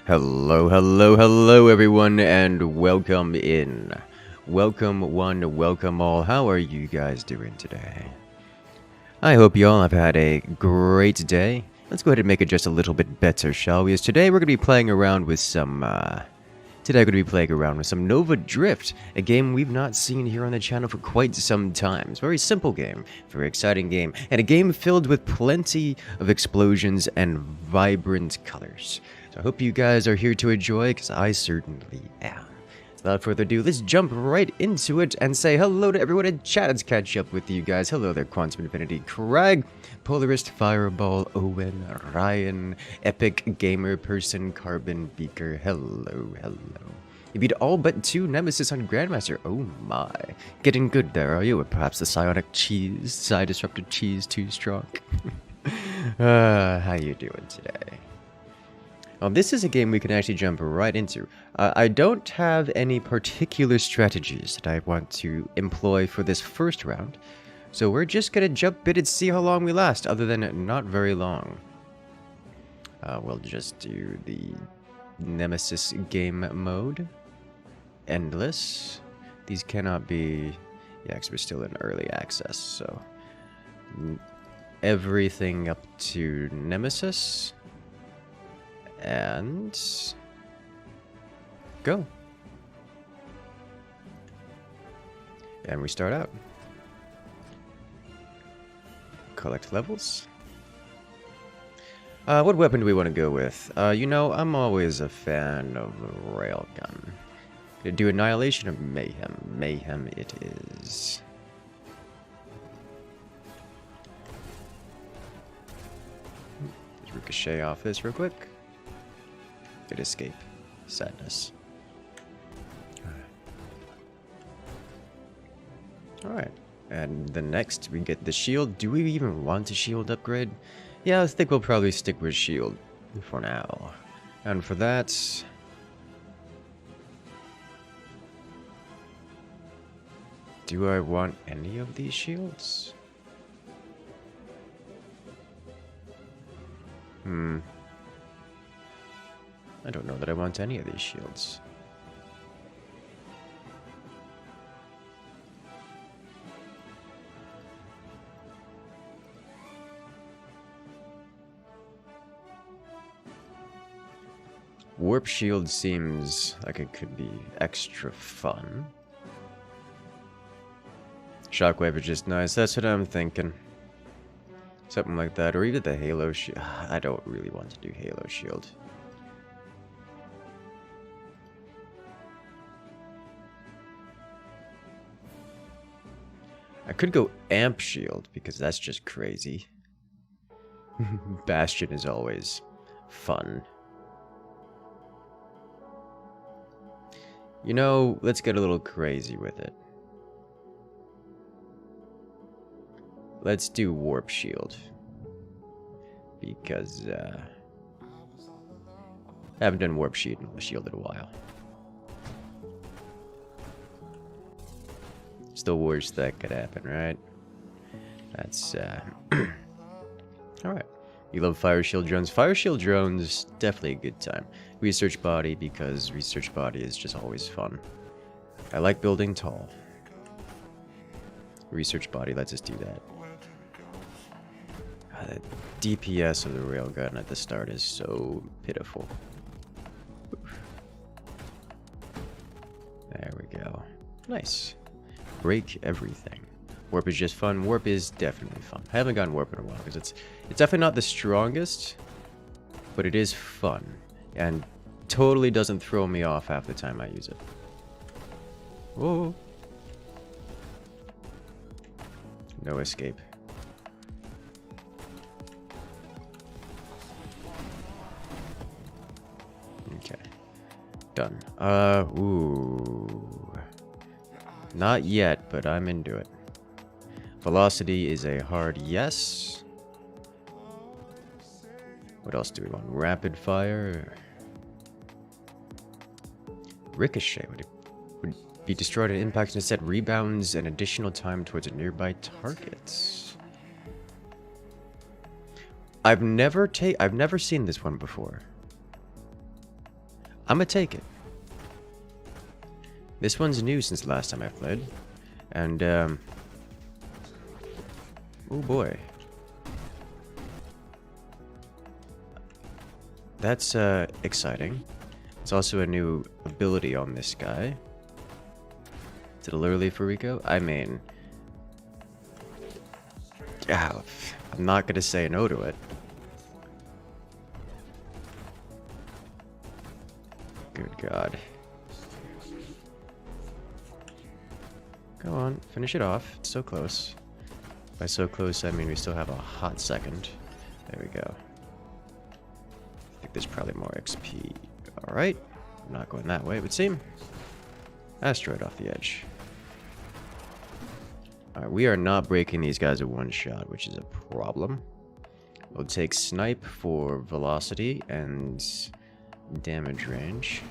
Hello, hello, hello everyone, and welcome in. Welcome one, welcome all. How are you guys doing today? I hope you all have had a great day. Let's go ahead and make it just a little bit better, shall we? As today we're going to be playing around with some, Nova Drift, a game we've not seen here on the channel for quite some time. It's a very simple game, very exciting game, and a game filled with plenty of explosions and vibrant colors. So I hope you guys are here to enjoy, because I certainly am. Without further ado, let's jump right into it and say hello to everyone in chat. Let's catch up with you guys. Hello there, Quantum Infinity, Craig, Polarist, Fireball, Owen, Ryan, Epic Gamer Person, Carbon Beaker. Hello, hello. You beat all but 2 Nemesis on Grandmaster. Oh my. Getting good there, are you? Or perhaps the psionic cheese, psi-disrupted cheese too strong? How you doing today? Well, this is a game we can actually jump right into. I don't have any particular strategies that I want to employ for this first round, so we're just gonna jump in and see how long we last, other than not very long. We'll just do the Nemesis game mode. Endless. These cannot be... yeah, because we're still in early access, so... everything up to Nemesis. And go. And we start out. Collect levels. What weapon do we want to go with? You know, I'm always a fan of the Railgun. Gonna do Annihilation or Mayhem? Mayhem it is. Let's Ricochet off this real quick. Good escape. Sadness. Alright. And the next we get the shield. Do we even want a shield upgrade? Yeah, I think we'll probably stick with shield for now. And for that... do I want any of these shields? I don't know that I want any of these shields. Warp shield seems like it could be extra fun. Shockwave is just nice, that's what I'm thinking. Something like that, or even the Halo shield. I don't really want to do Halo shield. I could go Amp Shield, because that's just crazy. Bastion is always fun. You know, let's get a little crazy with it. Let's do Warp Shield. Because, I haven't done Warp Shield in a while. It's the worst that could happen, right? That's, alright. You love Fire Shield drones. Fire Shield drones, definitely a good time. Research Body, because Research Body is just always fun. I like building tall. Research Body lets us do that. The DPS of the Railgun at the start is so pitiful. There we go. Nice. Break everything. Warp is just fun. Warp is definitely fun. I haven't gotten Warp in a while because it's definitely not the strongest, but it is fun and totally doesn't throw me off half the time I use it. Whoa. No escape. Okay. Done. Ooh. Not yet, but I'm into it. Velocity is a hard yes. What else do we want? Rapid fire. Ricochet would be destroyed at impact and set rebounds an additional time towards a nearby target. I've never seen this one before. I'm gonna take it. This one's new since the last time I played. And, oh boy. That's, exciting. It's also a new ability on this guy. Is it a little early for Rico? I mean... yeah, I'm not gonna say no to it. Good God. Go on, finish it off. It's so close. By so close, I mean we still have a hot second. There we go. I think there's probably more XP. Alright. I'm not going that way, it would seem. Asteroid off the edge. Alright, we are not breaking these guys at one shot, which is a problem. We'll take Snipe for velocity and damage range.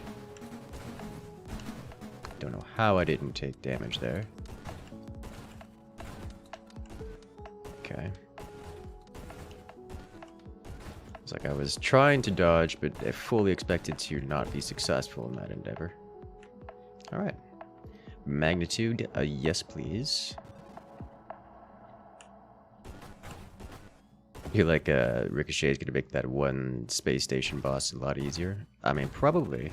Don't know how I didn't take damage there. Okay. It's like I was trying to dodge, but I fully expected to not be successful in that endeavor. Alright. Magnitude, yes please. I feel like Ricochet is going to make that one space station boss a lot easier. I mean, probably.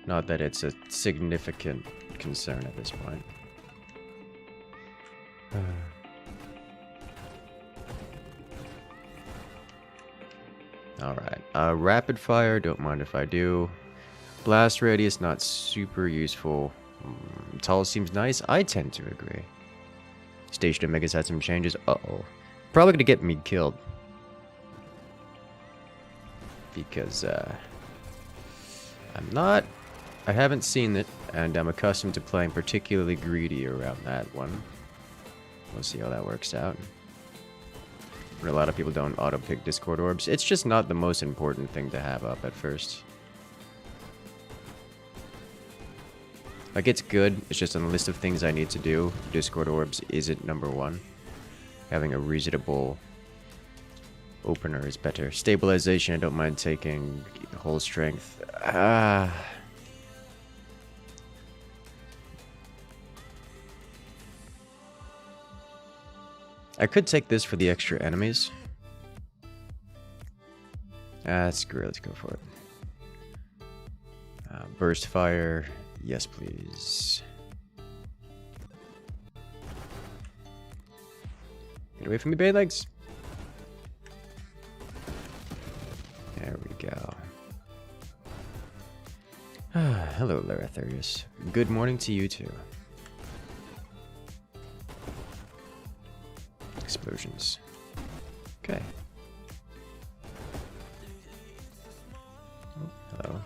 Not that it's a significant concern at this point. Alright. Rapid fire, don't mind if I do. Blast radius, not super useful. Tall seems nice. I tend to agree. Station Omega's had some changes. Uh-oh. Probably gonna get me killed. Because, I haven't seen it, and I'm accustomed to playing particularly greedy around that one. We'll see how that works out. But a lot of people don't auto-pick Discord orbs. It's just not the most important thing to have up at first. Like, it's good. It's just on the list of things I need to do. Discord orbs isn't number one. Having a reasonable opener is better. Stabilization, I don't mind taking whole strength. I could take this for the extra enemies. Screw it, let's go for it. Burst fire, yes please. Get away from me, bay legs. There we go. Hello, Laratherius. Good morning to you too. Explosions. Okay. Oh, hello.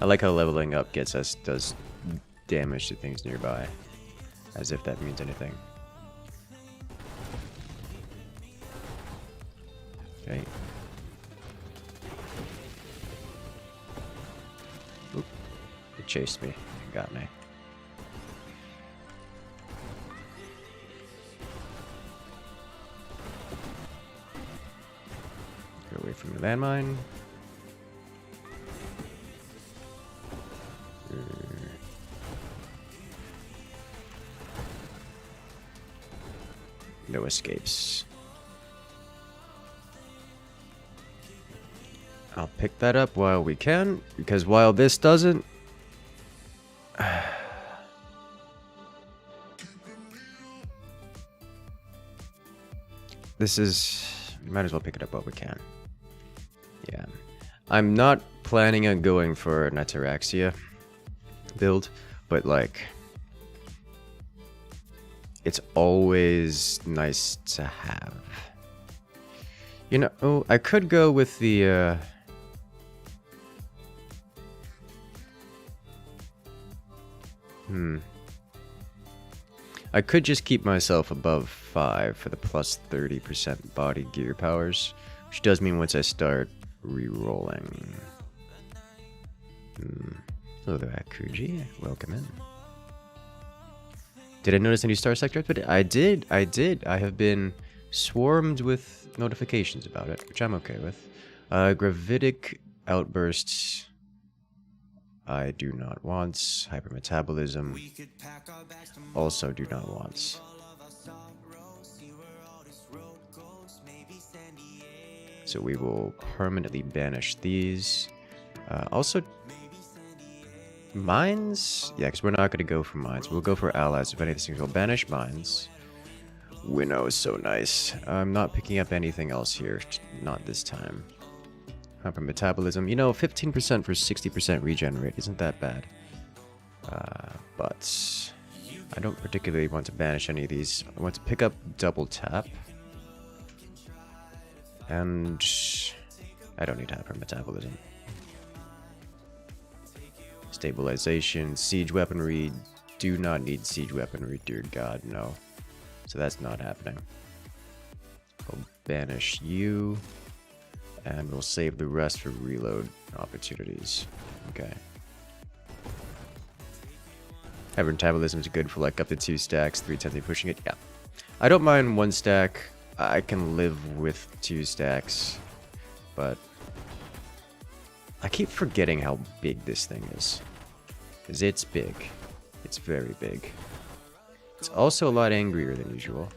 I like how leveling up does damage to things nearby. As if that means anything. Okay. Oop. It chased me. It got me. Go away from the landmine. No escapes. I'll pick that up while we can, because while this doesn't... this is... might as well pick it up while we can. Yeah. I'm not planning on going for an Ataraxia build, but like... it's always nice to have. You know, oh, I could go with the... I could just keep myself above 5 for the plus 30% body gear powers, which does mean once I start re-rolling. Hello there, Akuji. Welcome in. Did I notice any star sector? But I did. I have been swarmed with notifications about it, which I'm okay with. Gravitic outbursts. I do not want. Hypermetabolism. Also do not want. So we will permanently banish these. Also, mines? Yeah, because we're not going to go for mines. We'll go for allies. If anything, we'll banish mines. Winnow is so nice. I'm not picking up anything else here. Not this time. Hypermetabolism. You know, 15% for 60% regen rate isn't that bad. But I don't particularly want to banish any of these. I want to pick up double tap. And I don't need hypermetabolism. Stabilization, siege weaponry. Do not need siege weaponry, dear God, no. So that's not happening. We'll banish you. And we'll save the rest for reload opportunities. Okay. Hypermetabolism is good for like up to 2 stacks, 3 times pushing it. Yeah. I don't mind 1 stack. I can live with 2 stacks. But I keep forgetting how big this thing is. Because it's big. It's very big. It's also a lot angrier than usual.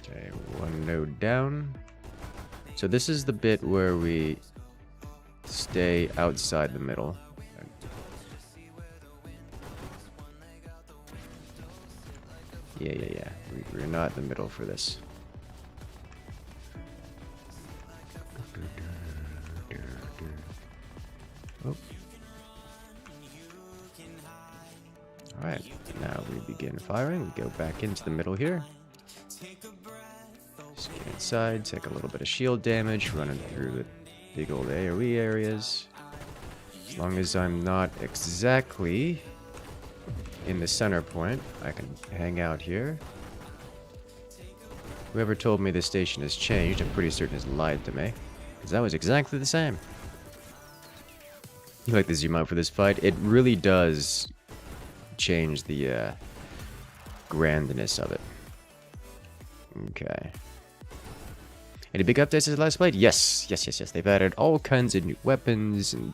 Okay, 1 node down. So this is the bit where we stay outside the middle. Yeah. We're not in the middle for this. Oh. Alright, now we begin firing. We go back into the middle here. Just get inside, take a little bit of shield damage, running through the big old AoE areas. As long as I'm not exactly in the center point, I can hang out here. Whoever told me the station has changed, I'm pretty certain has lied to me. Because that was exactly the same. You like the zoom out for this fight? It really does change the grandness of it. Okay. Any big updates since last played? Yes. They've added all kinds of new weapons and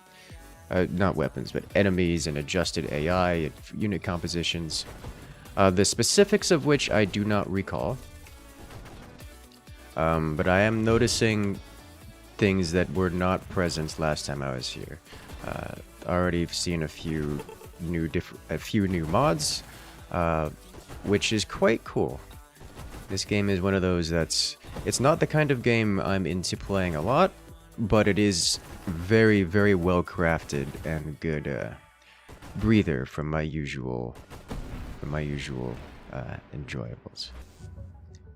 not weapons, but enemies and adjusted AI and unit compositions. The specifics of which I do not recall. But I am noticing things that were not present last time I was here. Already seen a few new mods, which is quite cool. This game is one of those it's not the kind of game I'm into playing a lot, but it is very, very well crafted and good breather from my usual enjoyables.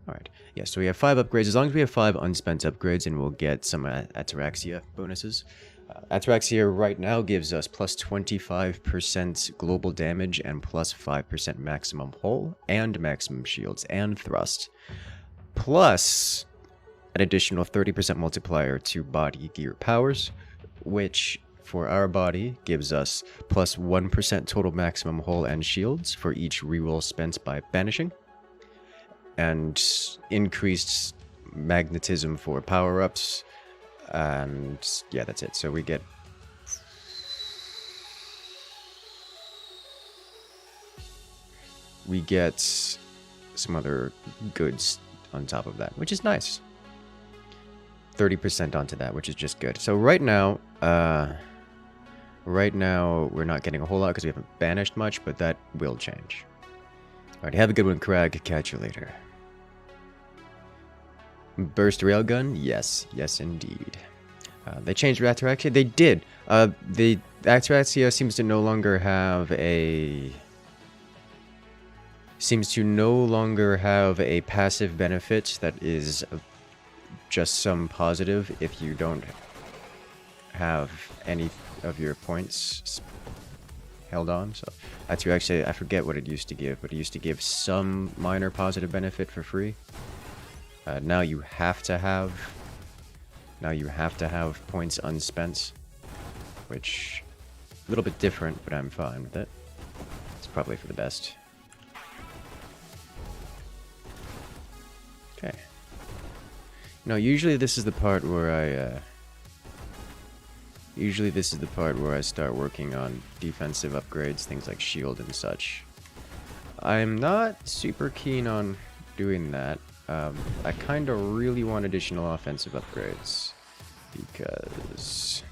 Alright, yeah, so we have 5 upgrades. As long as we have 5 unspent upgrades, and we'll get some Ataraxia bonuses. Ataraxia right now gives us plus 25% global damage and plus 5% maximum hull and maximum shields and thrust. Plus an additional 30% multiplier to body gear powers, which for our body gives us plus 1% total maximum hull and shields for each reroll spent by banishing. And increased magnetism for power-ups. And yeah, that's it. So we get some other goods on top of that, which is nice. 30% onto that, which is just good. So right now we're not getting a whole lot because we haven't banished much, but that will change. Alright, have a good one, Crag. Catch you later. Burst Railgun? Yes indeed. They changed Ataraxia? They did. The Ataraxia seems to no longer have a passive benefit that is just some positive if you don't have any of your points held on. So Ataraxia, I forget what it used to give, but it used to give some minor positive benefit for free. Now you have to have points unspent, which a little bit different, but I'm fine with it. It's probably for the best. No, usually this is the part where I start working on defensive upgrades, things like shield and such. I'm not super keen on doing that. I kind of really want additional offensive upgrades because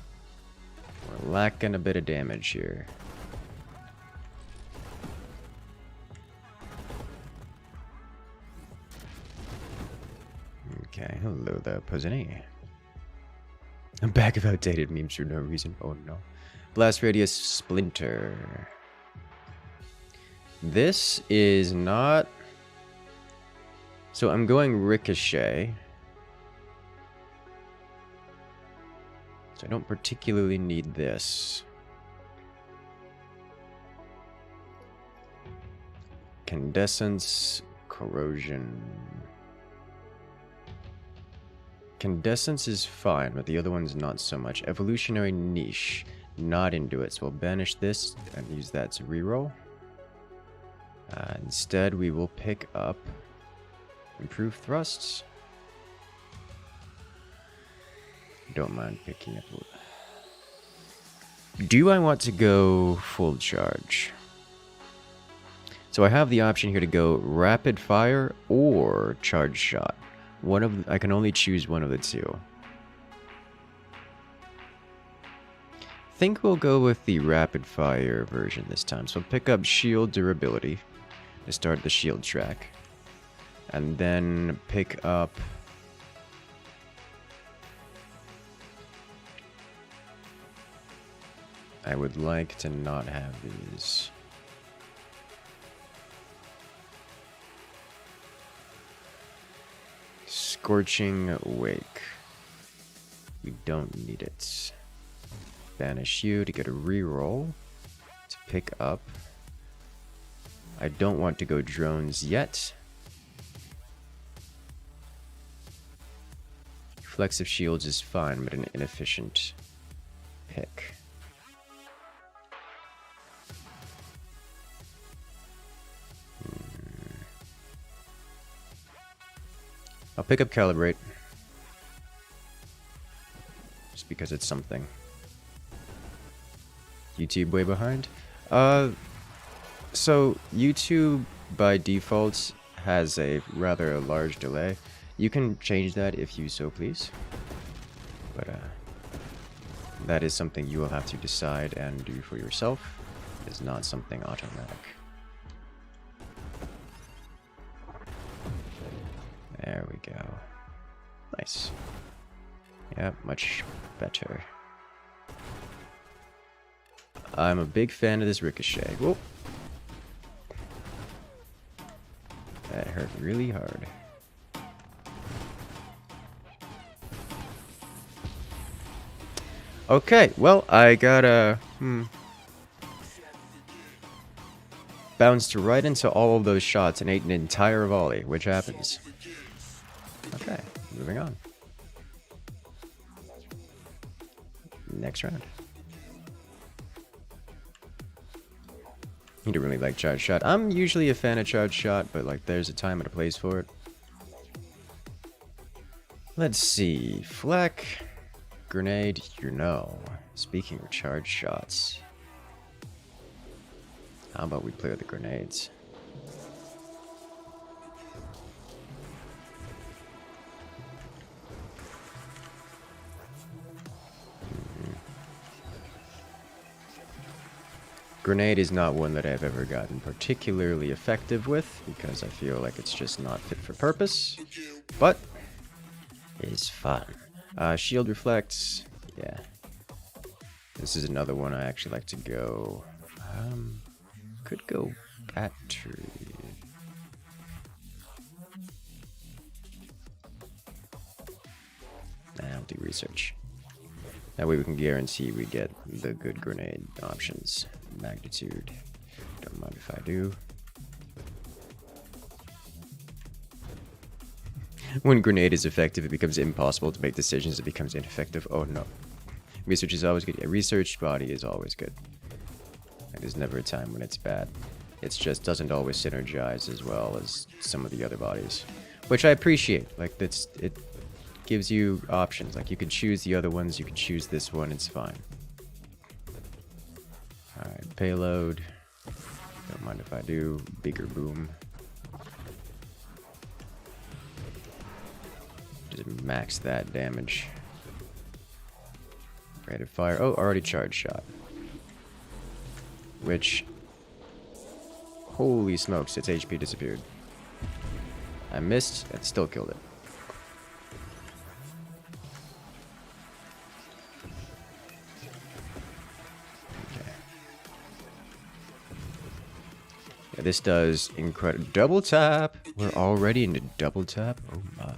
we're lacking a bit of damage here. Okay, hello there, Posini. I'm back of outdated memes for no reason. Oh no. Blast radius splinter. This is not... So I'm going Ricochet. So I don't particularly need this. Incandescence, Corrosion. Incandescence is fine, but the other one's not so much. Evolutionary Niche, not into it. So we'll banish this and use that to reroll. Instead, we will pick up Improved Thrusts. Don't mind picking up. Do I want to go full charge? So I have the option here to go Rapid Fire or Charge Shot. I can only choose one of the two. I think we'll go with the Rapid Fire version this time. So pick up Shield Durability to start the shield track. And then pick up... I would like to not have these. Scorching Wake. We don't need it. Banish you to get a reroll. To pick up. I don't want to go drones yet. Reflexive shields is fine, but an inefficient pick. I'll pick up Calibrate. Just because it's something. YouTube way behind? So YouTube by default has a rather large delay. You can change that if you so please. But that is something you will have to decide and do for yourself. It's not something automatic. There we go. Nice. Yeah, much better. I'm a big fan of this Ricochet. Whoa. That hurt really hard. Okay, well, I got a... bounced right into all of those shots and ate an entire volley, which happens. Okay, moving on. Next round. You don't really like charge shot. I'm usually a fan of charge shot, but like there's a time and a place for it. Let's see. Flak. Grenade, you know. Speaking of charge shots. How about we play with the grenades? Grenade is not one that I've ever gotten particularly effective with, because I feel like it's just not fit for purpose, but is fun. Shield reflects, yeah. This is another one I actually like to go. Could go battery. I'll do research. That way we can guarantee we get the good grenade options. Magnitude. Don't mind if I do. When grenade is effective, it becomes impossible to make decisions. It becomes ineffective. Oh no. Research is always good. Yeah, research body is always good. There's never a time when it's bad. It just doesn't always synergize as well as some of the other bodies, which I appreciate. Like it gives you options. Like, you could choose the other ones, you could choose this one, it's fine. Alright, payload. Don't mind if I do. Bigger boom. Just max that damage. Rate of fire. Oh, already charged shot. Which... Holy smokes, its HP disappeared. I missed, and still killed it. Okay. Yeah, this does incredible. Double tap! We're already into double tap? Oh my.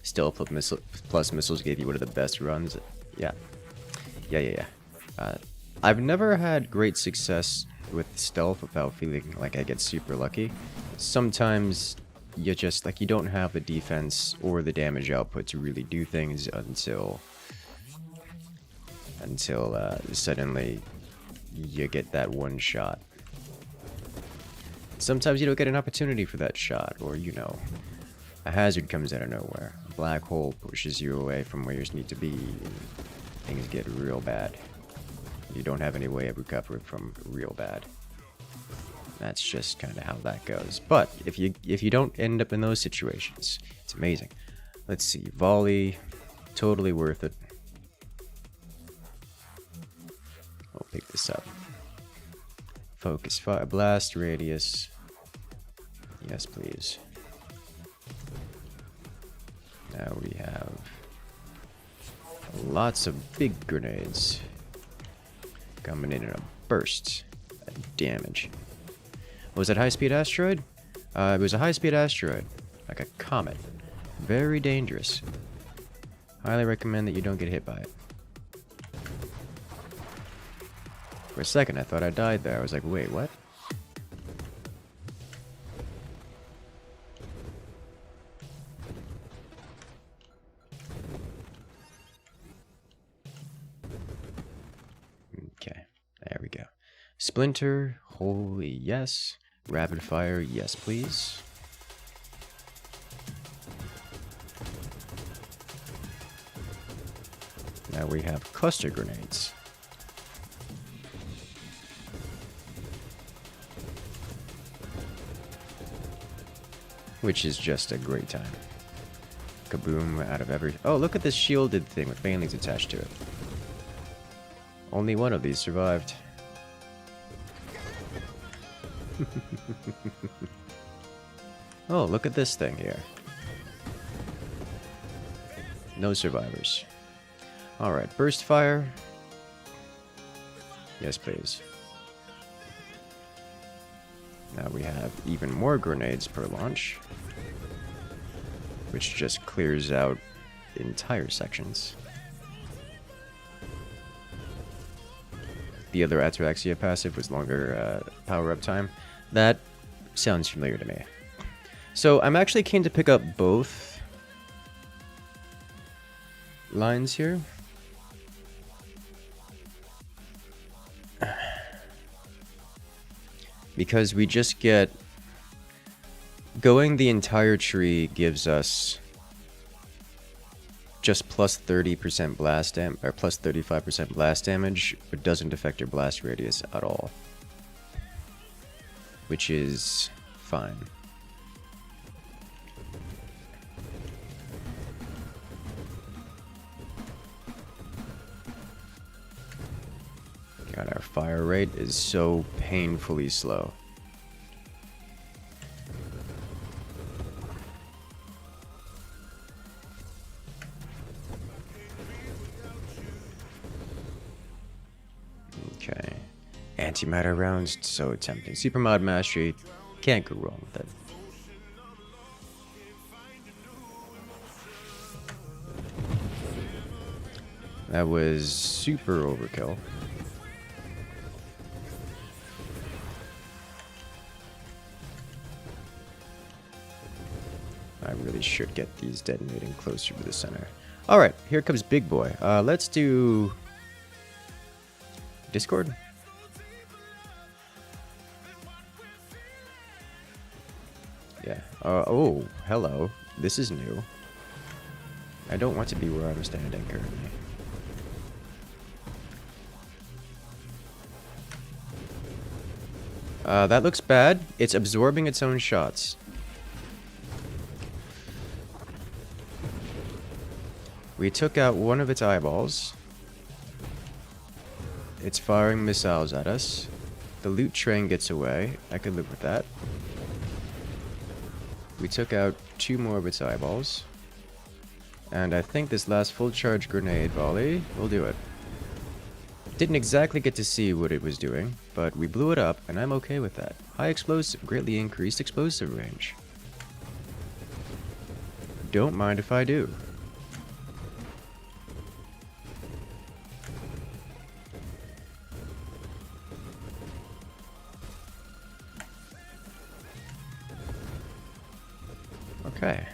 Still, plus missiles gave you one of the best runs. Yeah. Yeah. I've never had great success with stealth without feeling like I get super lucky. Sometimes you just, like, you don't have the defense or the damage output to really do things until suddenly you get that one shot. Sometimes you don't get an opportunity for that shot, or, you know, a hazard comes out of nowhere. A black hole pushes you away from where you need to be, and things get real bad. You don't have any way of recovering from real bad. That's just kind of how that goes. But if you don't end up in those situations, it's amazing. Let's see, volley, totally worth it. I'll pick this up. Focus fire, blast radius. Yes, please. Now we have lots of big grenades coming in a burst of damage. Was it high-speed asteroid? It was a high-speed asteroid, like a comet. Very dangerous. Highly recommend that you don't get hit by it. For a second, I thought I died there. I was like, wait, what? Okay, there we go. Splinter, holy yes. Rapid fire, yes please. Now we have cluster grenades. Which is just a great time. Kaboom out of every... Oh, look at this shielded thing with banelings attached to it. Only one of these survived. Oh, look at this thing here. No survivors. Alright, burst fire. Yes, please. Now we have even more grenades per launch, which just clears out entire sections. The other Ataraxia passive was longer power-up time. That sounds familiar to me. So I'm actually keen to pick up both lines here. Because we just get... Going the entire tree gives us just plus 30% blast damage, or plus 35% blast damage, but doesn't affect your blast radius at all. Which is fine. God, our fire rate is so painfully slow. Okay. Antimatter rounds, so tempting. Supermod mastery, can't go wrong with it. That was super overkill. I really should get these detonating closer to the center. Alright, here comes Big Boy. Let's do... Discord? Yeah. Oh, hello. This is new. I don't want to be where I'm standing currently. That looks bad. It's absorbing its own shots. We took out one of its eyeballs. It's firing missiles at us. The loot train gets away. I could live with that. We took out 2 more of its eyeballs. And I think this last full charge grenade volley will do it. Didn't exactly get to see what it was doing, but we blew it up, and I'm okay with that. High explosive, greatly increased explosive range. Don't mind if I do. Okay.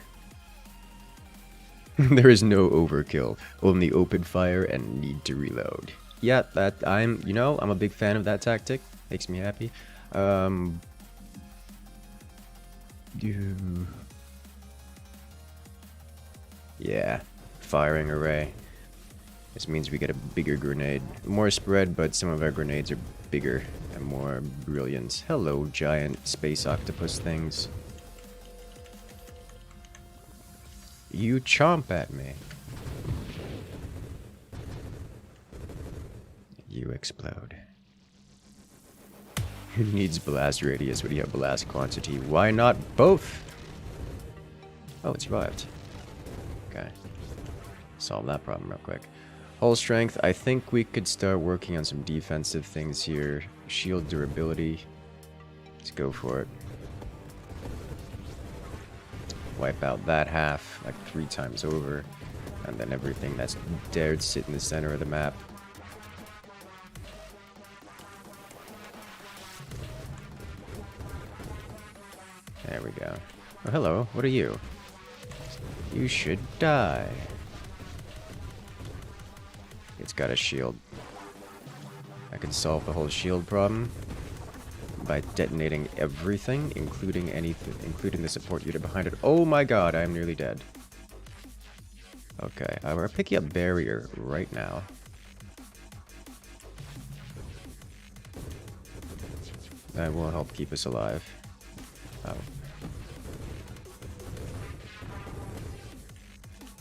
There is no overkill, only open fire and need to reload. Yeah, I'm a big fan of that tactic. Makes me happy. Yeah, firing array. This means we get a bigger grenade. More spread, but some of our grenades are bigger and more brilliant. Hello, giant space octopus things. You chomp at me. You explode. Who needs blast radius when you have blast quantity? Why not both? Oh, it survived. Okay. Solve that problem real quick. Hull strength. I think we could start working on some defensive things here. Shield durability. Let's go for it. Wipe out that half like 3 times over. And then everything that's dared sit in the center of the map. There we go. Oh, hello. What are you? You should die. It's got a shield. I can solve the whole shield problem by detonating everything, including the support unit behind it. Oh my god, I am nearly dead. Okay, we're picking up barrier right now. That will help keep us alive. Oh.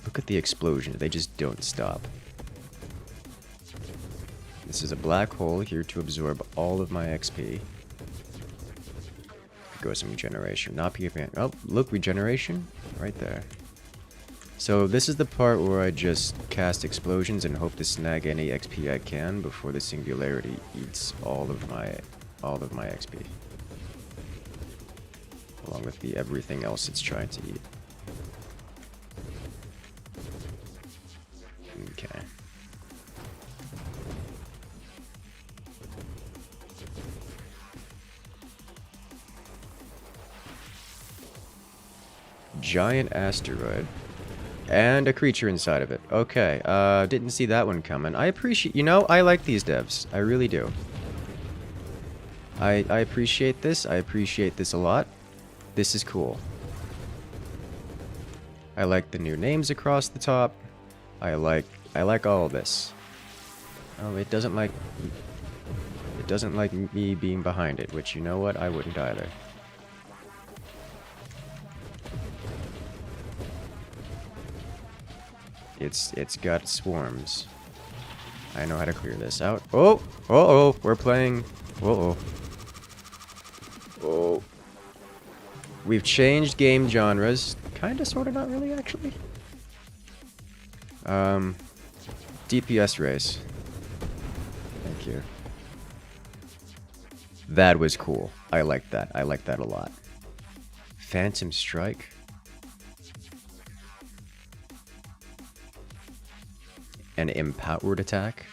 Look at the explosions, they just don't stop. This is a black hole here to absorb all of my XP. Go some regeneration, not PvP. Oh, look, regeneration right there. So this is the part where I just cast explosions and hope to snag any XP I can before the singularity eats all of my XP, along with everything else it's trying to eat. Okay. Giant asteroid. And a creature inside of it. Okay, didn't see that one coming. I appreciate, I like these devs. I really do. I appreciate this. I appreciate this a lot. This is cool. I like the new names across the top. I like all of this. Oh, it doesn't like me being behind it, which, you know what? I wouldn't either. It's got swarms. I know how to clear this out. Oh, we're playing. Oh. We've changed game genres. Kinda, sorta, not really, actually. DPS race. Thank you. That was cool. I like that. I like that a lot. Phantom Strike. An empowered attack.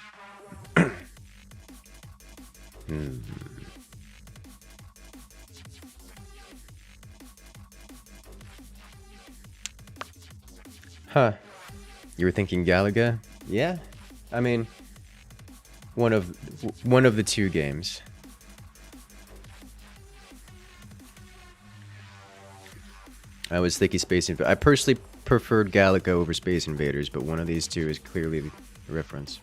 Huh. You were thinking Galaga? Yeah. I mean, one of the 2 games. I was thinking Space Invaders. I preferred Gallica over Space Invaders, but one of these two is clearly the reference.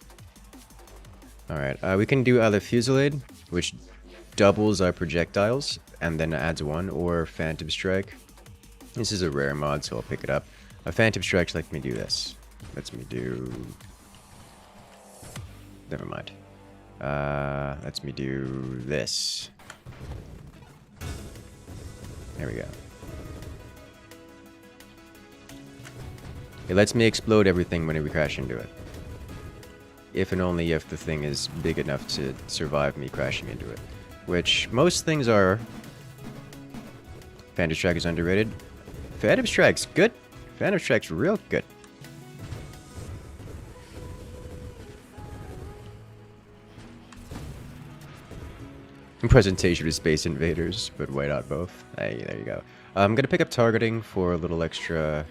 Alright, we can do either Fusillade, which doubles our projectiles, and then adds 1, or Phantom Strike. This is a rare mod, so I'll pick it up. A Phantom Strike lets me do this. Lets me do... Never mind. Lets me do this. There we go. It lets me explode everything when we crash into it. If and only if the thing is big enough to survive me crashing into it. Which most things are. Phantom Strike is underrated. Phantom Strike's good. Phantom Strike's real good. Presentation of Space Invaders, but white out both. Hey, there you go. I'm gonna pick up targeting for a little extra.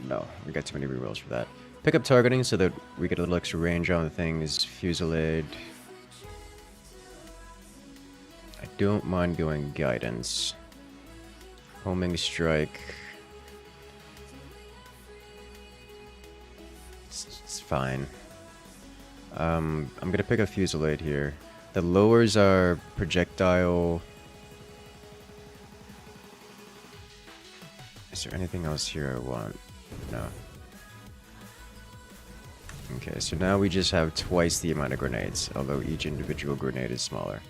No, we got too many rerolls for that. Pick up targeting so that we get a little extra range on the things. Fusillade. I don't mind going guidance. Homing strike. It's fine. I'm gonna pick up Fusillade here. The lowers our projectile. Is there anything else here I want? No. Okay, so now we just have twice the amount of grenades, although each individual grenade is smaller.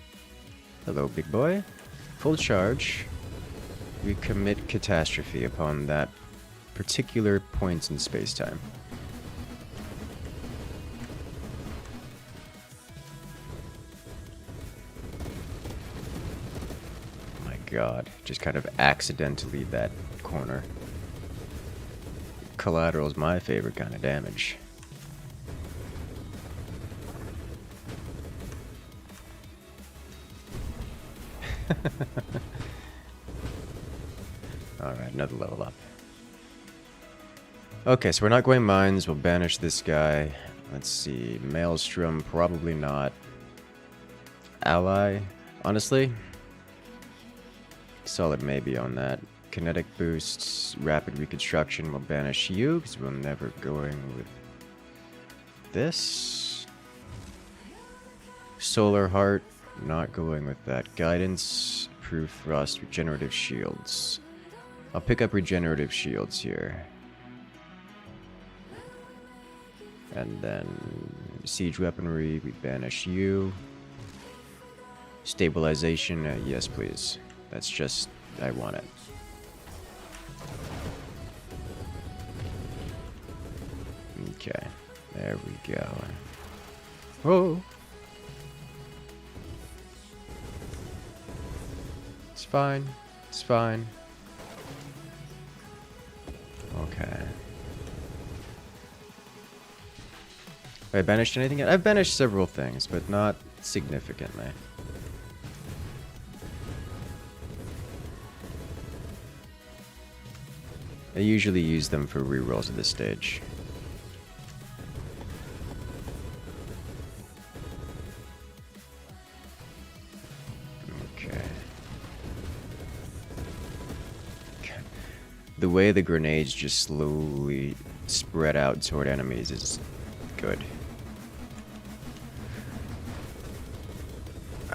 Hello, big boy. Full charge. We commit catastrophe upon that particular point in space-time. My god, just kind of accidentally that corner. Collateral is my favorite kind of damage. Alright, another level up. Okay, so we're not going mines. We'll banish this guy. Let's see. Maelstrom, probably not. Ally, honestly. Solid maybe on that. Kinetic boosts, rapid reconstruction. We'll banish you, because we're never going with this. Solar Heart, not going with that. Guidance, proof thrust, regenerative shields. I'll pick up regenerative shields here. And then siege weaponry, we banish you. Stabilization, yes please. That's just, I want it. Okay, there we go. Oh! It's fine, it's fine. Okay. Have I banished anything yet? I've banished several things, but not significantly. I usually use them for rerolls at this stage. Okay. The way the grenades just slowly spread out toward enemies is good.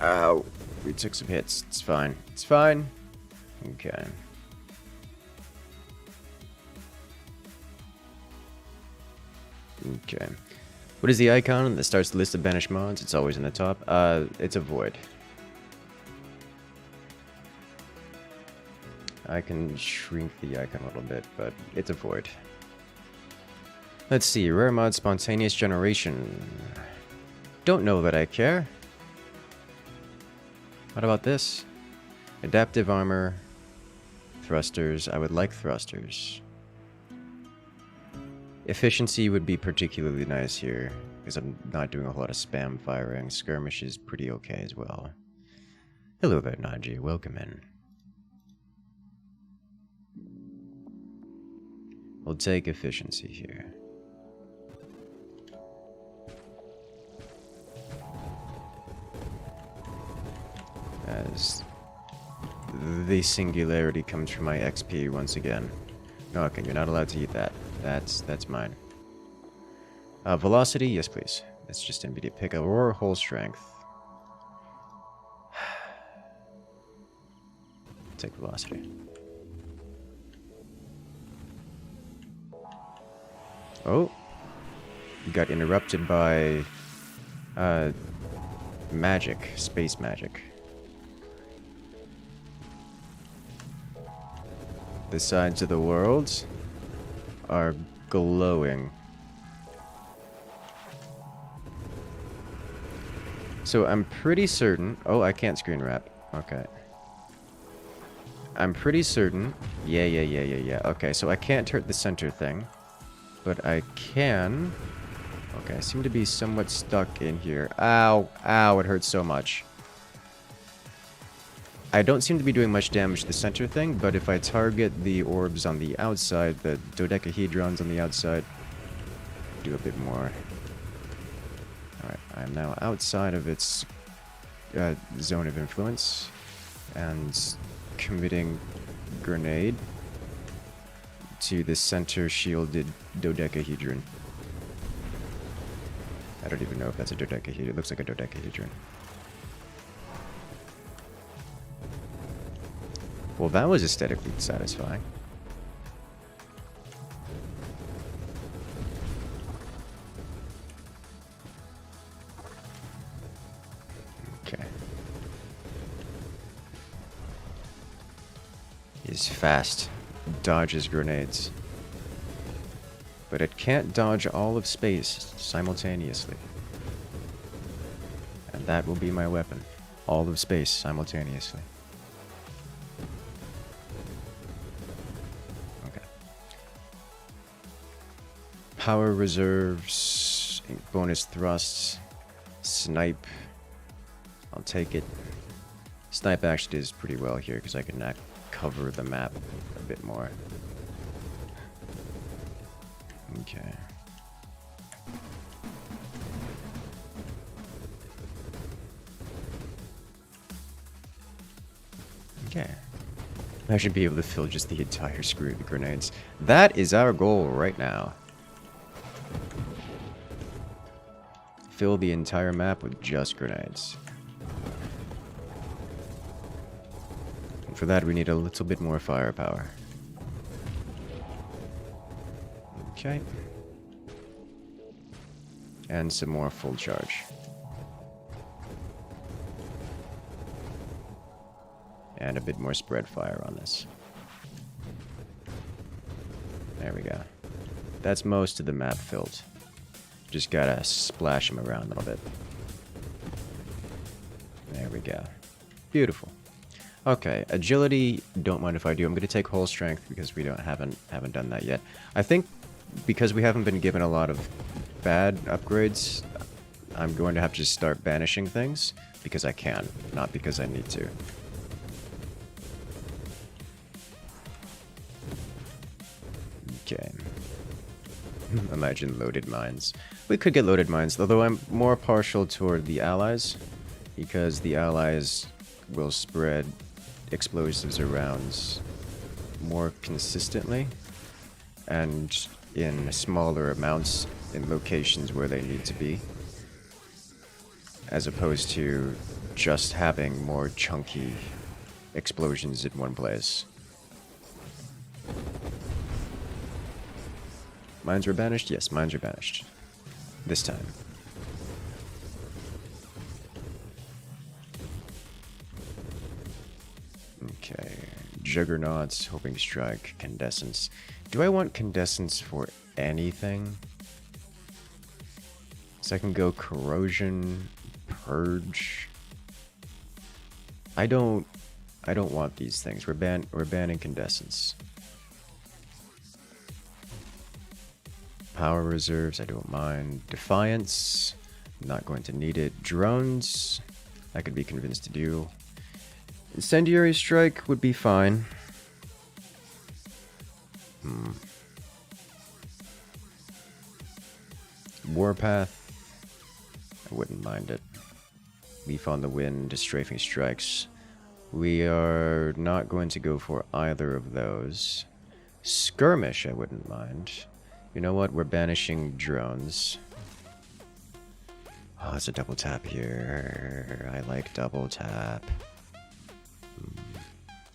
Ow. We took some hits. It's fine. It's fine. Okay. Okay. What is the icon that starts the list of banished mods? It's always in the top. It's a void. I can shrink the icon a little bit, but it's a void. Let's see. Rare mod, spontaneous generation. Don't know that I care. What about this? Adaptive armor. Thrusters. I would like thrusters. Efficiency would be particularly nice here, because I'm not doing a whole lot of spam firing. Skirmish is pretty okay as well. Hello there, Naji. Welcome in. We'll take efficiency here. As the singularity comes from my XP once again. Okay, you're not allowed to eat that. That's mine. Velocity, yes please. That's just immediate pickup or whole strength. Take velocity. Oh, you got interrupted by magic, space magic. The sides of the world are glowing. So I'm pretty certain... Oh, I can't screen wrap. Okay. I'm pretty certain... Yeah. Okay, so I can't hurt the center thing. But I can... Okay, I seem to be somewhat stuck in here. Ow. Ow, it hurts so much. I don't seem to be doing much damage to the center thing, but if I target the orbs on the outside, the dodecahedrons on the outside, do a bit more. Alright, I am now outside of its zone of influence, and committing grenade to the center shielded dodecahedron. I don't even know if that's a dodecahedron. It looks like a dodecahedron. Well, that was aesthetically satisfying. Okay. Is fast. Dodges grenades. But it can't dodge all of space simultaneously. And that will be my weapon. All of space simultaneously. Okay. Power reserves, bonus thrusts, snipe. I'll take it. Snipe actually does pretty well here because I can cover the map a bit more. Okay. Okay. I should be able to fill just the entire screw with grenades. That is our goal right now. Fill the entire map with just grenades. And for that we need a little bit more firepower. Okay. And some more full charge. And a bit more spread fire on this. There we go. That's most of the map filled. Just gotta splash them around a little bit. There we go. Beautiful. Okay, agility, don't mind if I do. I'm gonna take whole strength because we haven't done that yet. I think because we haven't been given a lot of bad upgrades, I'm going to have to just start banishing things because I can, not because I need to. Okay. Imagine loaded mines. We could get loaded mines, although I'm more partial toward the allies, because the allies will spread explosives around more consistently and in smaller amounts in locations where they need to be, as opposed to just having more chunky explosions in one place. Mines were banished? Yes, mines are banished. This time. Okay. Juggernauts, Hoping Strike, Condescence. Do I want Condescence for anything? So I can go Corrosion, Purge. I don't want these things. We're banning Condescence. Power reserves, I don't mind. Defiance, not going to need it. Drones, I could be convinced to do. Incendiary strike would be fine. Warpath, I wouldn't mind it. Leaf on the wind, strafing strikes. We are not going to go for either of those. Skirmish, I wouldn't mind. You know what? We're banishing drones. Oh, it's a double tap here. I like double tap.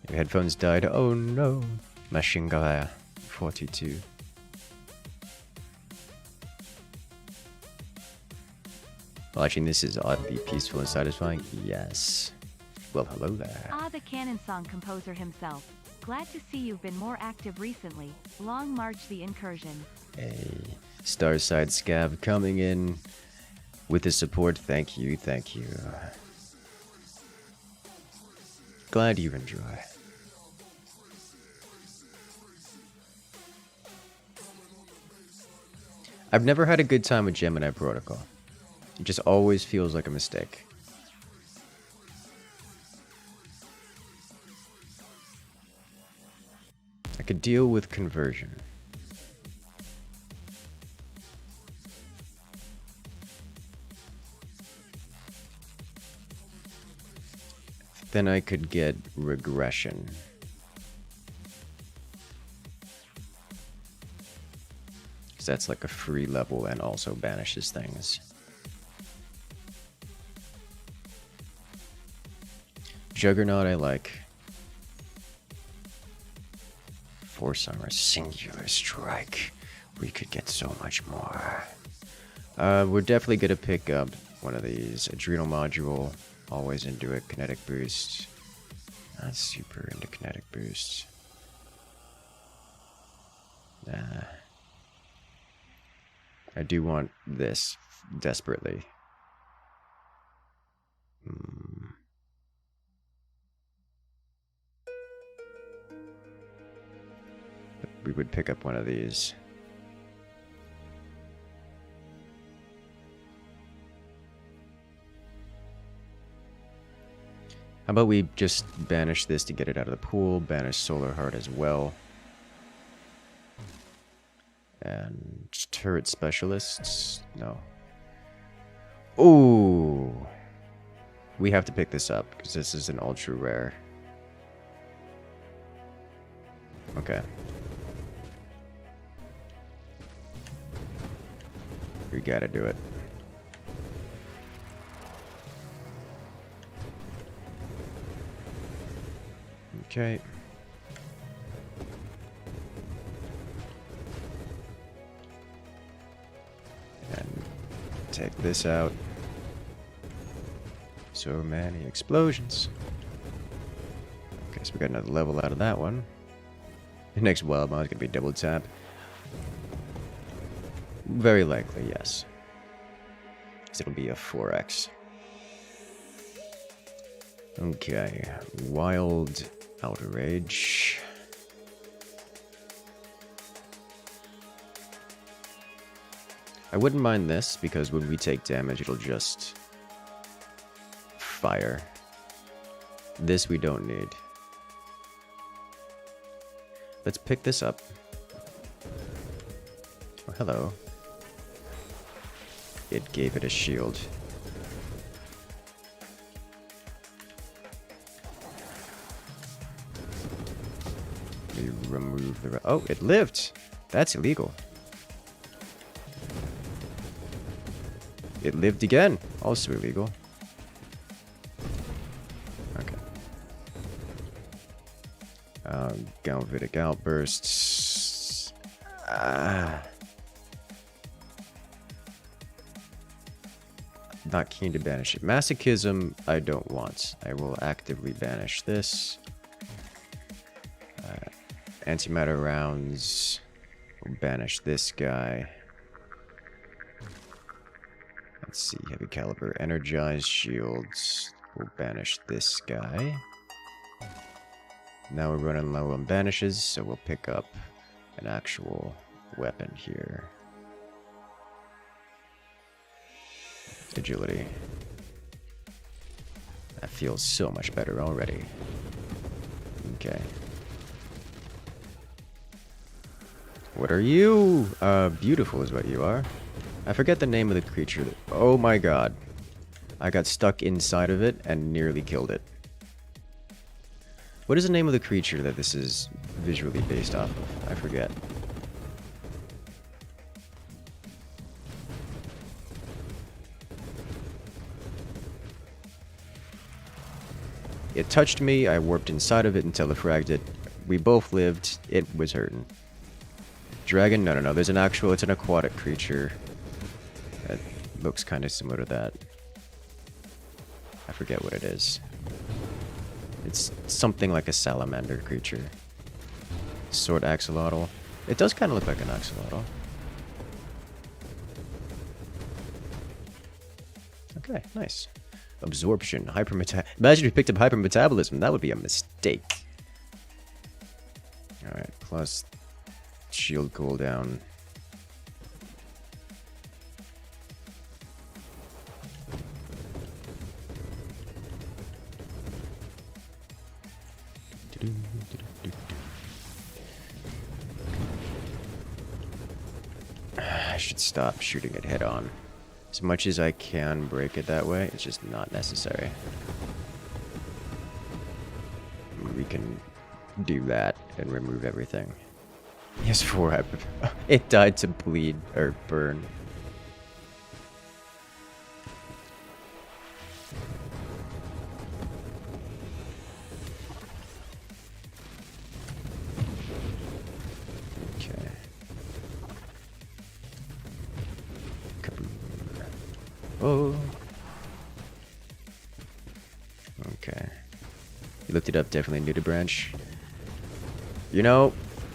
Your headphones died. Oh no. Machine gun 42. Watching this is oddly peaceful and satisfying. Yes. Well, hello there. Ah, the canon song composer himself. Glad to see you've been more active recently. Long march the incursion. Hey, Starside Scav coming in with the support. Thank you, thank you. Glad you enjoy. I've never had a good time with Gemini Protocol. It just always feels like a mistake. I could deal with conversion. Then I could get regression. Because that's like a free level and also banishes things. Juggernaut I like. Force armor, singular strike. We could get so much more. We're definitely gonna pick up one of these. Adrenal module, always into it. Kinetic boost. Not super into kinetic boost. Nah. I do want this desperately. We would pick up one of these. How about we just banish this to get it out of the pool, banish Solar Heart as well. And turret specialists? No. Ooh! We have to pick this up, because this is an ultra rare. Okay. We gotta do it. Okay. And take this out. So many explosions. Okay, so we got another level out of that one. The next wild mod is gonna be double tap. Very likely, yes. So it'll be a 4x. Okay, wild outrage. I wouldn't mind this because when we take damage, it'll just fire. This we don't need. Let's pick this up. Oh, hello. It gave it a shield. We remove the... Oh, it lived! That's illegal. It lived again. Also illegal. Okay. Galvitic outbursts. Not keen to banish it. Masochism, I don't want. I will actively banish this. Antimatter rounds. We'll banish this guy. Let's see. Heavy caliber. Energized shields. We'll banish this guy. Now we're running low on banishes, so we'll pick up an actual weapon here. Agility. That feels so much better already. Okay. What are you? Beautiful is what you are. I forget the name of the creature. Oh my god. I got stuck inside of it and nearly killed it. What is the name of the creature that this is visually based off of? I forget. It touched me, I warped inside of it until it fragged it. We both lived, it was hurting. Dragon? No, no, no, there's an actual, it's an aquatic creature. That looks kind of similar to that. I forget what it is. It's something like a salamander creature. Sword axolotl. It does kind of look like an axolotl. Okay, nice. Absorption, hypermeta. Imagine if you picked up hypermetabolism. That would be a mistake. Alright, plus shield cooldown. I should stop shooting it head on. As much as I can break it that way, it's just not necessary. We can do that and remove everything. Yes, 4 it died to bleed or burn. Okay. Kaboom. Oh. Okay. You looked it up, definitely new to branch. You know,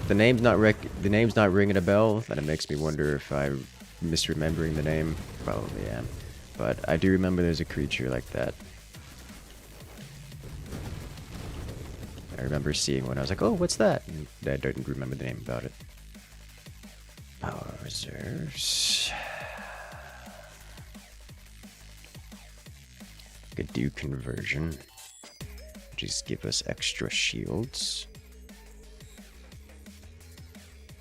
the name's not ringing a bell, and it makes me wonder if I'm misremembering the name. Probably am. But I do remember there's a creature like that. I remember seeing one, I was like, oh, what's that? And I don't remember the name about it. Power reserves. Could do conversion. Just give us extra shields.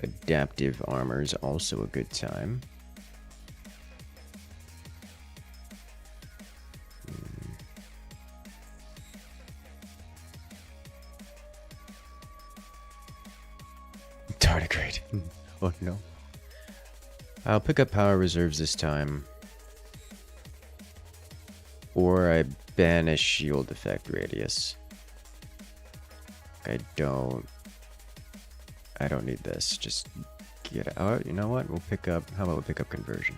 Adaptive armor is also a good time. Tardigrade. Oh no. I'll pick up power reserves this time. Or I banish shield effect radius. I don't need this. Just get out. You know what? We'll pick up. How about we pick up conversion?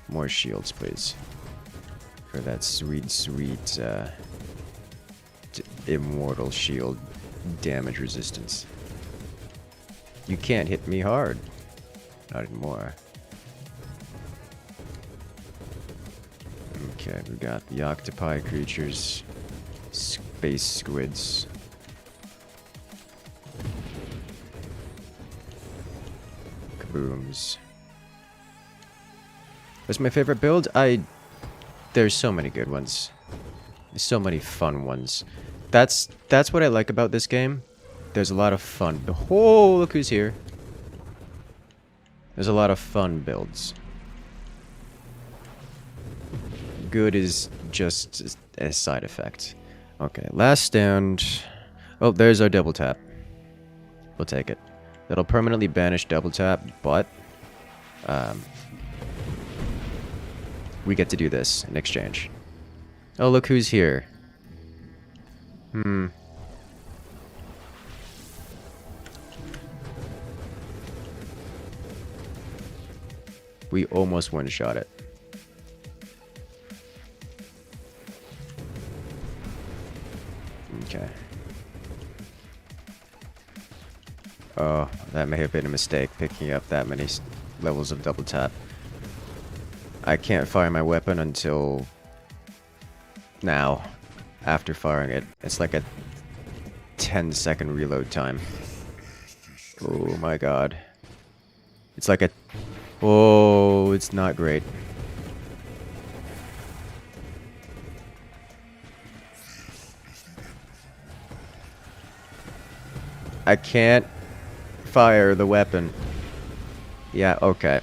More shields, please. For that sweet, sweet immortal shield damage resistance. You can't hit me hard. Not anymore. Okay, we got the octopi creatures, space squids. Kabooms. What's my favorite build? There's so many good ones. There's so many fun ones. That's what I like about this game. There's a lot of fun. Oh, look who's here. There's a lot of fun builds. Good is just a side effect. Okay, last stand. Oh, there's our double tap. We'll take it. That'll permanently banish double tap, but we get to do this in exchange. Oh, look who's here. We almost one-shot it. Okay. Oh, that may have been a mistake, picking up that many levels of double tap. I can't fire my weapon until now, after firing it. It's like a 10-second reload time. Oh my god. It's like a... Oh, it's not great. I can't fire the weapon. Yeah, okay.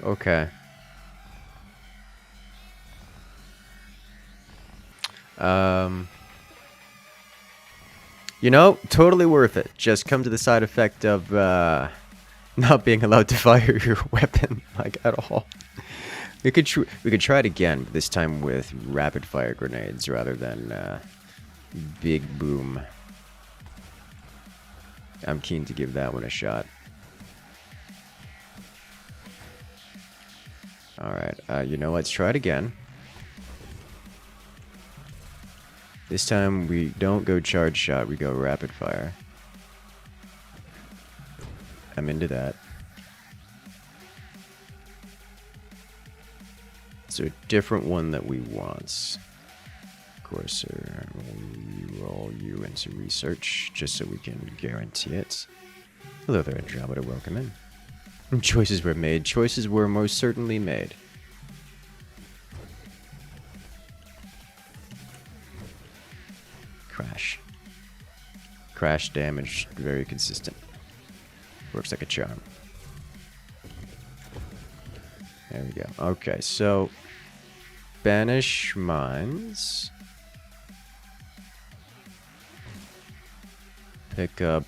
Okay. You know, totally worth it. Just come to the side effect of not being allowed to fire your weapon like at all. We could try it again, but this time with rapid fire grenades rather than big boom. I'm keen to give that one a shot. Alright, you know, let's try it again. This time we don't go charge shot, we go rapid fire. I'm into that. So a different one that we want. Of course, we'll roll you into research just so we can guarantee it. Hello there, Andromeda, welcome in. Choices were made. Choices were most certainly made. Crash. Crash damage, very consistent. Works like a charm. There we go. Okay, so banish mines. Pick up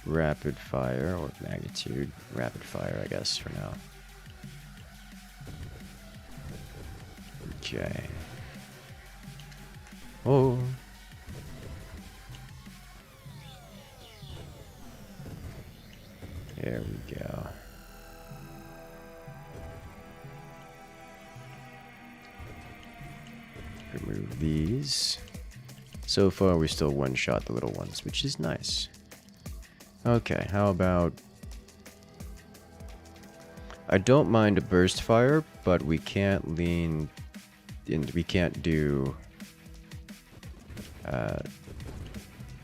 rapid fire or magnitude. Rapid fire, I guess, for now. Okay. Oh. There we go. Remove these. So far, we still one-shot the little ones, which is nice. Okay, how about... I don't mind a burst fire, but we can't lean... we can't do...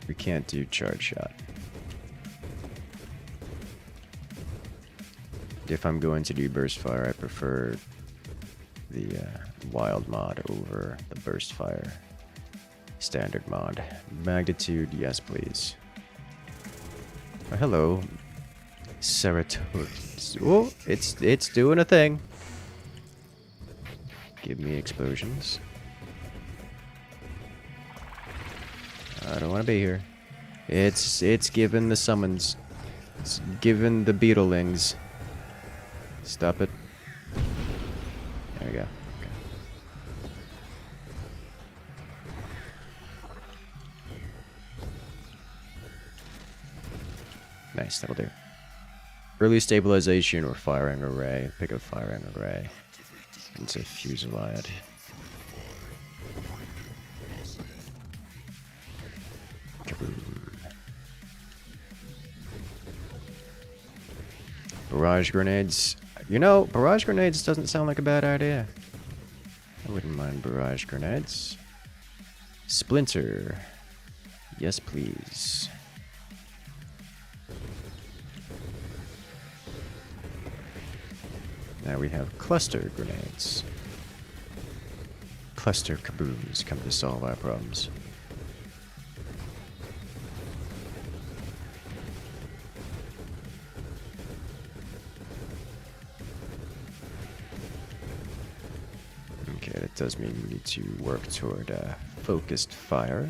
we can't do charge shot. If I'm going to do burst fire, I prefer the wild mod over the burst fire standard mod. Magnitude, yes please. Oh, hello, Ceratops. Oh, it's doing a thing. Give me explosions. I don't want to be here. It's given the summons. It's given the beetlelings. Stop it. There we go. Okay. Nice, that'll do. Early stabilization or firing array. Pick up firing array. Into Fusillade. Kaboom. Barrage grenades. You know, barrage grenades doesn't sound like a bad idea. I wouldn't mind barrage grenades. Splinter. Yes, please. Now we have cluster grenades. Cluster kabooms come to solve our problems. Okay, that does mean we need to work toward focused fire.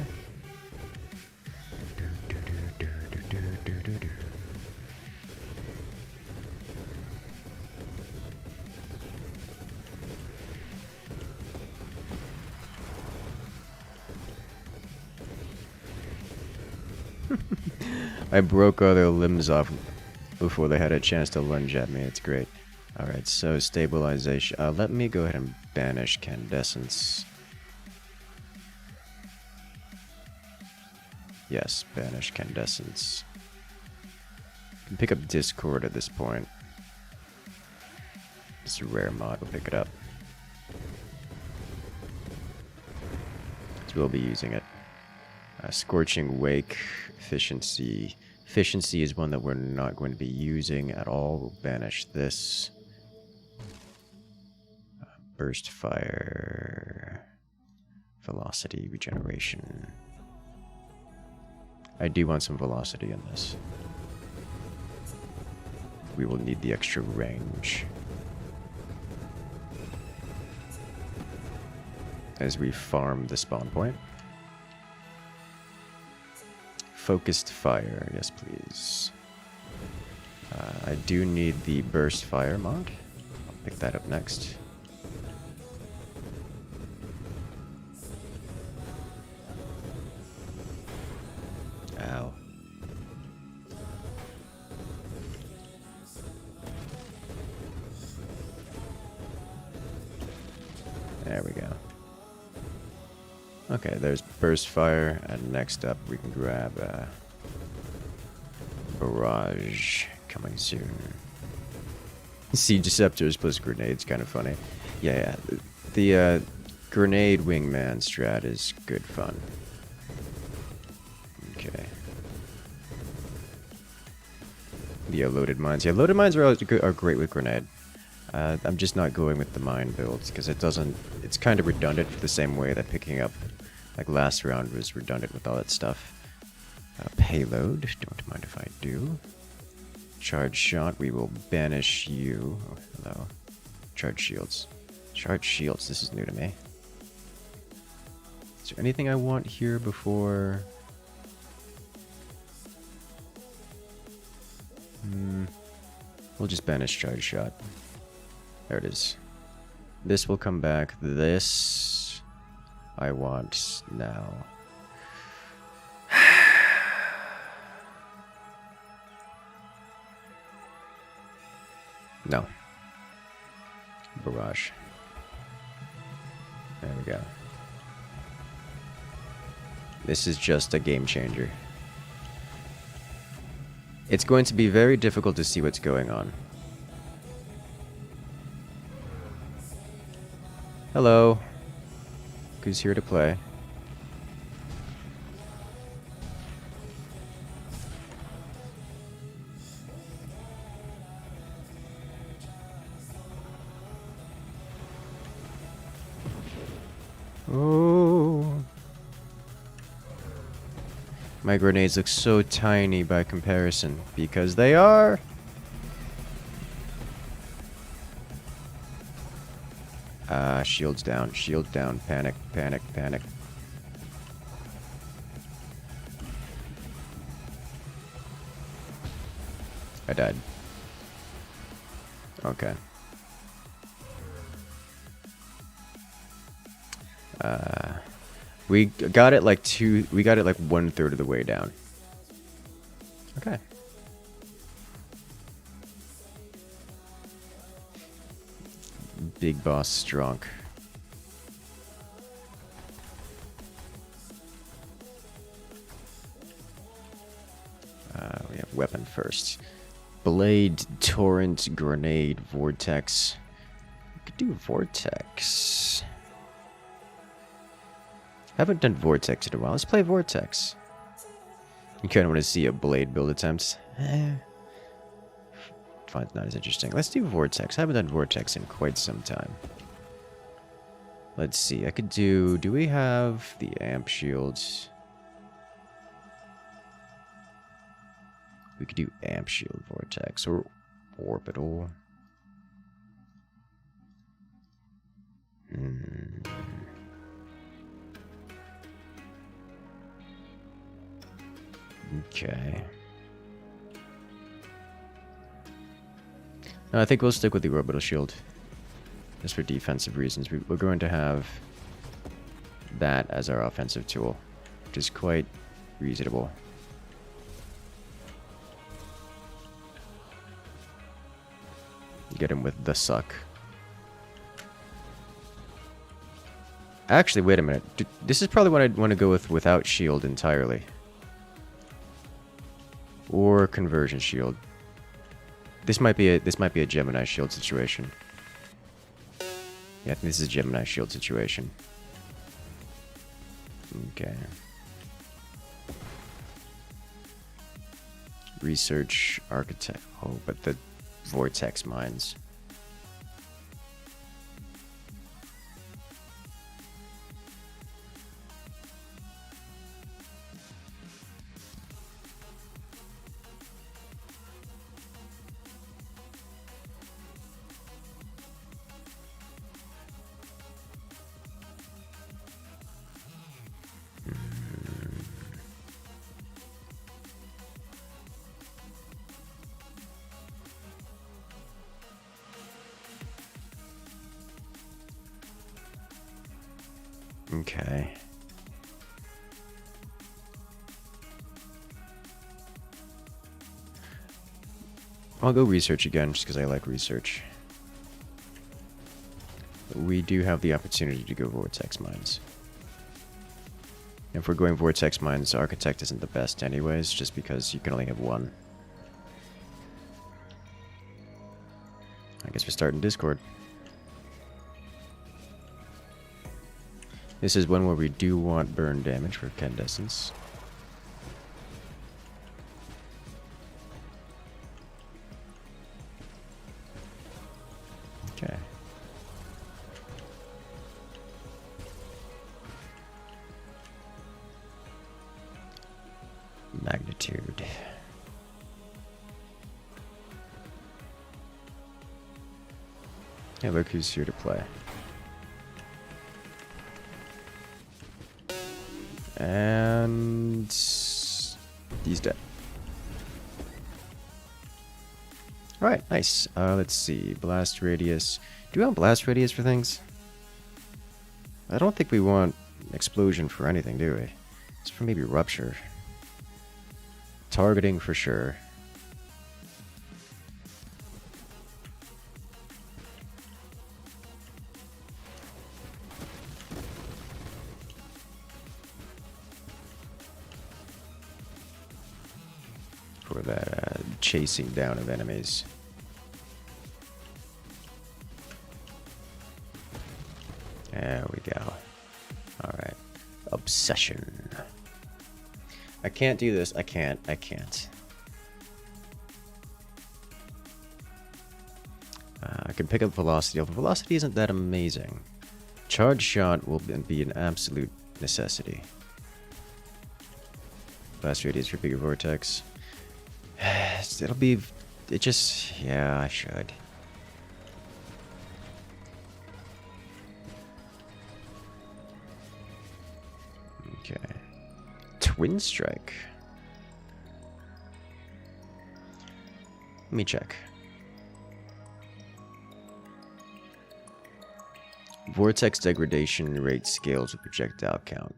I broke all their limbs off before they had a chance to lunge at me. It's great. Alright, so stabilization. Let me go ahead and banish Candescence. Yes, banish Candescence. You can pick up Discord at this point. It's a rare mod, we'll pick it up. So we'll be using it. Scorching Wake, Efficiency. Efficiency is one that we're not going to be using at all. We'll banish this. Burst Fire. Velocity, Regeneration. I do want some velocity in this. We will need the extra range. As we farm the spawn point. Focused fire, yes please. I do need the burst fire mod. I'll pick that up next. Ow. There we go. Okay, there's burst fire, and next up we can grab barrage coming soon. Siege Deceptors plus grenades, kind of funny. Yeah, the grenade wingman strat is good fun. Okay. Yeah, loaded mines. Yeah, loaded mines are great with grenade. I'm just not going with the mine builds because it doesn't. It's kind of redundant for the same way that picking up, like last round, was redundant with all that stuff. Payload. Don't mind if I do. Charge shot. We will banish you. Oh, hello. Charge shields. Charge shields. This is new to me. Is there anything I want here before? We'll just banish charge shot. There it is. This will come back. This I want now. No. Barrage. There we go. This is just a game changer. It's going to be very difficult to see what's going on. Hello. Who's here to play? Oh. My grenades look so tiny by comparison, because they are. Shields down, panic, panic, panic. I died. Okay. We got it like 1/3 of the way down. Okay. Big boss Strunk. We have weapon first. Blade, torrent, grenade, vortex. We could do vortex. Haven't done vortex in a while. Let's play vortex. You kind of want to see a blade build attempt. Find not as interesting. Let's do vortex. I haven't done vortex in quite some time. Let's see. I could do. Do we have the amp shields? We could do amp shield vortex or orbital. Okay. No, I think we'll stick with the orbital shield. Just for defensive reasons. We're going to have that as our offensive tool, which is quite reasonable. Get him with the suck. Actually, wait a minute. This is probably what I'd want to go with without shield entirely. Or conversion shield. This might be a Gemini shield situation. Yeah, I think this is a Gemini shield situation. Okay. Research architect. Oh, but the vortex mines. Okay. I'll go research again just because I like research. We do have the opportunity to go Vortex Mines. If we're going Vortex Mines, Architect isn't the best anyways, just because you can only have one. I guess we're starting Discord. This is one where we do want burn damage for Candescence. Okay. Magnitude. Yeah, look who's here to play. And he's dead. Alright, nice. Let's see. Blast radius. Do we want blast radius for things? I don't think we want explosion for anything, do we? It's for maybe rupture. Targeting for sure. For that chasing down of enemies. There we go. Alright. Obsession. I can't do this. I can't. I can pick up velocity. Although velocity isn't that amazing. Charge shot will be an absolute necessity. Blast radius for bigger vortex. It'll be... It just... Yeah, I should. Okay. Twin strike. Let me check. Vortex degradation rate scales with projectile count.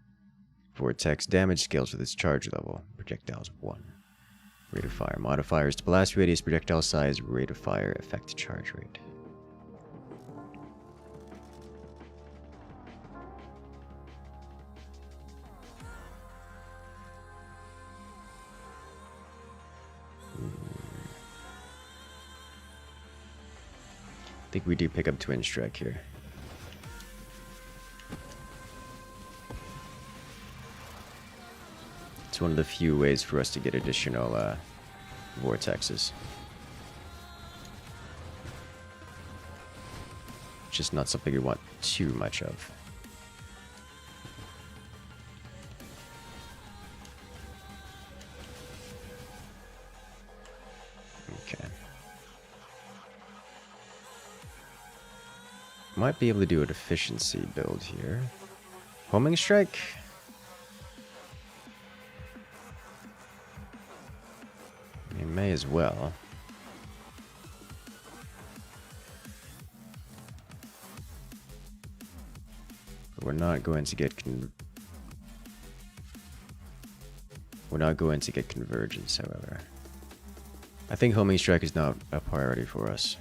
Vortex damage scales with its charge level. Projectiles 1. Rate of fire. Modifiers to blast radius, projectile size, rate of fire, effect charge rate. I think we do pick up Twin Strike here. It's one of the few ways for us to get additional vortexes. Just not something we want too much of. Okay. Might be able to do a efficiency build here. Homing strike. You may as well. But we're not going to get convergence, however. I think homing strike is not a priority for us.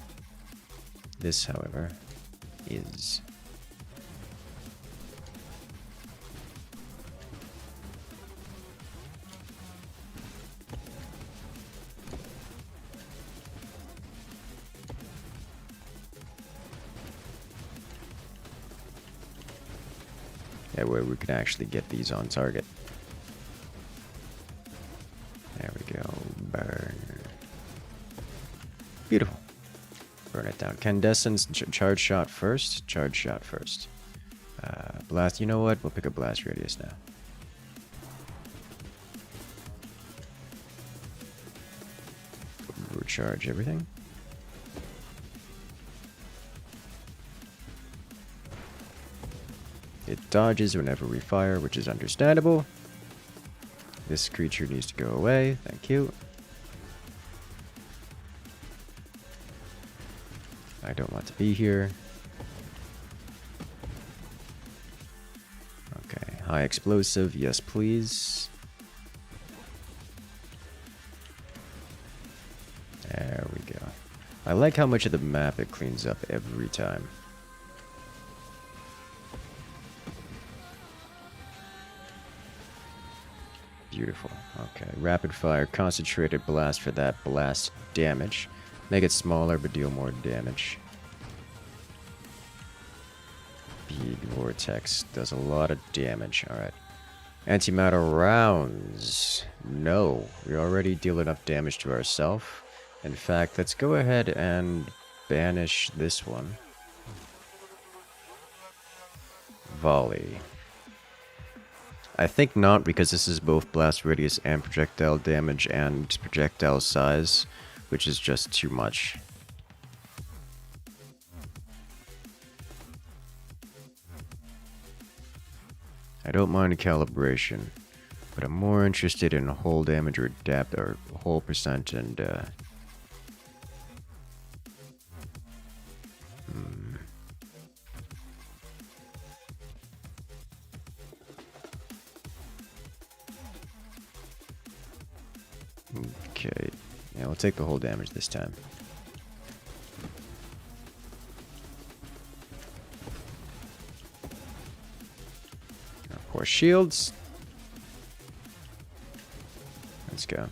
This, however, is. Yeah, where we can actually get these on target. There we go. Burn. Beautiful. Burn it down. Candescence, charge shot first. Charge shot first. Blast, you know what? We'll pick up blast radius now. Recharge everything. It dodges whenever we fire, which is understandable. This creature needs to go away. Thank you. I don't want to be here. High explosive, yes please. There we go. I like how much of the map it cleans up every time. Beautiful. Okay, rapid fire, concentrated blast for that blast damage. Make it smaller but deal more damage. Bead Vortex does a lot of damage. Alright. Antimatter rounds. No, we already deal enough damage to ourselves. In fact, let's go ahead and banish this one. Volley. I think not, because this is both blast radius and projectile damage and projectile size, which is just too much. I don't mind calibration, but I'm more interested in hull damage or depth or hull percent and Okay, yeah, we'll take the whole damage this time. Of course, shields. Let's go.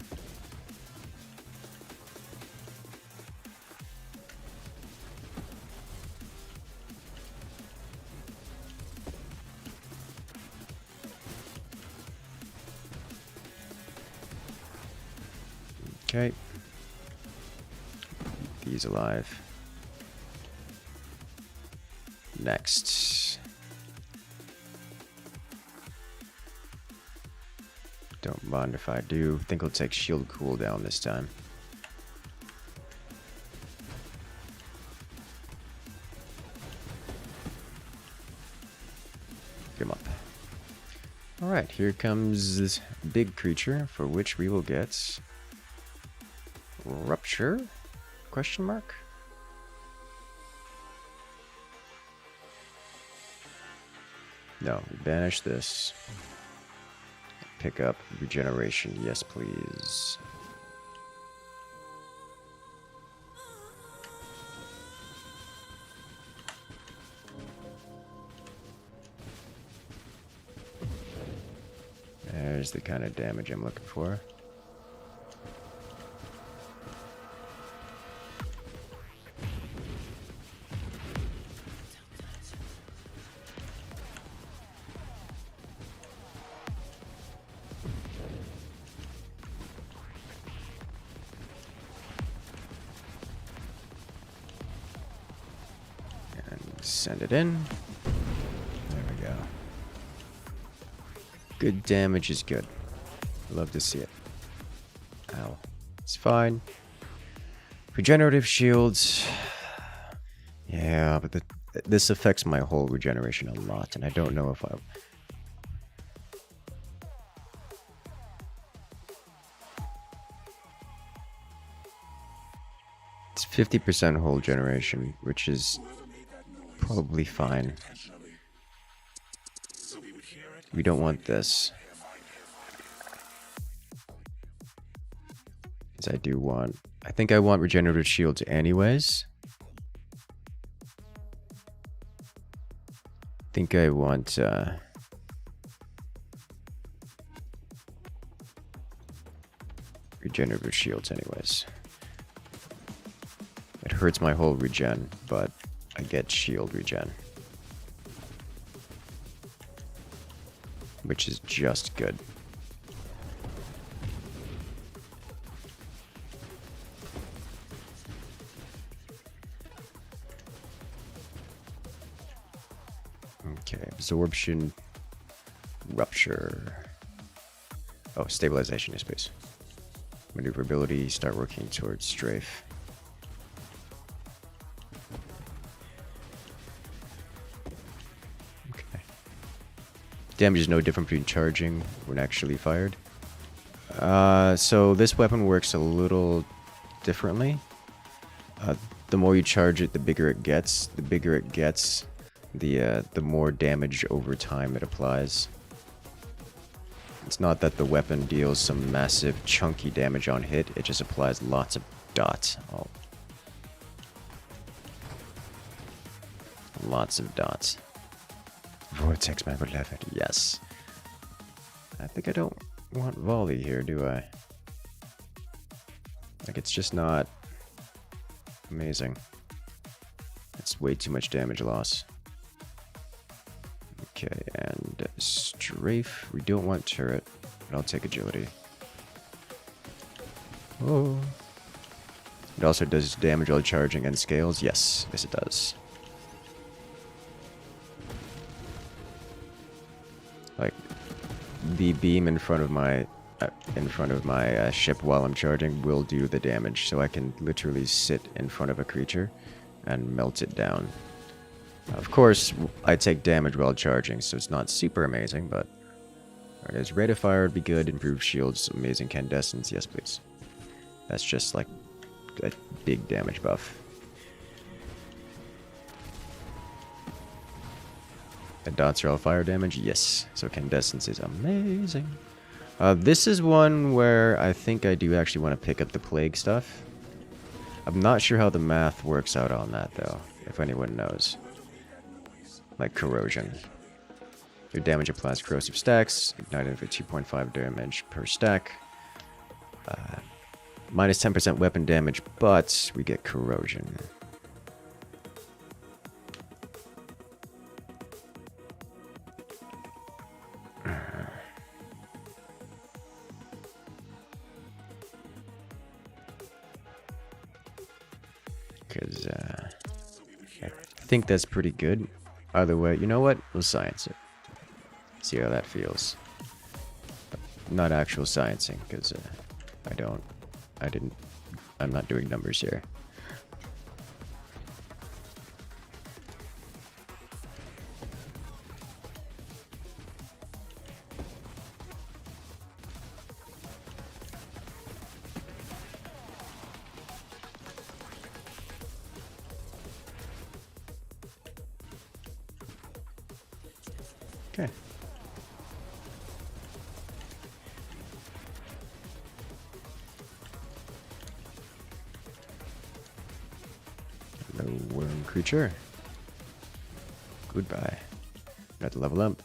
Okay. Keep these alive. Next. Don't mind if I do. Think I'll take shield cooldown this time. Get him up. Alright, here comes this big creature for which we will get Rupture? Question mark? No, banish this. Pick up regeneration, yes please. There's the kind of damage I'm looking for. Send it in. There we go. Good damage is good. Love to see it. Ow. It's fine. Regenerative shields. Yeah, but this affects my whole regeneration a lot, and I don't know if I... It's 50% whole generation, which is probably fine. We don't want this. Because I do want... I think I want regenerative shields anyways. I think I want... regenerative shields anyways. It hurts my whole regen, but I get shield regen. Which is just good. Okay, absorption, rupture. Oh, stabilization, yes please. Maneuverability, start working towards strafe. Damage is no different between charging when actually fired. So this weapon works a little differently. The more you charge it, the bigger it gets. The bigger it gets, the more damage over time it applies. It's not that the weapon deals some massive chunky damage on hit, it just applies lots of dots. Oh. Lots of dots. Vortex, my beloved, yes. I think I don't want volley here, do I? Like, it's just not amazing. It's way too much damage loss. Okay, and strafe. We don't want turret, but I'll take agility. Oh. It also does damage while charging and scales. Yes, yes it does. Like, the beam in front of my ship while I'm charging will do the damage, so I can literally sit in front of a creature and melt it down. Of course, I take damage while charging, so it's not super amazing, but there it is. Rate of fire would be good, improved shields, amazing candescence, yes please. That's just like a big damage buff. The dots are all fire damage, yes. So candescence is amazing. This is one where I think I do actually want to pick up the plague stuff. I'm not sure how the math works out on that though, if anyone knows. Like corrosion. Your damage applies corrosive stacks, ignited for 2.5 damage per stack. Minus 10% weapon damage, but we get corrosion. Because I think that's pretty good. Either way, you know what? We'll science it. See how that feels. Not actual sciencing, because I'm not doing numbers here. Okay. Hello, worm creature. Goodbye. Got to level up.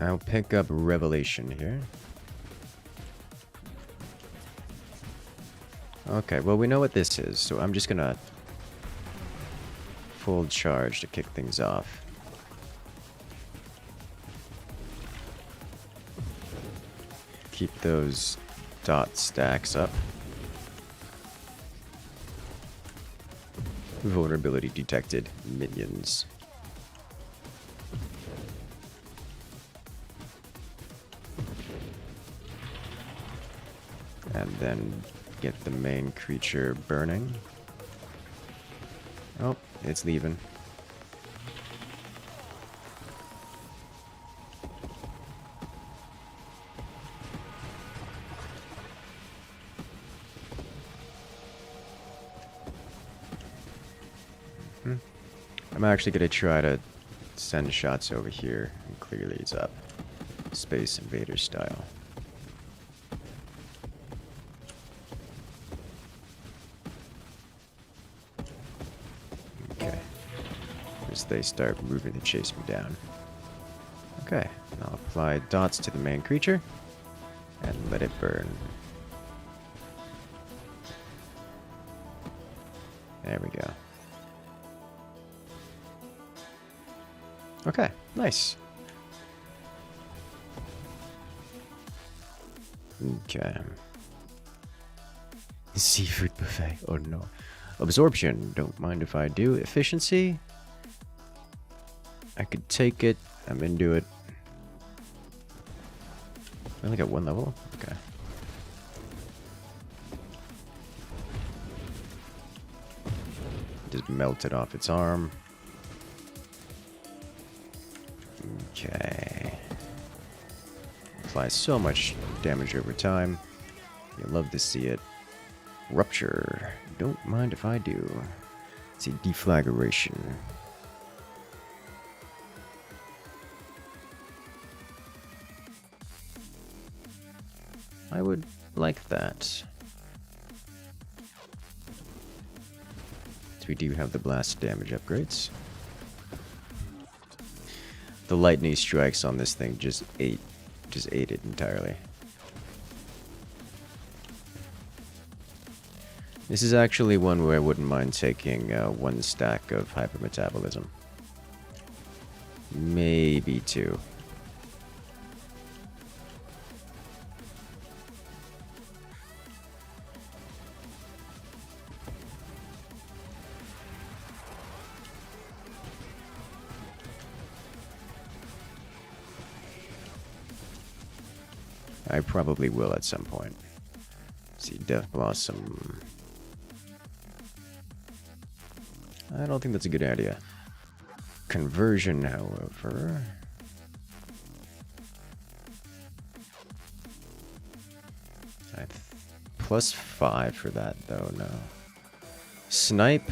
I'll pick up Revelation here. Okay, well we know what this is, so I'm just gonna full charge to kick things off. Keep those dot stacks up. Vulnerability detected. Minions. And then get the main creature burning. Oh, it's leaving. I'm actually going to try to send shots over here and clear these up. Space Invader style. Okay. As they start moving to chase me down. Okay. I'll apply dots to the main creature and let it burn. There we go. Okay, nice. Okay. Seafood buffet. Oh no. Absorption. Don't mind if I do. Efficiency. I could take it. I'm into it. I only got one level? Okay. Just melted off its arm. Okay. Applies so much damage over time. You'll love to see it. Rupture. Don't mind if I do. Let's see, deflagration. I would like that. So we do have the blast damage upgrades. The lightning strikes on this thing just ate it entirely. This is actually one where I wouldn't mind taking 1 stack of hypermetabolism. Maybe 2. I probably will at some point. See, Death Blossom. I don't think that's a good idea. Conversion, however. Plus 5 for that, though, no. Snipe.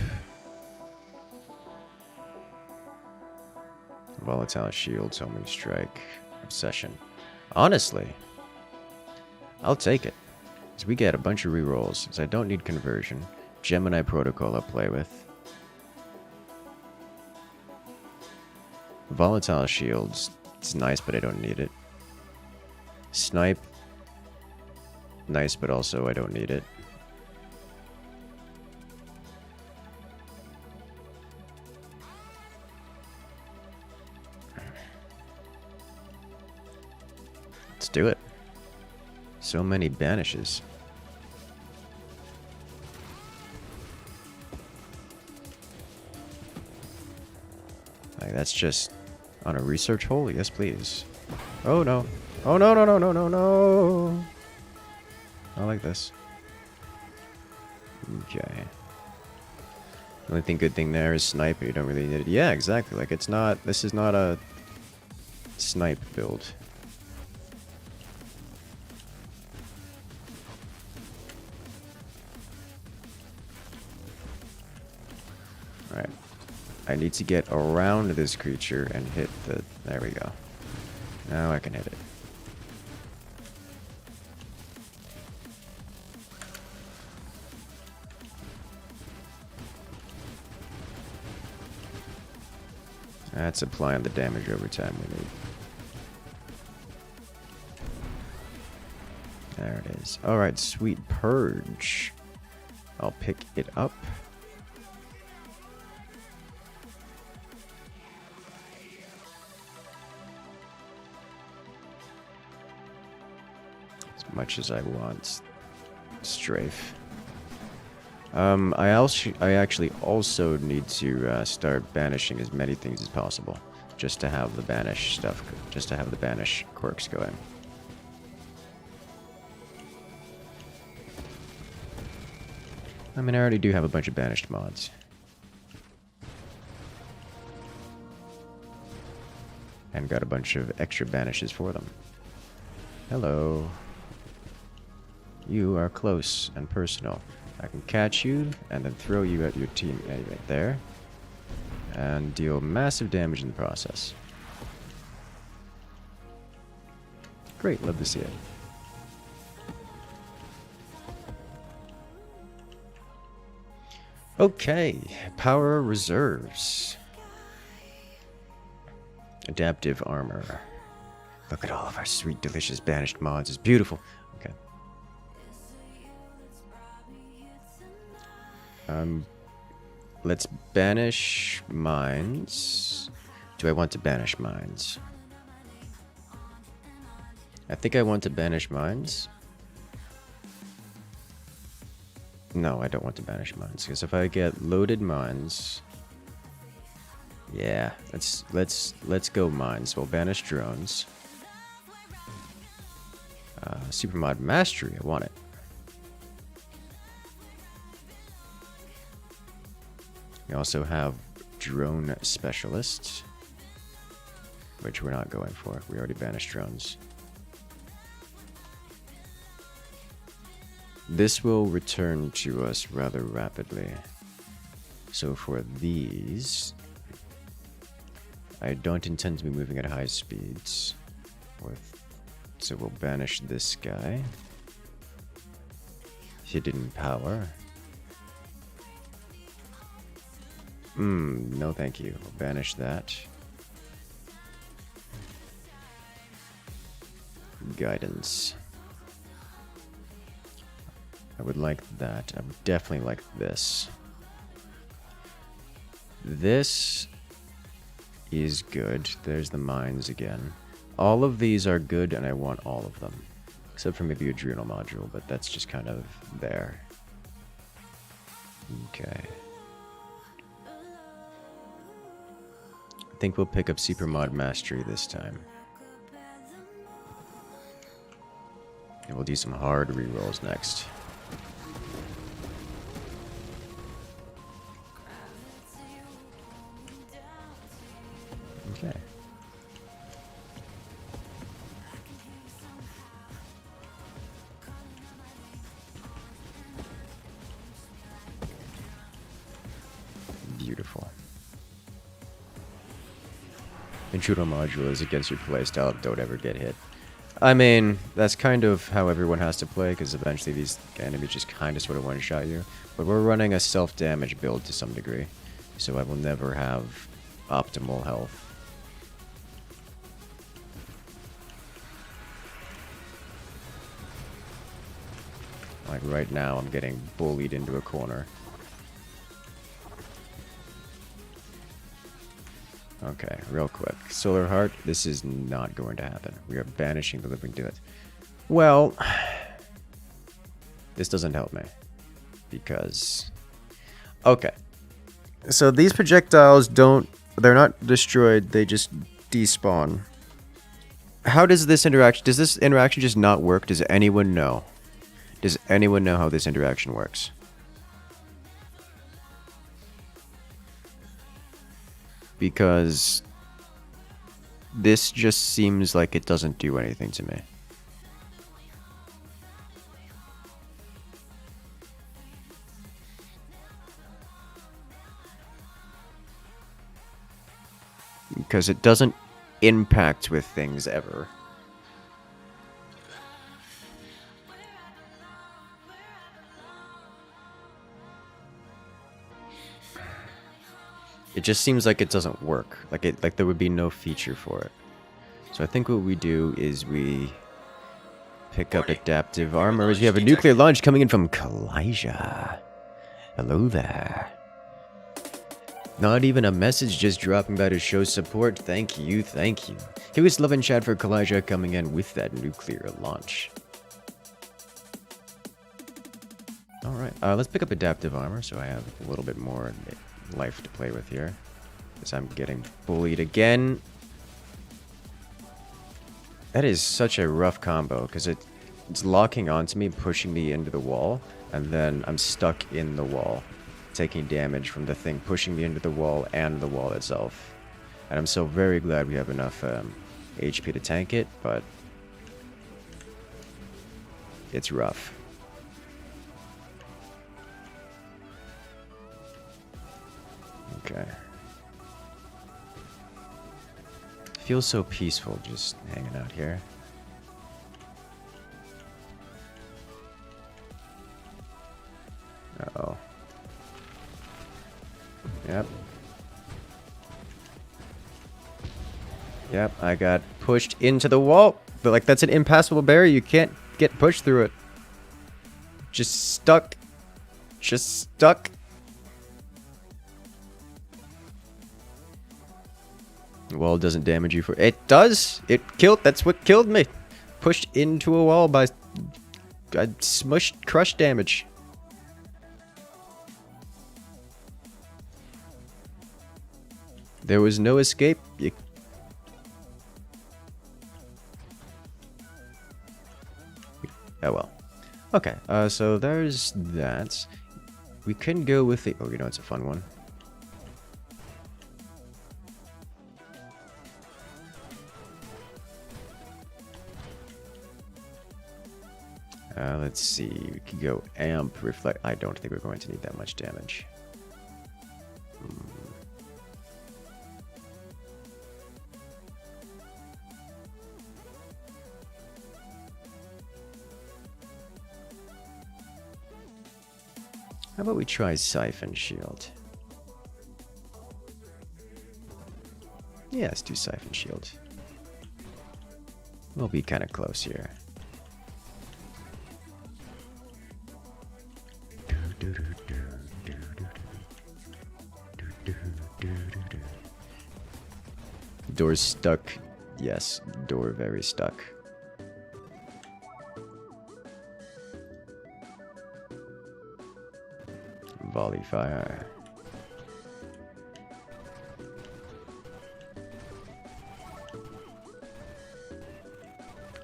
Volatile Shields, Homing Strike, Obsession. Honestly, I'll take it. So we get a bunch of rerolls, so I don't need Conversion. Gemini Protocol I'll play with. Volatile Shields, it's nice, but I don't need it. Snipe, nice, but also I don't need it. Let's do it. So many banishes. Like, that's just on a research hole? Yes, please. Oh, no. Oh, no, no, no, no, no, no. I like this. Okay. The only good thing there is sniper. You don't really need it. Yeah, exactly. Like, it's not... This is not a snipe build. Alright. I need to get around this creature and hit the... There we go. Now I can hit it. That's applying the damage over time we need. There it is. Alright, Sweet Purge. I'll pick it up. As much as I want. Strafe. I actually also need to start banishing as many things as possible, just to have the banish stuff, just to have the banish quirks going. I mean, I already do have a bunch of banished mods. And got a bunch of extra banishes for them. Hello. You are close and personal. I can catch you and then throw you at your teammate right there. And deal massive damage in the process. Great, love to see it. Okay, power reserves. Adaptive armor. Look at all of our sweet, delicious banished mods. It's beautiful. Okay. Let's banish mines. Do I want to banish mines? I think I want to banish mines. No, I don't want to banish mines, because if I get loaded mines, yeah, let's go mines. We'll banish drones. Supermod mastery, I want it. We also have drone specialists, which we're not going for. We already banished drones. This will return to us rather rapidly. So for these, I don't intend to be moving at high speeds. So we'll banish this guy. hidden power. No thank you. We'll banish that. Guidance. I would like that. I would definitely like this. This is good. There's the mines again. All of these are good, and I want all of them. Except for maybe Adrenal Module, but that's just kind of there. Okay. I think we'll pick up Supermod Mastery this time. And we'll do some hard rerolls next. Okay. Beautiful. Intruder module is against your playstyle. Don't ever get hit. I mean, that's kind of how everyone has to play, because eventually these enemies just kind of sort of one-shot you. But we're running a self-damage build to some degree, so I will never have optimal health. Like right now, I'm getting bullied into a corner. Okay, real quick. Solar Heart, this is not going to happen. We are banishing the living dead. Well, this doesn't help me. Because... Okay. So these projectiles don't... They're not destroyed, they just despawn. How does this interaction... Does this interaction just not work? Does anyone know? Does anyone know how this interaction works? Because this just seems like it doesn't do anything to me. Because it doesn't impact with things ever. It just seems like it doesn't work. Like there would be no feature for it. So I think what we do is we pick up adaptive armor as we have a nuclear launch coming in from Kalijah. Hello there. Not even a message, just dropping by to show support. Thank you, thank you. Here is love and chat for Kalijah coming in with that nuclear launch. Alright, let's pick up adaptive armor so I have a little bit more life to play with here. Because I'm getting bullied again. That is such a rough combo, because it's locking onto me, pushing me into the wall, and then I'm stuck in the wall, taking damage from the thing pushing me into the wall and the wall itself. And I'm so very glad we have enough HP to tank it, but it's rough. Okay. Feels so peaceful just hanging out here. Uh-oh. Yep. Yep, I got pushed into the wall. But like, that's an impassable barrier. You can't get pushed through it. Just stuck. Just stuck. The wall doesn't damage you for... It does! It killed... That's what killed me. Pushed into a wall by... I smushed crush damage. There was no escape. Oh well. Okay, so there's that. We can go with the... Oh, you know, it's a fun one. Let's see. We could go amp, reflect. I don't think we're going to need that much damage. How about we try Siphon Shield? Yeah, let's do Siphon Shield. We'll be kind of close here. Door's stuck. Yes, door very stuck. Volley fire.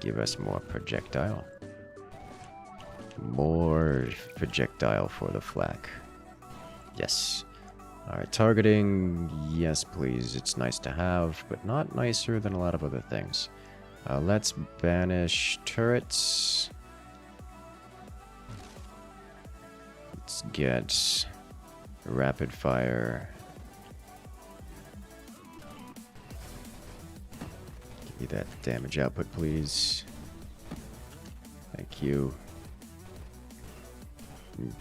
Give us more projectile. More projectile for the flak. Yes. Alright, targeting. Yes, please. It's nice to have, but not nicer than a lot of other things. Let's banish turrets. Let's get rapid fire. Give me that damage output, please. Thank you.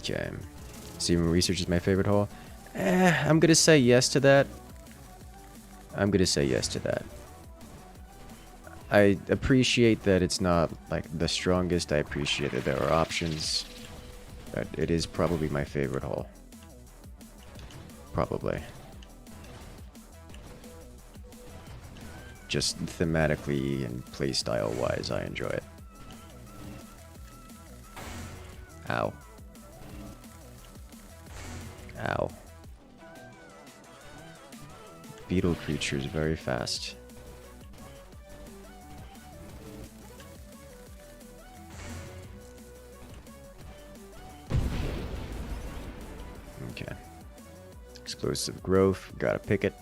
Okay. Serum research is my favorite hole. I'm gonna say yes to that. I'm gonna say yes to that. I appreciate that it's not like the strongest. I appreciate that there are options. But it is probably my favorite hole. Probably. Just thematically and playstyle wise, I enjoy it. Ow. Ow. Beetle creatures very fast. Okay. Explosive growth, gotta pick it.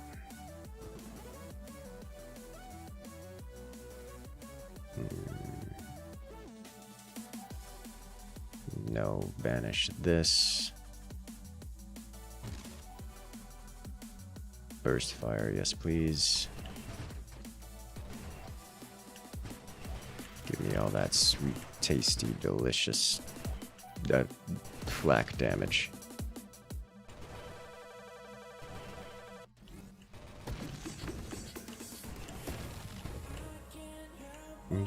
No, banish this. Burst fire, yes please. Give me all that sweet, tasty, delicious flak damage.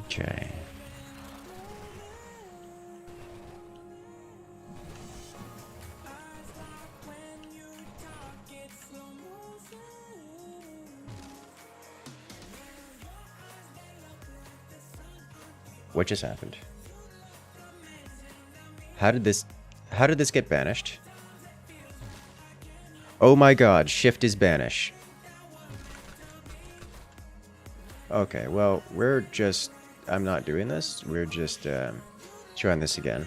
Okay. What just happened? How did this get banished? Oh my god, shift is banish. Okay, well, I'm not doing this. We're just trying this again.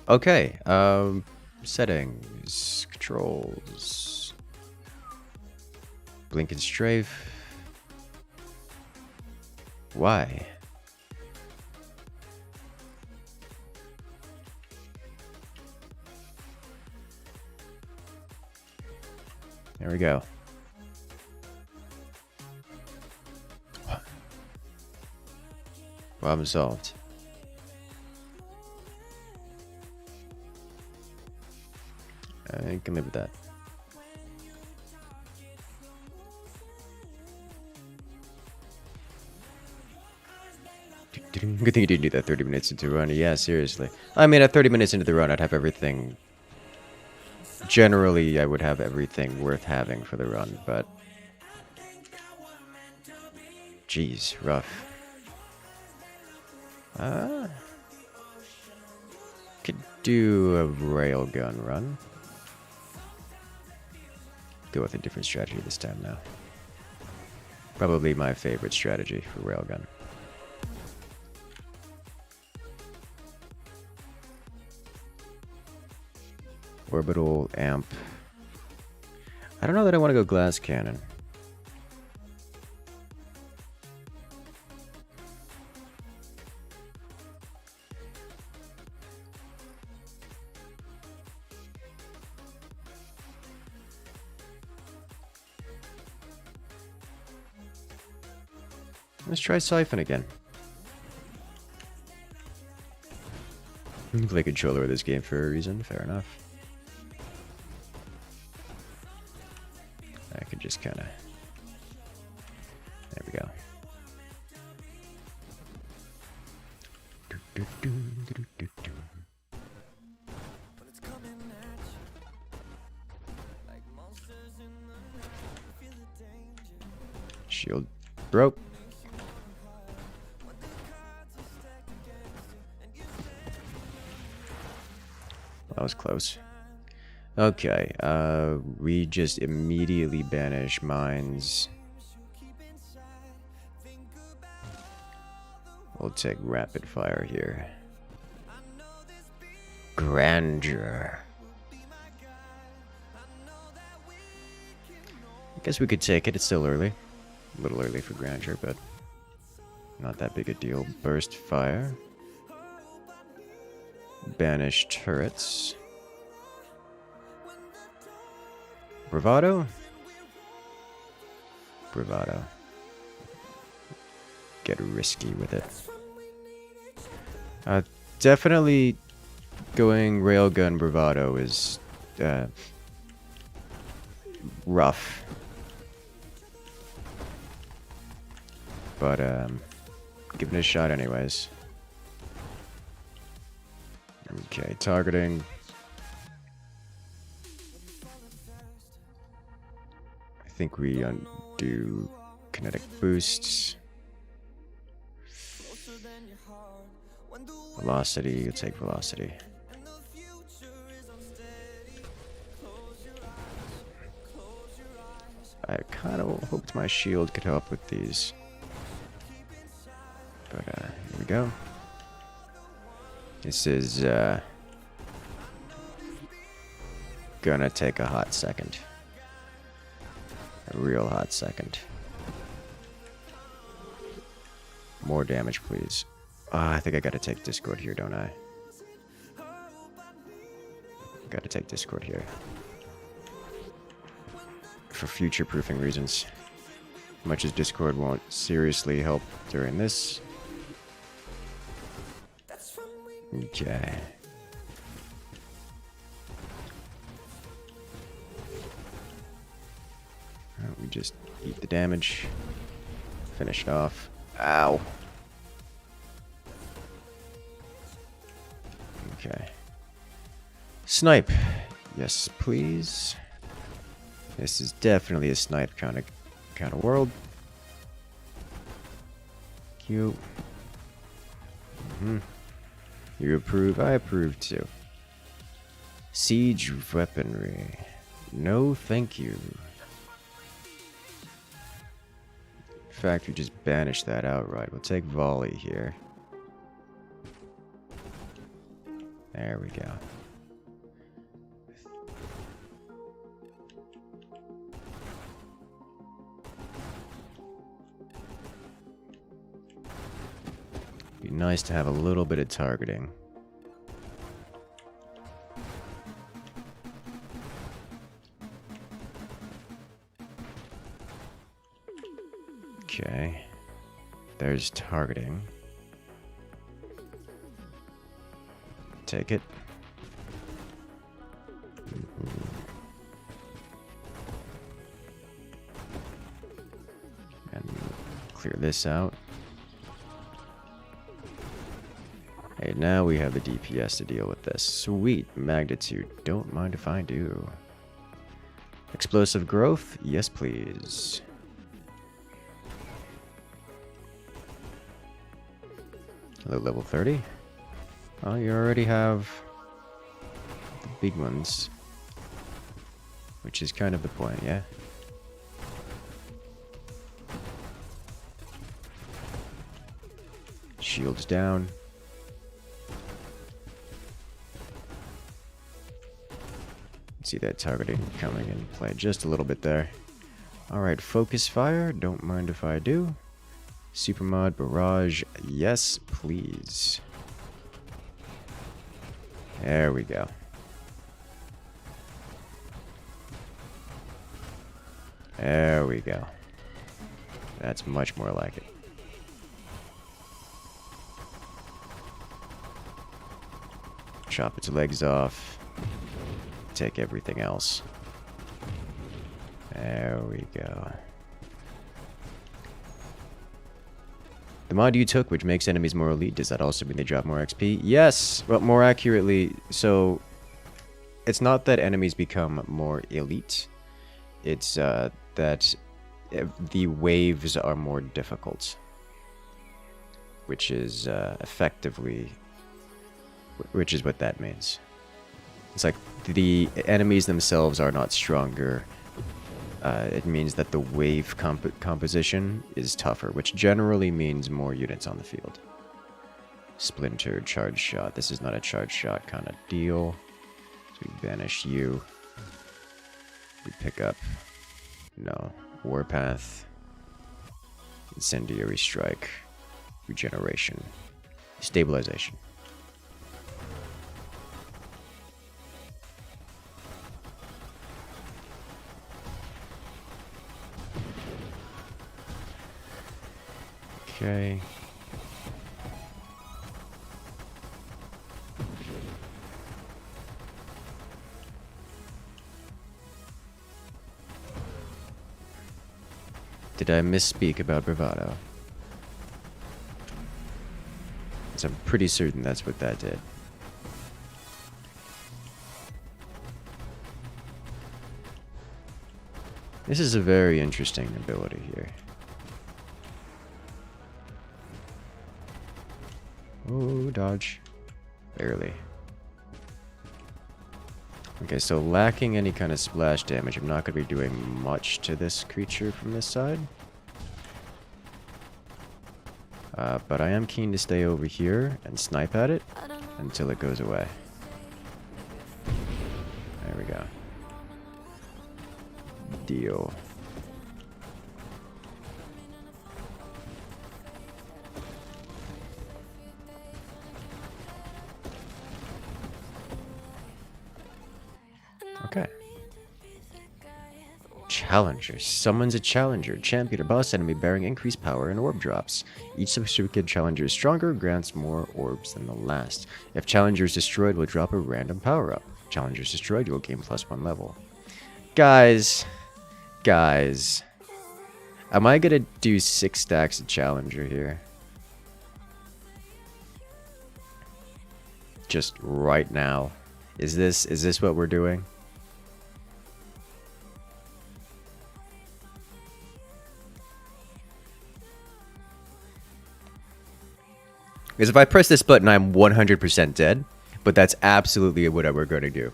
Okay, settings, controls, blink and strafe. Why? There we go. Problem solved. I can live with that. Good thing you didn't do that 30 minutes into the run. Yeah, seriously. I mean, at 30 minutes into the run, I'd have everything. Generally, I would have everything worth having for the run, but... Jeez, rough. Could do a railgun run. Go with a different strategy this time now. Probably my favorite strategy for railgun. Orbital amp. I don't know that I want to go glass cannon. Let's try Siphon again. You play controller of this game for a reason, fair enough. I could just kind of... There we go. Shield broke. That was close. Okay, we just immediately banish mines. We'll take rapid fire here. Grandeur. I guess we could take it, it's still early. A little early for grandeur, but not that big a deal. Burst fire. Banish turrets. Bravado? Bravado. Get risky with it. Definitely going Railgun Bravado is rough. But give it a shot anyways. Okay, targeting. I think we undo kinetic boosts. Velocity, you'll take velocity. I kind of hoped my shield could help with these. But here we go. This is gonna take a hot second. A real hot second. More damage, please. I think I gotta take Discord here, don't I? Gotta take Discord here. For future-proofing reasons. Much as Discord won't seriously help during this. Okay. We just eat the damage. Finish it off. Ow. Okay. Snipe. Yes, please. This is definitely a snipe kind of world. Cute. You approve? I approve too. Siege weaponry. No, thank you. In fact, we just banish that outright. We'll take volley here. There we go. Be nice to have a little bit of targeting. Okay. There's targeting. Take it. And clear this out. Hey, now we have the DPS to deal with this. Sweet magnitude. Don't mind if I do. Explosive growth? Yes, please. Level 30? Oh, you already have the big ones. Which is kind of the point, yeah? Shields down. See that targeting coming in play just a little bit there. Alright, focus fire. Don't mind if I do. Supermod barrage. Yes, please. There we go. There we go. That's much more like it. chop its legs off. Take everything else. There we go. The mod you took, which makes enemies more elite, does that also mean they drop more XP? Yes! Well, more accurately, so... It's not that enemies become more elite. It's that the waves are more difficult. Which is effectively... Which is what that means. It's like the enemies themselves are not stronger. It means that the wave composition is tougher, which generally means more units on the field. Splinter, charge shot. This is not a charge shot kind of deal. So we banish you. We pick up... No. Warpath. Incendiary strike. Regeneration. Stabilization. Okay. Did I misspeak about bravado? So I'm pretty certain that's what that did. This is a very interesting ability here. Oh, dodge. Barely. Okay, so lacking any kind of splash damage, I'm not going to be doing much to this creature from this side. But I am keen to stay over here and snipe at it until it goes away. There we go. Deal. Okay. Challenger. Summons a challenger. Champion or boss enemy bearing increased power and orb drops. Each subsequent challenger is stronger, grants more orbs than the last. If challenger is destroyed, will drop a random power up. Challenger is destroyed, you will gain +1 level. Guys. Guys. Am I gonna do 6 stacks of challenger here? Just right now. Is this what we're doing? Because if I press this button, I'm 100% dead. But that's absolutely what we're going to do.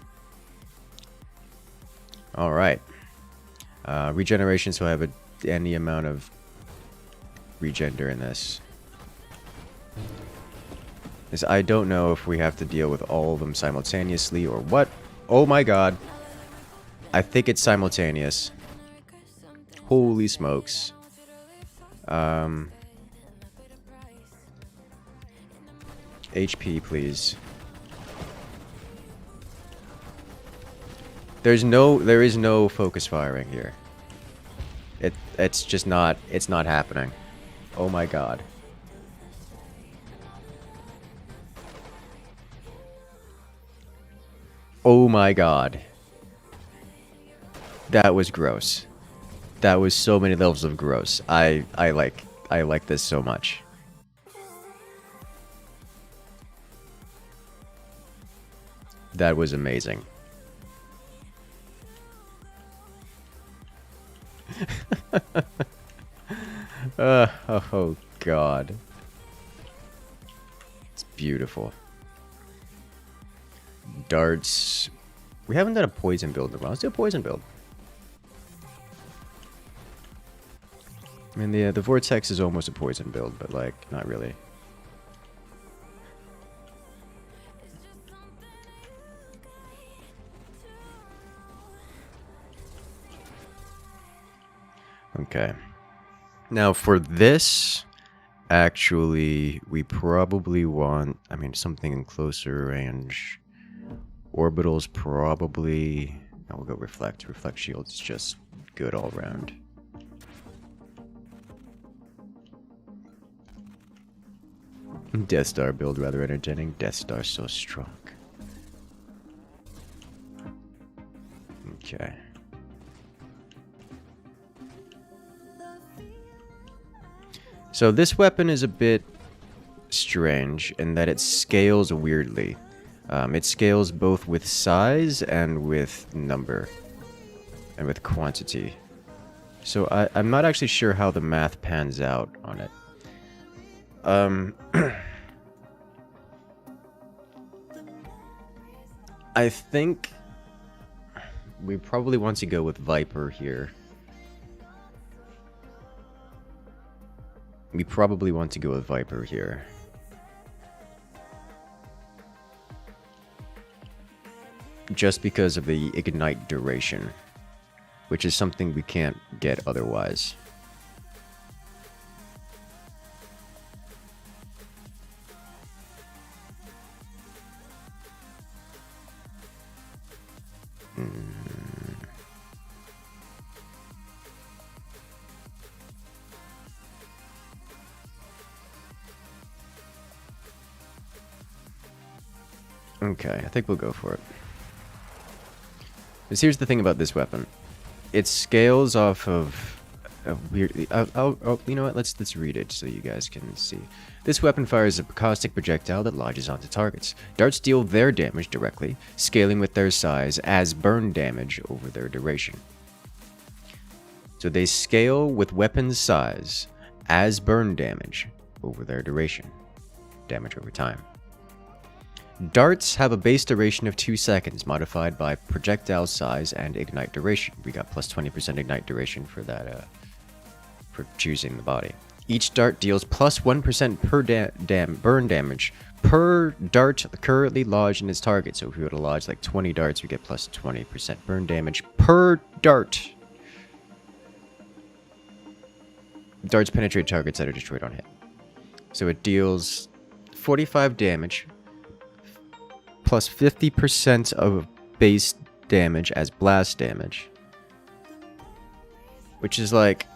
Alright. Regeneration, so I have any amount of regen during this. Because I don't know if we have to deal with all of them simultaneously or what. Oh my god. I think it's simultaneous. Holy smokes. HP, please. There is no focus firing here. It's just not, it's not happening. Oh my god. Oh my god. That was gross. That was so many levels of gross. I like this so much. That was amazing. Oh god. It's beautiful. Darts. We haven't done a poison build in a while. Let's do a poison build. I mean, the Vortex is almost a poison build, but like, not really. Okay. Now for this, actually, we probably want, I mean, something in closer range. Orbitals probably, no, we'll go reflect. Reflect shield is just good all around. Death Star build rather entertaining. Death Star so strong. Okay. So this weapon is a bit strange in that it scales weirdly. It scales both with size and with number. And with quantity. So I'm not actually sure how the math pans out on it. I think we probably want to go with Viper here. We probably want to go with Viper here. Just because of the ignite duration, which is something we can't get otherwise. Okay, I think we'll go for it. Because here's the thing about this weapon. It scales off of a weird... you know what? Let's read it so you guys can see. This weapon fires a caustic projectile that lodges onto targets. Darts deal their damage directly, scaling with their size as burn damage over their duration. So they scale with weapon size as burn damage over their duration. Damage over time. Darts have a base duration of 2 seconds, modified by projectile size and ignite duration. We got plus 20% ignite duration for that, for choosing the body. Each dart deals plus 1% per burn damage per dart currently lodged in its target. So if we were to lodge like 20 darts, we get plus 20% burn damage per dart. Darts penetrate targets that are destroyed on hit. So it deals 45 damage plus 50% of base damage as blast damage. Which is like...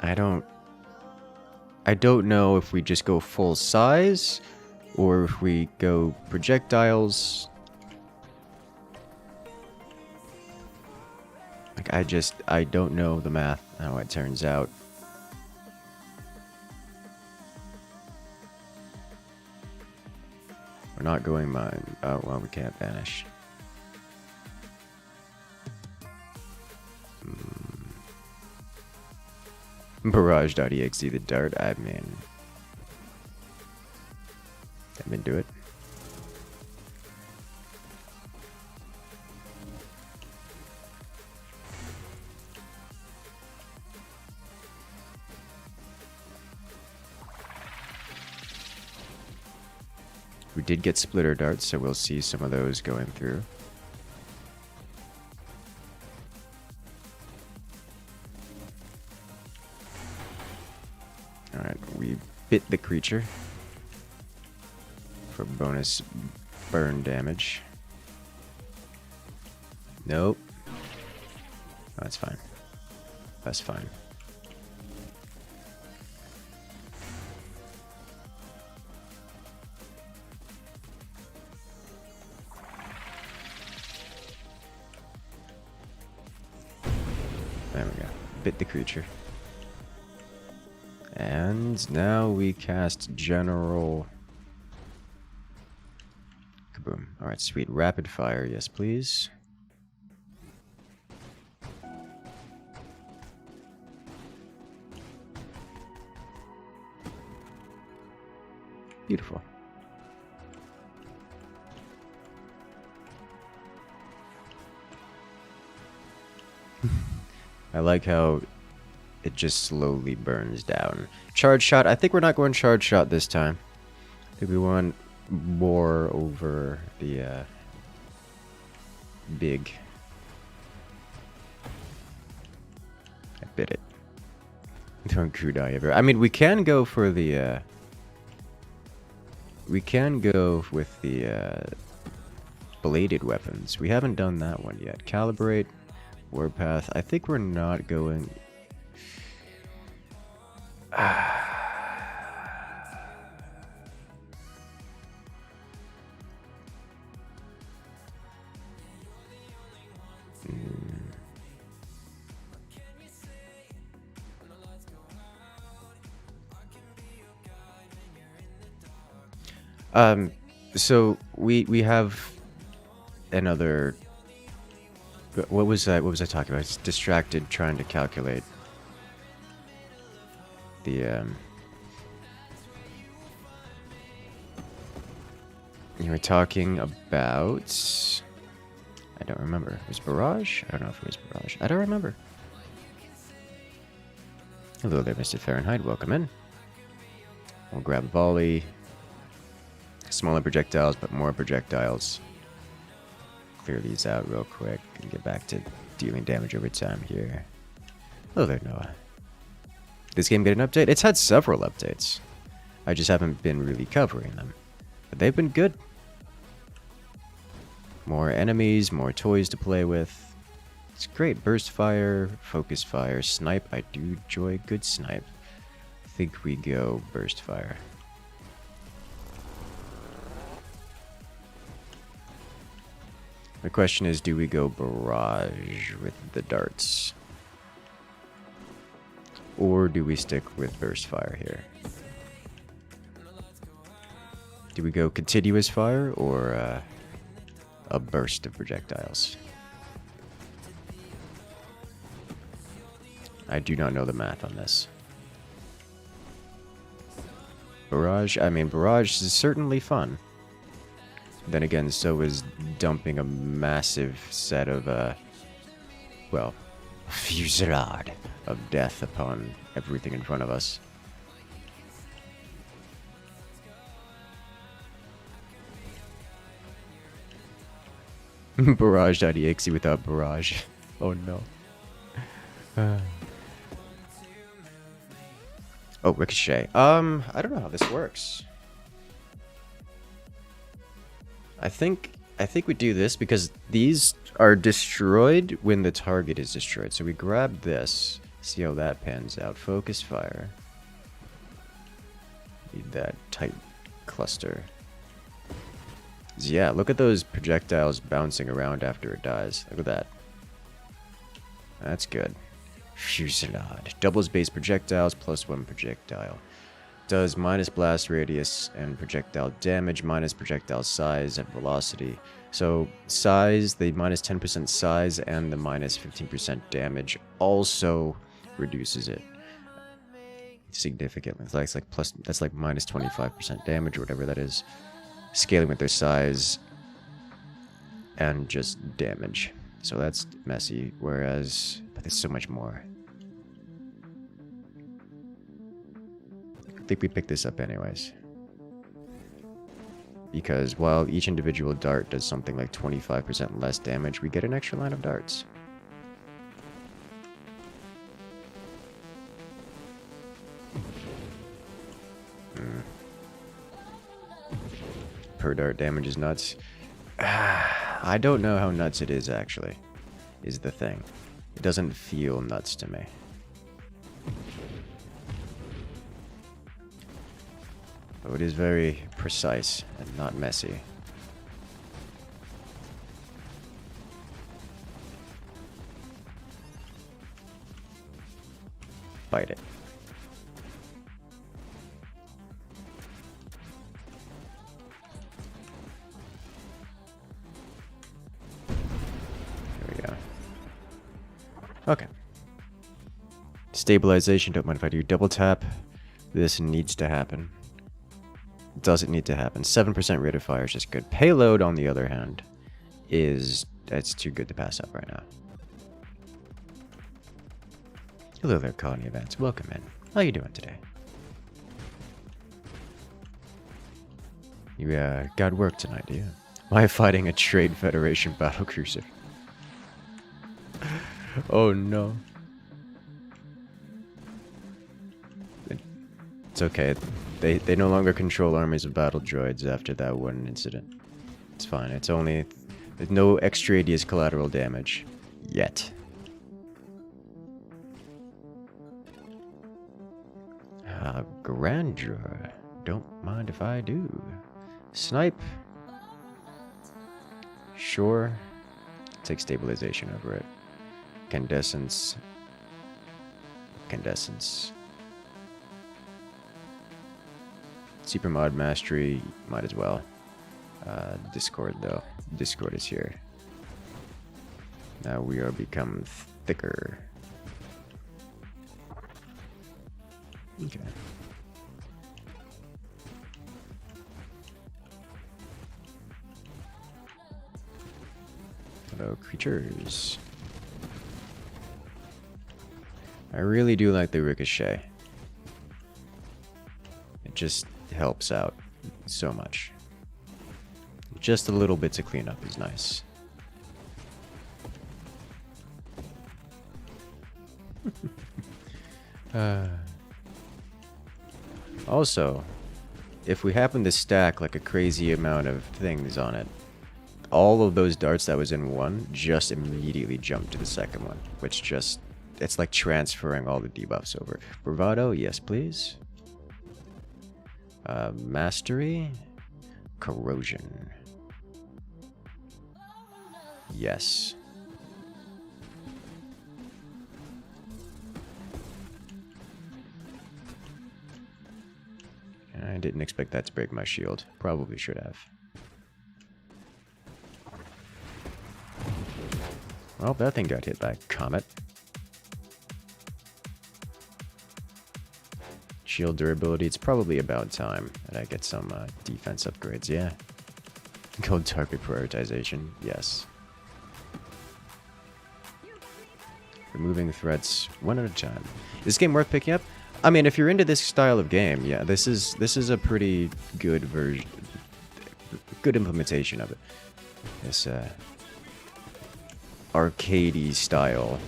I don't know if we just go full size or if we go projectiles. Like I don't know the math, how it turns out. We're not going mine. Oh, well, we can't vanish. Barrage.exe, the dart, I mean... I'm into it. We did get splitter darts, so we'll see some of those going through. Alright, we bit the creature for bonus burn damage. Nope. Oh, that's fine. That's fine. There we go. Bit the creature. And now we cast General... Kaboom. Alright, sweet. Rapid fire, yes please. Beautiful. I like how it just slowly burns down. Charge shot. I think we're not going charge shot this time. I think we want more over the big. I bit it. Don't kudai ever. I mean, we can go for the. We can go with the bladed weapons. We haven't done that one yet. Calibrate. Warpath. I think we're not going... So we have another. What was that? What was I talking about? It's distracted trying to calculate the. You were talking about. I don't remember. It was Barrage? I don't know if it was Barrage. I don't remember. Hello there, Mr. Fahrenheit. Welcome in. We'll grab a volley. Smaller projectiles, but more projectiles. Clear these out real quick and get back to dealing damage over time here. Hello there, Noah. This game get an update? It's had several updates. I just haven't been really covering them. But they've been good. More enemies, more toys to play with. It's great. Burst fire, focus fire, snipe. I do enjoy good snipe. I think we go burst fire. The question is, do we go barrage with the darts? Or do we stick with burst fire here? Do we go continuous fire or a burst of projectiles? I do not know the math on this. Barrage, I mean, barrage is certainly fun. Then again, so is dumping a massive set of, well, fusillade of death upon everything in front of us. Barrage.exe without barrage. Oh no. Oh, Ricochet. I don't know how this works. I think we do this because these are destroyed when the target is destroyed. So we grab this, see how that pans out. Focus fire. Need that tight cluster. Yeah, look at those projectiles bouncing around after it dies. Look at that. That's good. Fusillade. Doubles base projectiles plus 1 projectile. Does minus blast radius and projectile damage, minus projectile size and velocity. So size, the minus 10% size and the minus 15% damage also reduces it significantly. That's like minus 25% damage or whatever that is. Scaling with their size and just damage. So that's messy, whereas but there's so much more. I think we pick this up anyways. Because while each individual dart does something like 25% less damage, we get an extra line of darts. Per dart damage is nuts. I don't know how nuts it is, actually, is the thing. It doesn't feel nuts to me. But it is very precise and not messy. Bite it. There we go. Okay. Stabilization, don't mind if I do double tap. This needs to happen. Doesn't need to happen. 7% rate of fire is just good. Payload, on the other hand, that's too good to pass up right now. Hello there, Colony Events. Welcome in. How you doing today? You got work tonight, do you? Am I fighting a Trade Federation battlecruiser? Oh no. It's okay. They no longer control armies of battle droids after that one incident. It's fine. It's only... There's no extraneous collateral damage. Yet. Grandeur. Don't mind if I do. Snipe. Sure. Take stabilization over it. Candescence. Candescence. Super Mod Mastery, might as well. Discord though. Discord is here. Now we are become thicker. Okay. Hello, creatures. I really do like the Ricochet. It just helps out so much. Just a little bit to clean up is nice. Also, if we happen to stack like a crazy amount of things on it, all of those darts that was in one just immediately jump to the second one, which just, it's like transferring all the debuffs over. Bravado, yes please. Mastery, Corrosion. Yes. I didn't expect that to break my shield. Probably should have. Well, that thing got hit by a comet. Shield durability, it's probably about time that I get some defense upgrades, yeah. Gold target prioritization, yes. Removing threats one at a time. Is this game worth picking up? I mean, if you're into this style of game, yeah, this is a pretty good version, good implementation of it. This arcadey style.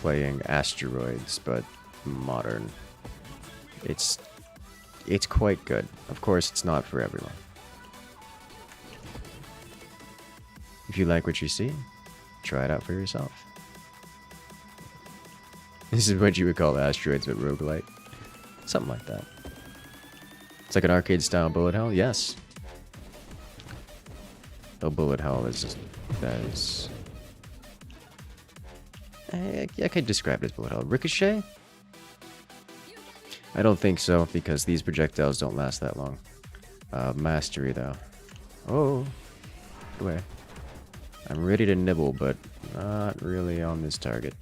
Playing asteroids, but modern. It's quite good. Of course, it's not for everyone. If you like what you see, try it out for yourself. This is what you would call asteroids, but roguelite. Something like that. It's like an arcade style bullet hell? Yes. Oh, bullet hell is... that is... I could describe it as bullet hell. Ricochet? I don't think so, because these projectiles don't last that long. Mastery, though. Oh. Get away. I'm ready to nibble, but not really on this target.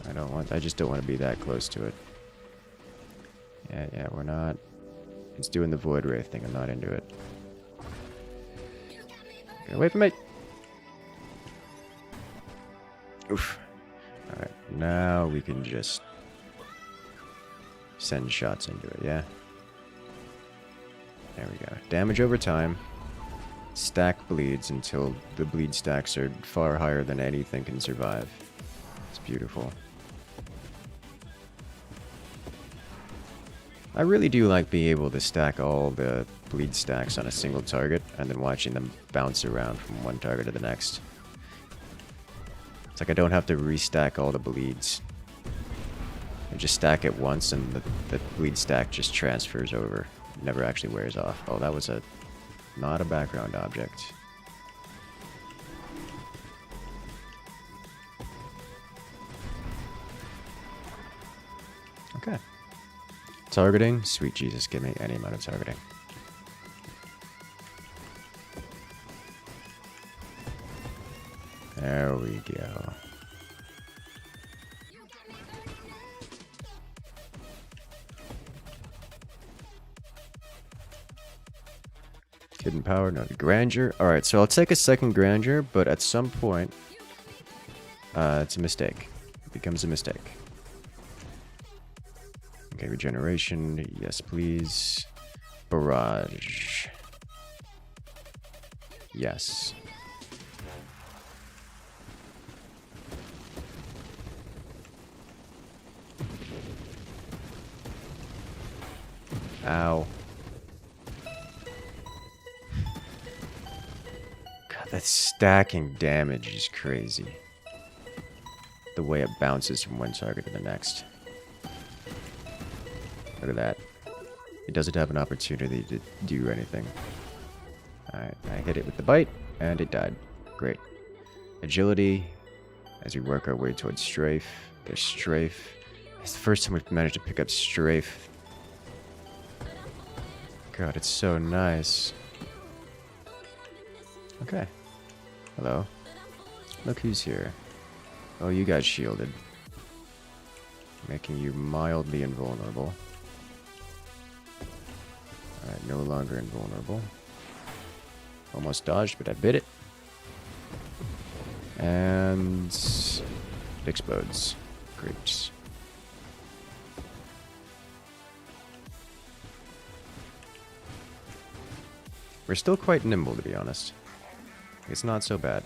I just don't want to be that close to it. Yeah, we're not. It's doing the Void Wraith thing, I'm not into it. Get away from me! Oof. Alright, now we can just send shots into it, yeah? There we go. Damage over time. Stack bleeds until the bleed stacks are far higher than anything can survive. It's beautiful. I really do like being able to stack all the bleed stacks on a single target and then watching them bounce around from one target to the next. It's like I don't have to restack all the bleeds. I just stack it once and the bleed stack just transfers over. It never actually wears off. Oh, that was not a background object. Okay. Targeting? Sweet Jesus, give me any amount of targeting. There we go. Hidden power, no grandeur. Alright, so I'll take a second grandeur, but at some point, it's a mistake. It becomes a mistake. Okay, regeneration, yes please. Barrage. Yes. Ow. God, that stacking damage is crazy. The way it bounces from one target to the next. Look at that. It doesn't have an opportunity to do anything. Alright, I hit it with the bite, and it died. Great. Agility, as we work our way towards strafe. There's strafe. It's the first time we've managed to pick up strafe. God, it's so nice. Okay. Hello. Look who's here. Oh, you got shielded. Making you mildly invulnerable. Alright, no longer invulnerable. Almost dodged, but I bit it. And it explodes. Great. We're still quite nimble, to be honest. It's not so bad.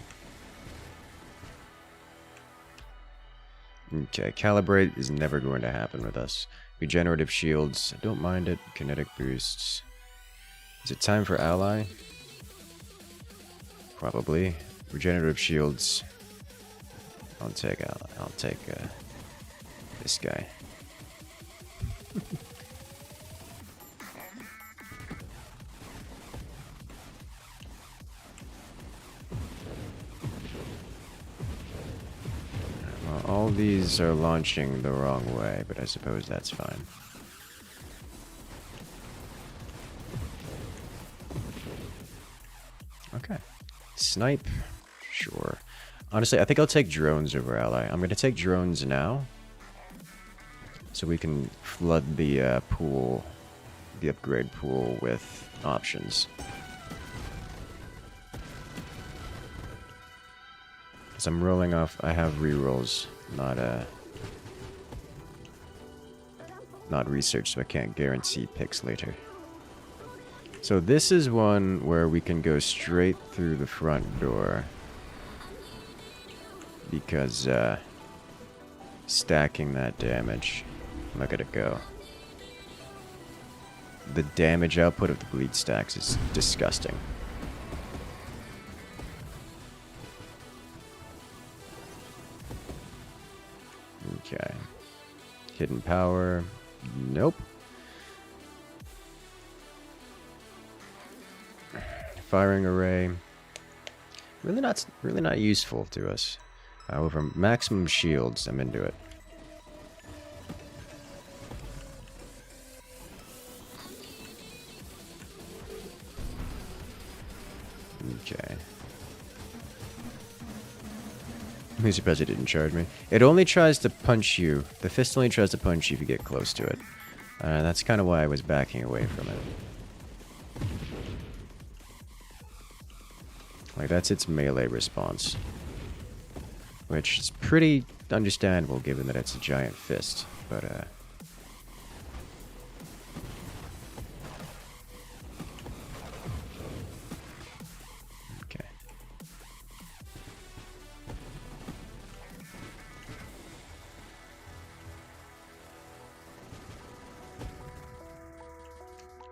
Okay, calibrate is never going to happen with us. Regenerative shields, I don't mind it. Kinetic boosts. Is it time for ally? Probably. Regenerative shields. I'll take this guy. Well, all these are launching the wrong way, but I suppose that's fine. Okay. Snipe. Sure. Honestly, I think I'll take drones over ally. I'm going to take drones now. So we can flood the pool, the upgrade pool with options. As I'm rolling off, I have rerolls, not research, so I can't guarantee picks later. So this is one where we can go straight through the front door. Because, stacking that damage. Look at it go. The damage output of the bleed stacks is disgusting. Okay. Hidden power. Nope. Firing array. Really not useful to us. However, maximum shields, I'm into it. Okay. I'm surprised it didn't charge me. It only tries to punch you. The fist only tries to punch you if you get close to it. That's kind of why I was backing away from it. Like, that's its melee response. Which is pretty understandable given that it's a giant fist, but okay.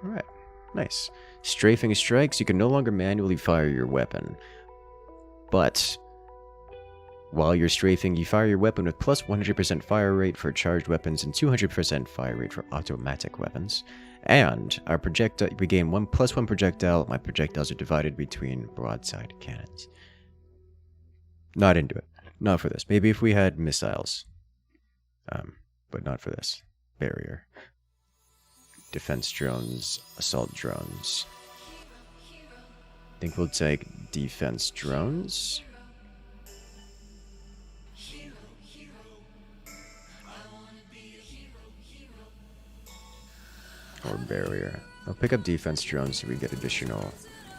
Alright, nice. Strafing strikes, you can no longer manually fire your weapon, but while you're strafing, you fire your weapon with plus 100% fire rate for charged weapons and 200% fire rate for automatic weapons. And our projectile, we gain plus one projectile. My projectiles are divided between broadside cannons. Not into it. Not for this. Maybe if we had missiles. But not for this. Barrier. Defense drones. Assault drones. I think we'll take defense drones. Or barrier. I'll pick up defense drones so we get additional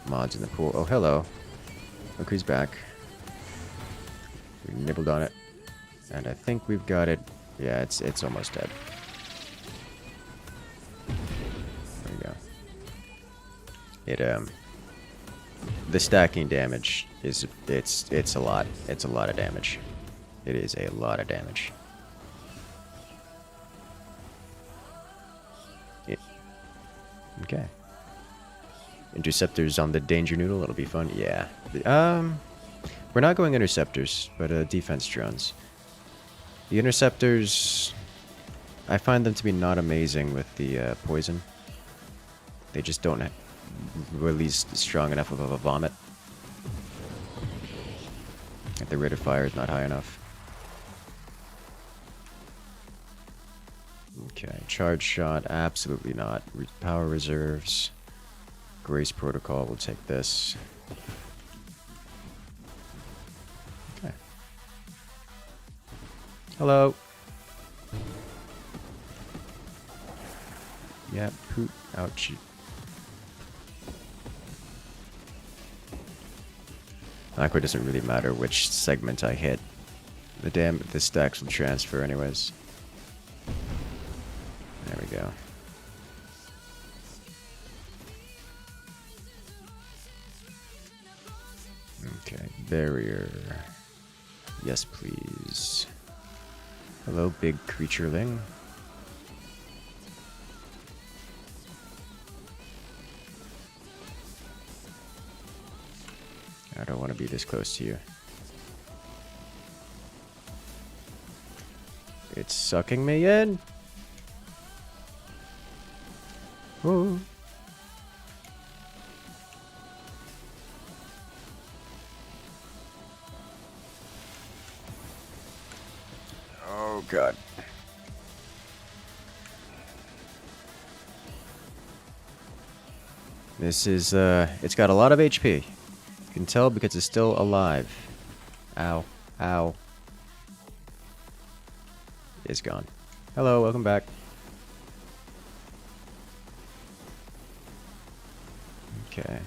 mods in the pool. Oh, hello. Look who's back. We nibbled on it. And I think we've got it. Yeah, it's almost dead. There we go. It, the stacking damage is, it's a lot. It's a lot of damage. It is a lot of damage. Okay. Interceptors on the danger noodle, it'll be fun. Yeah. We're not going interceptors, but defense drones. The interceptors, I find them to be not amazing with the poison. They just don't release strong enough of a vomit. The rate of fire is not high enough. Okay, charge shot, absolutely not. Power reserves. Grace protocol, we'll take this. Okay. Hello. Yeah, poop. Ouchie. Aqua doesn't really matter which segment I hit. The stacks will transfer anyways. There we go. Okay, barrier. Yes, please. Hello, big creatureling. I don't want to be this close to you. It's sucking me in. Oh. Oh god. This is it's got a lot of HP. You can tell because it's still alive. Ow. Ow. It's gone. Hello, welcome back. Okay.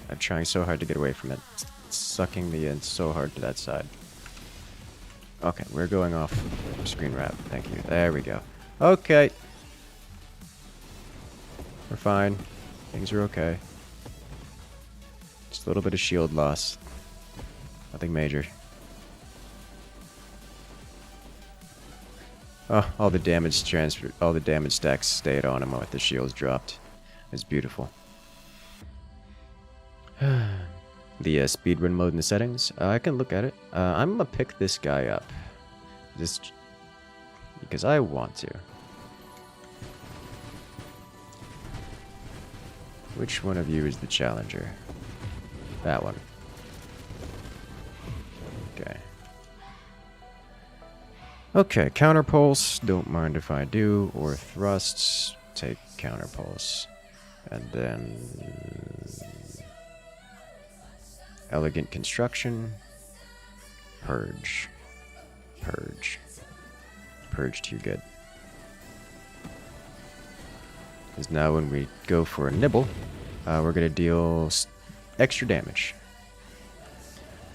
I'm trying so hard to get away from it. It's sucking me in so hard to that side. Okay, we're going off screen wrap. Thank you. There we go. Okay. We're fine. Things are okay. Just a little bit of shield loss. Nothing major. Oh, all the damage transfer, all the damage stacks stayed on him with the shields dropped. It's beautiful. The speedrun mode in the settings. I can look at it. I'm gonna pick this guy up, just because I want to. Which one of you is the challenger? That one. Okay. Okay, counterpulse. Don't mind if I do. Or thrusts. Take counterpulse. And then elegant construction. Purge. Purge. Purge too good. Because now when we go for a nibble, we're going to deal extra damage.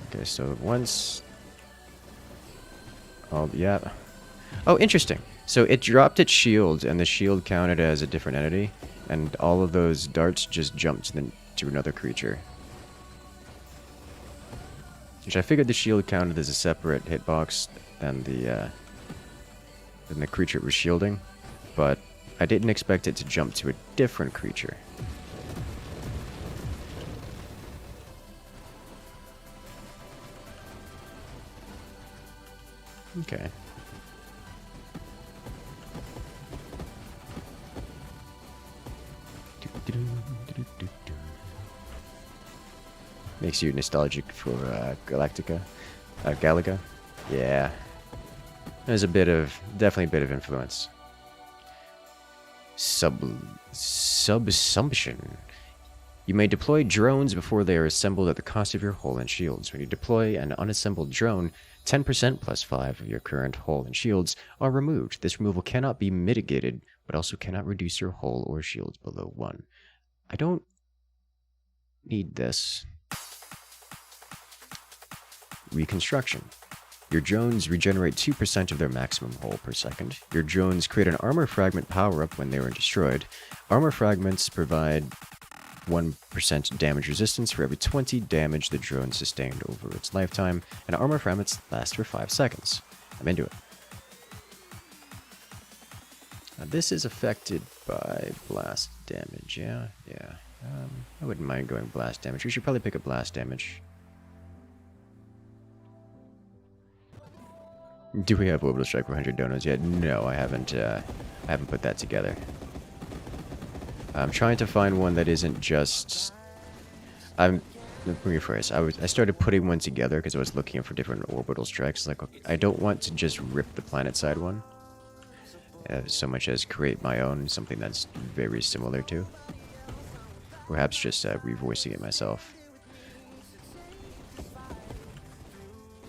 Okay, so once... Oh, yeah. Oh, interesting. So it dropped its shield, and the shield counted as a different entity, and all of those darts just jumped to another creature. Which I figured the shield counted as a separate hitbox than the creature it was shielding, but I didn't expect it to jump to a different creature. Okay. Makes you nostalgic for Galaga. Yeah. There's definitely a bit of influence. Subsumption. You may deploy drones before they are assembled at the cost of your hull and shields. When you deploy an unassembled drone, 10% plus 5 of your current hull and shields are removed. This removal cannot be mitigated, but also cannot reduce your hull or shields below 1. I don't need this. Reconstruction. Your drones regenerate 2% of their maximum hull per second. Your drones create an armor fragment power-up when they are destroyed. Armor fragments provide 1% damage resistance for every 20 damage the drone sustained over its lifetime, and armor fragments last for 5 seconds. I'm into it. Now, this is affected by blast damage, yeah? Yeah. I wouldn't mind going blast damage. We should probably pick up blast damage. Do we have Orbital Strike for 100 donos yet? No, I haven't put that together. I'm trying to find one that isn't just Let me rephrase. I started putting one together because I was looking for different orbital strikes. Like, okay, I don't want to just rip the planet side one, so much as create my own, something that's very similar to. Perhaps just revoicing it myself.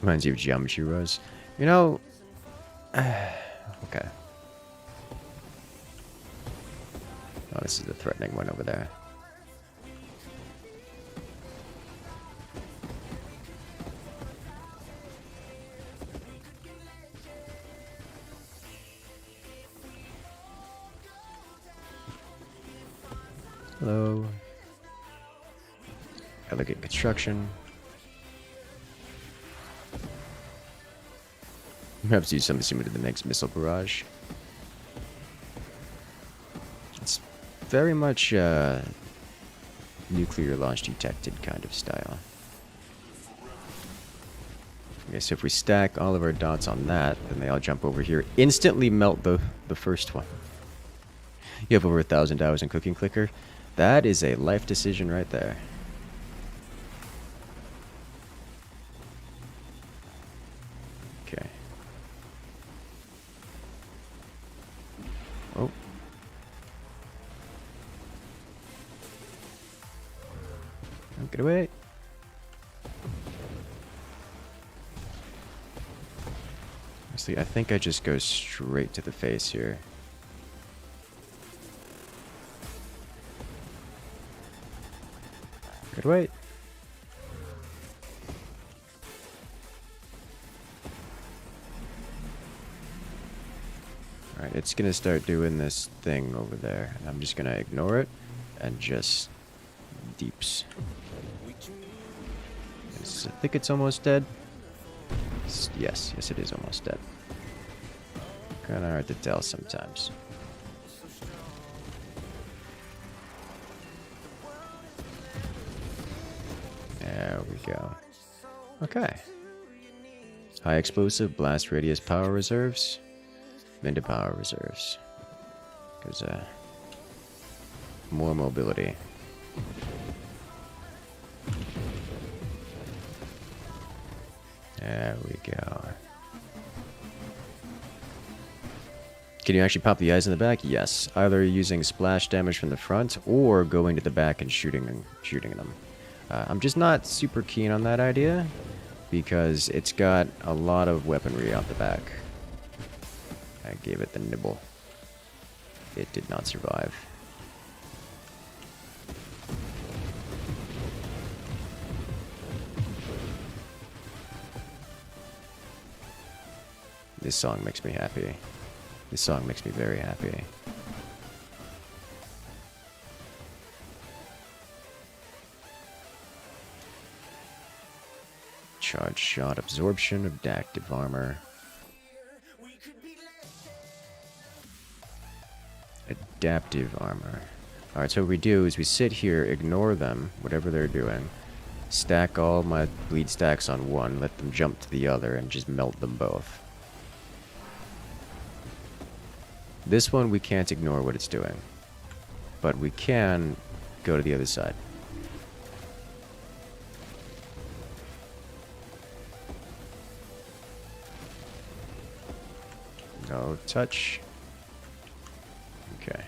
Reminds you of Geometry Rose. You know, okay. Oh, this is the threatening one over there. Hello. Elegant construction. Perhaps do something similar to the next missile barrage. It's very much nuclear launch detected kind of style. Okay, so if we stack all of our dots on that, then they all jump over here, instantly melt the first one. You have over 1,000 hours in Cooking Clicker. That is a life decision right there. Okay. Oh. Get away. Honestly, I think I just go straight to the face here. Good wait. Alright, it's gonna start doing this thing over there. And I'm just gonna ignore it and just deeps. I think it's almost dead. Yes, it is almost dead. Kinda hard to tell sometimes. There we go. Okay. High explosive, blast radius, power reserves. Into power reserves. Because, more mobility. There we go. Can you actually pop the eyes in the back? Yes. Either using splash damage from the front or going to the back and shooting them. I'm just not super keen on that idea because it's got a lot of weaponry out the back. I gave it the nibble. It did not survive. This song makes me happy. This song makes me very happy. Charge shot, absorption, adaptive armor. Adaptive armor. Alright, so what we do is we sit here, ignore them, whatever they're doing, stack all my bleed stacks on one, let them jump to the other, and just melt them both. This one we can't ignore what it's doing, but we can go to the other side. No touch. Okay.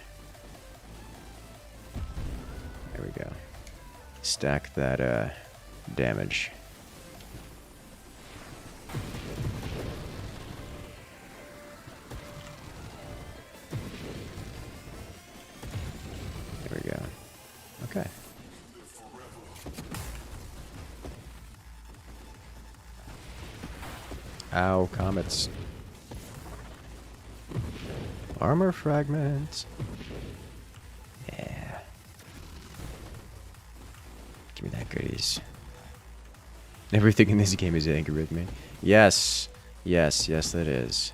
There we go. Stack that damage. There we go. Okay. Ow, comets. Armor fragments. Yeah. Give me that goodies. Everything in this game is angry with me. Yes. Yes, yes, that is.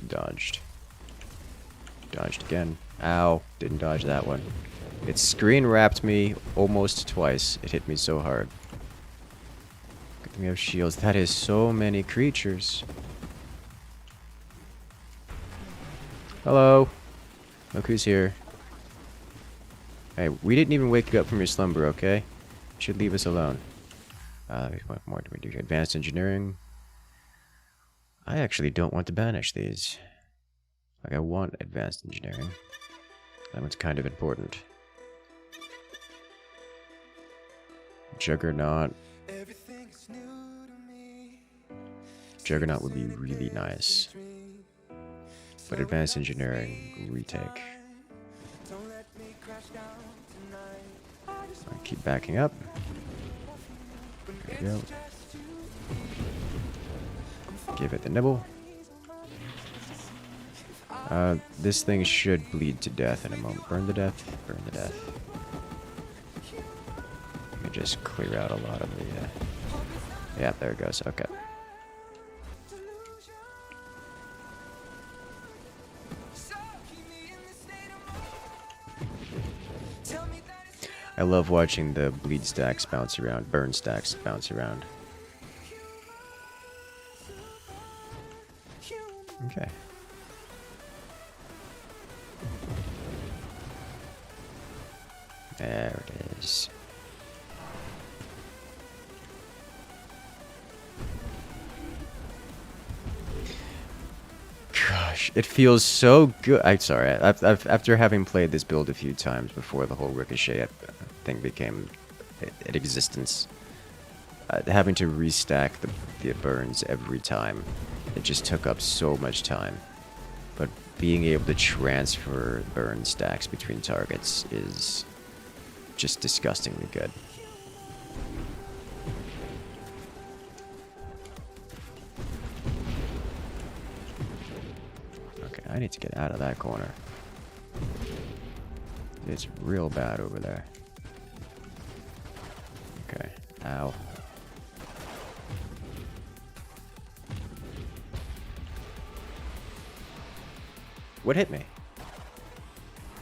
Dodged. Dodged again. Ow. Didn't dodge that one. It screen wrapped me almost twice. It hit me so hard. Good thing we have shields. That is so many creatures. Hello. Look who's here. Hey, we didn't even wake you up from your slumber, okay? You should leave us alone. What more do we do? Advanced engineering. I actually don't want to banish these. Like, I want advanced engineering. That one's kind of important. Juggernaut. Juggernaut would be really nice. But advanced engineering, retake. I'll keep backing up. There we go. Give it the nibble. This thing should bleed to death in a moment. Burn the death. Burn the death. Let me just clear out a lot of the... Yeah, there it goes. Okay. I love watching the bleed stacks bounce around, burn stacks bounce around. Okay. There it is. Gosh, it feels so good. I'm sorry. After having played this build a few times before the whole Ricochet thing became in existence, having to restack the burns every time, it just took up so much time. But being able to transfer burn stacks between targets is just disgustingly good. Okay, I need to get out of that corner. It's real bad over there. Okay, ow. What hit me?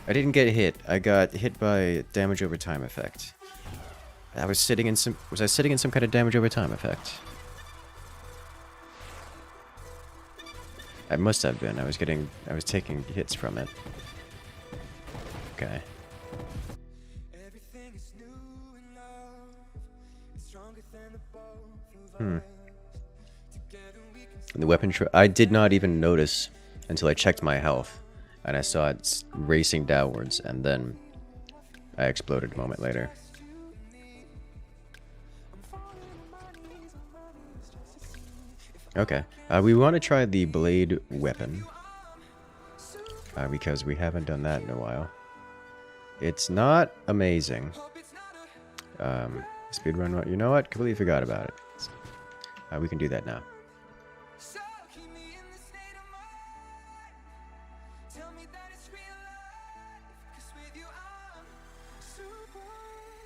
I didn't get hit. I got hit by damage over time effect. I was sitting in some... Was I sitting in some kind of damage over time effect? I must have been. I was taking hits from it. Okay. And the weapon... I did not even notice until I checked my health. And I saw it racing downwards, and then I exploded a moment later. Okay, we want to try the blade weapon. Because we haven't done that in a while. It's not amazing. Speedrun, you know what? Completely forgot about it. We can do that now.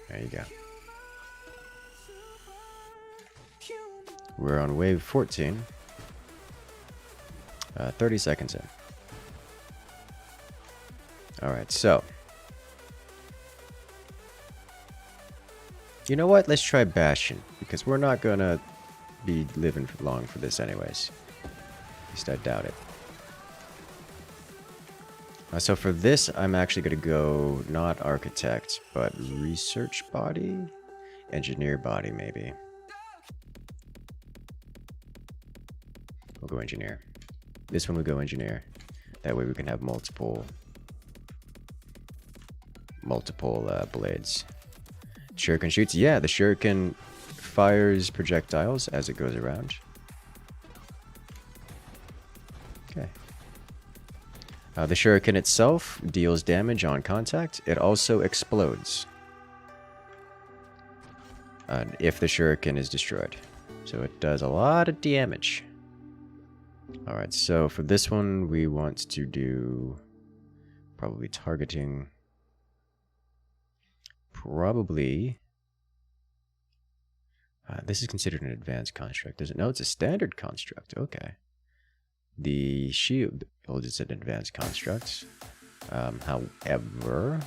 There you go. We're on wave 14. 30 seconds in. Alright, so. You know what? Let's try Bastion. Because we're not gonna be living long for this anyways. At least I doubt it. So for this, I'm actually going to go not architect, but research body? Engineer body, maybe. We'll go engineer. This one will go engineer. That way we can have multiple blades. Shuriken shoots. Yeah, the Shuriken fires projectiles as it goes around. Okay. The Shuriken itself deals damage on contact. It also explodes if the Shuriken is destroyed. So it does a lot of damage. Alright, so for this one, we want to do probably targeting. Probably. This is considered an advanced construct. Does it? No, it's a standard construct. Okay. The shield is an advanced construct. However,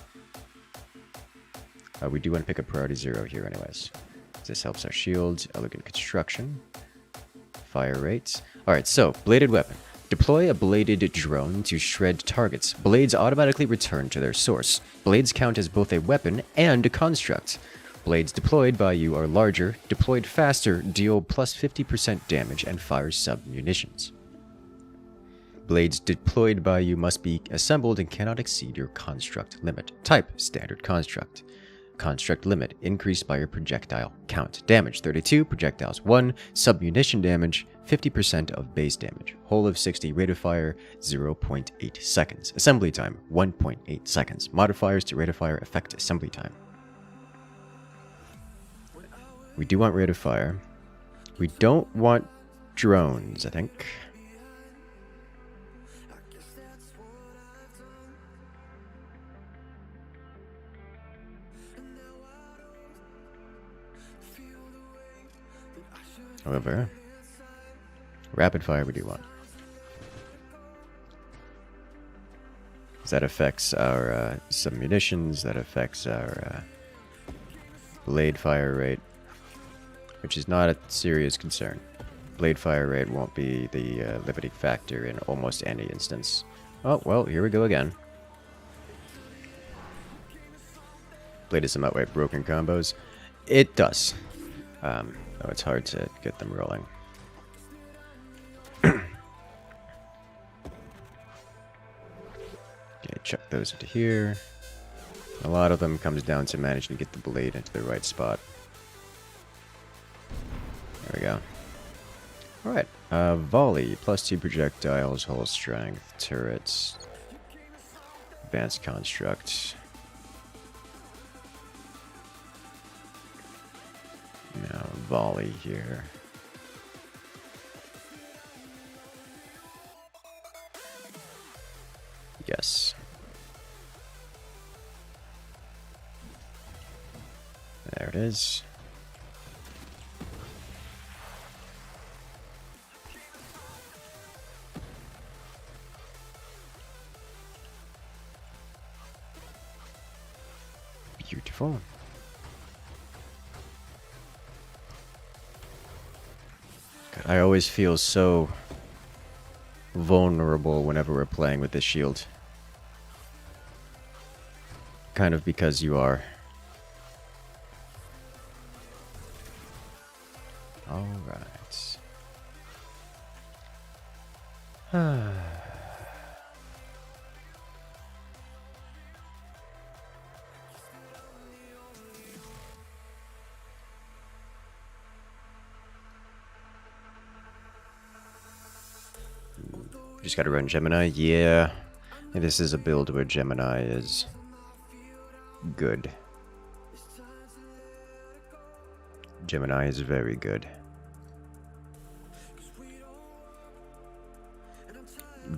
we do want to pick up priority 0 here anyways. This helps our shield, elegant construction, fire rates. Alright, so, bladed weapon. Deploy a bladed drone to shred targets. Blades automatically return to their source. Blades count as both a weapon and a construct. Blades deployed by you are larger, deployed faster, deal plus 50% damage, and fire sub-munitions. Blades deployed by you must be assembled and cannot exceed your construct limit. Type, standard construct. Construct limit, increased by your projectile count. Damage, 32, projectiles 1, sub-munition damage, 50% of base damage. Whole of 60, rate of fire, 0.8 seconds. Assembly time, 1.8 seconds. Modifiers to rate of fire affect assembly time. We do want rate of fire. We don't want drones, I think. However, rapid fire we do want. That affects our sub-munitions, that affects our blade fire rate, which is not a serious concern. Blade fire rate won't be the limiting factor in almost any instance. Oh, well, here we go again. Blade is some outright broken combos. It does. Oh, it's hard to get them rolling. Okay, chuck those into here. A lot of them comes down to managing to get the blade into the right spot. There we go. Alright, volley, +2 projectiles, hull strength, turrets, advanced construct. Now, volley here. Yes. There it is. Beautiful. I always feel so vulnerable whenever we're playing with this shield. Kind of because you are. Alright. Just gotta run Gemini. Yeah. This is a build where Gemini is good. Gemini is very good.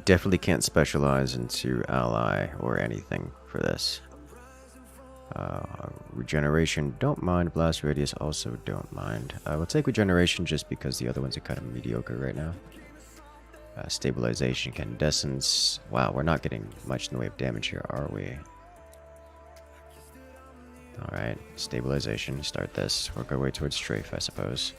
Definitely can't specialize into ally or anything for this. Regeneration, don't mind. Blast radius, also don't mind. We'll take regeneration just because the other ones are kind of mediocre right now. Stabilization, incandescence. Wow, we're not getting much in the way of damage here, are we? Alright, stabilization. Start this. Work our way towards strafe, I suppose.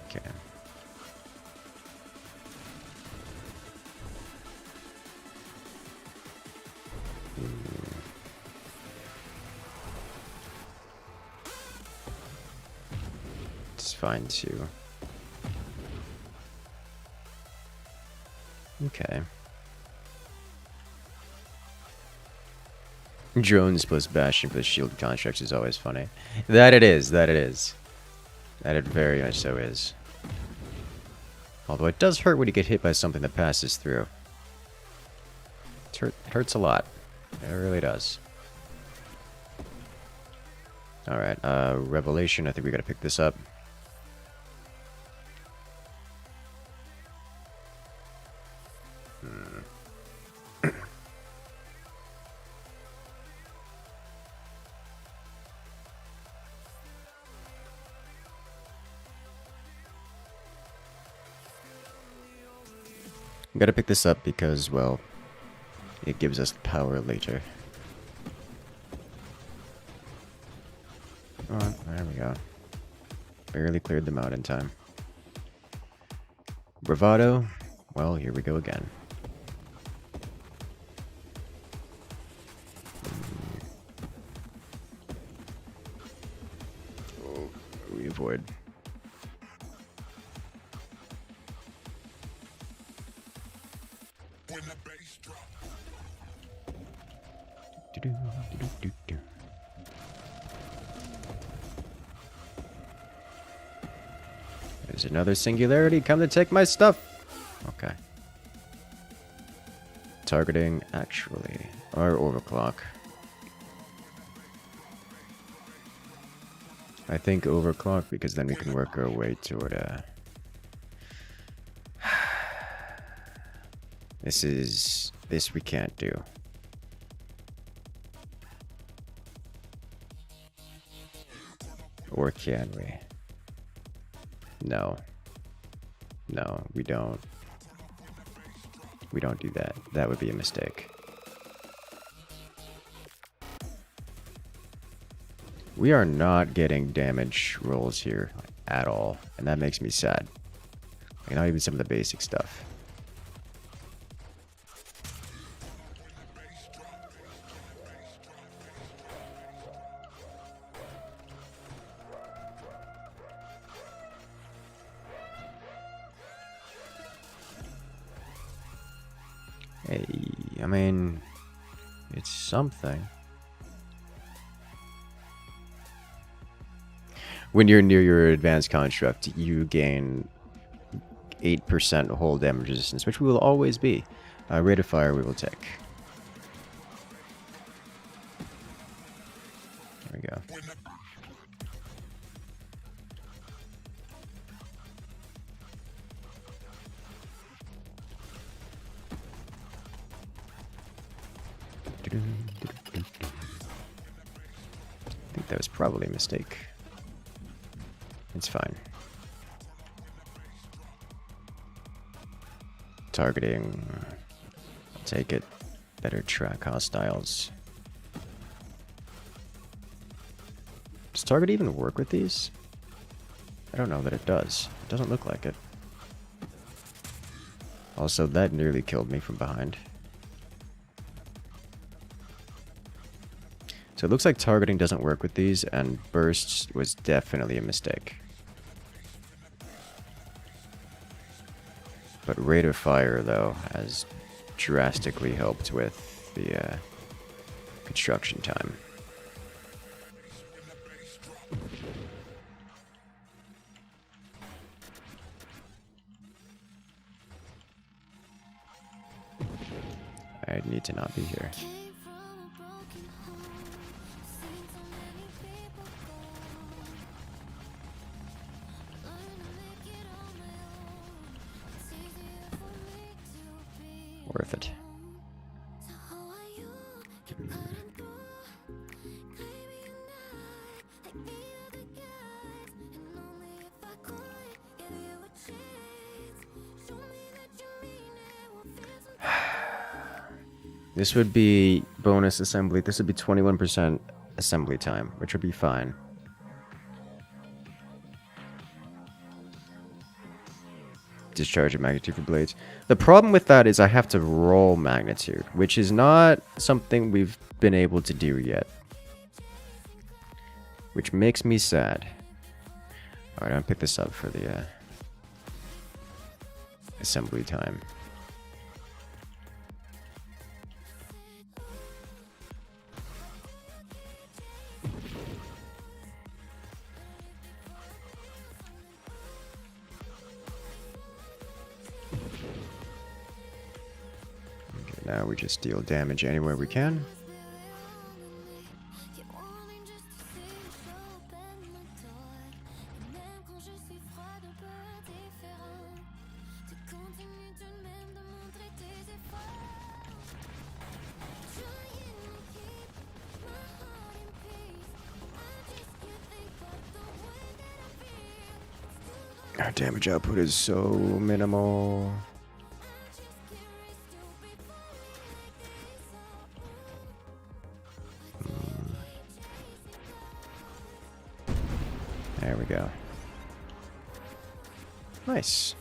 Okay. It's fine too. Okay. Drones plus bashing for the shield constructs is always funny. That it is, that it is. That it very much so is. Although it does hurt when you get hit by something that passes through. It hurts a lot. It really does. Alright, Revelation, I think we gotta pick this up. Gotta pick this up because, well, it gives us power later. Barely cleared them out in time. Bravado. Well, here we go again. Oh, we avoid. There's another singularity. Come to take my stuff. Okay. Targeting, actually. Or overclock. I think overclock because then we can work our way toward This we can't do. Or can we? No. No, we don't. We don't do that. That would be a mistake. We are not getting damage rolls here at all, and that makes me sad. Like, not even some of the basic stuff. Hey, I mean, it's something. When you're near your advanced construct, you gain 8% whole damage resistance, which we will always be. Rate of fire we will take. There we go. I think that was probably a mistake. It's fine. Targeting. I'll take it. Better track hostiles. Does target even work with these? I don't know that it does. It doesn't look like it. Also, that nearly killed me from behind. So it looks like targeting doesn't work with these, and bursts was definitely a mistake. But rate of fire, though, has drastically helped with the construction time. I need to not be here. Worth it. This would be bonus assembly. This would be 21% assembly time, which would be fine. Discharge of magnitude for blades. The problem with that is I have to roll magnitude, which is not something we've been able to do yet. Which makes me sad. Alright, I'll pick this up for the assembly time. Now we just deal damage anywhere we can. Our damage output is so minimal. There we go. Nice.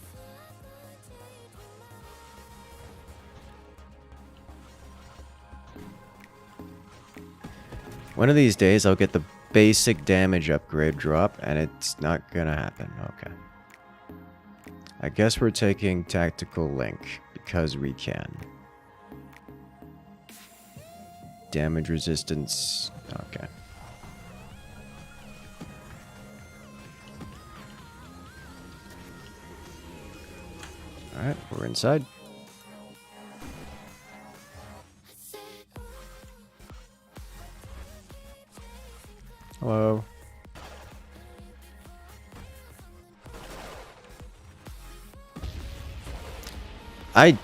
One of these days I'll get the basic damage upgrade drop, and it's not gonna happen. Okay. I guess we're taking Tactical Link, because we can. Damage resistance. Okay. Alright, we're inside. Hello. I,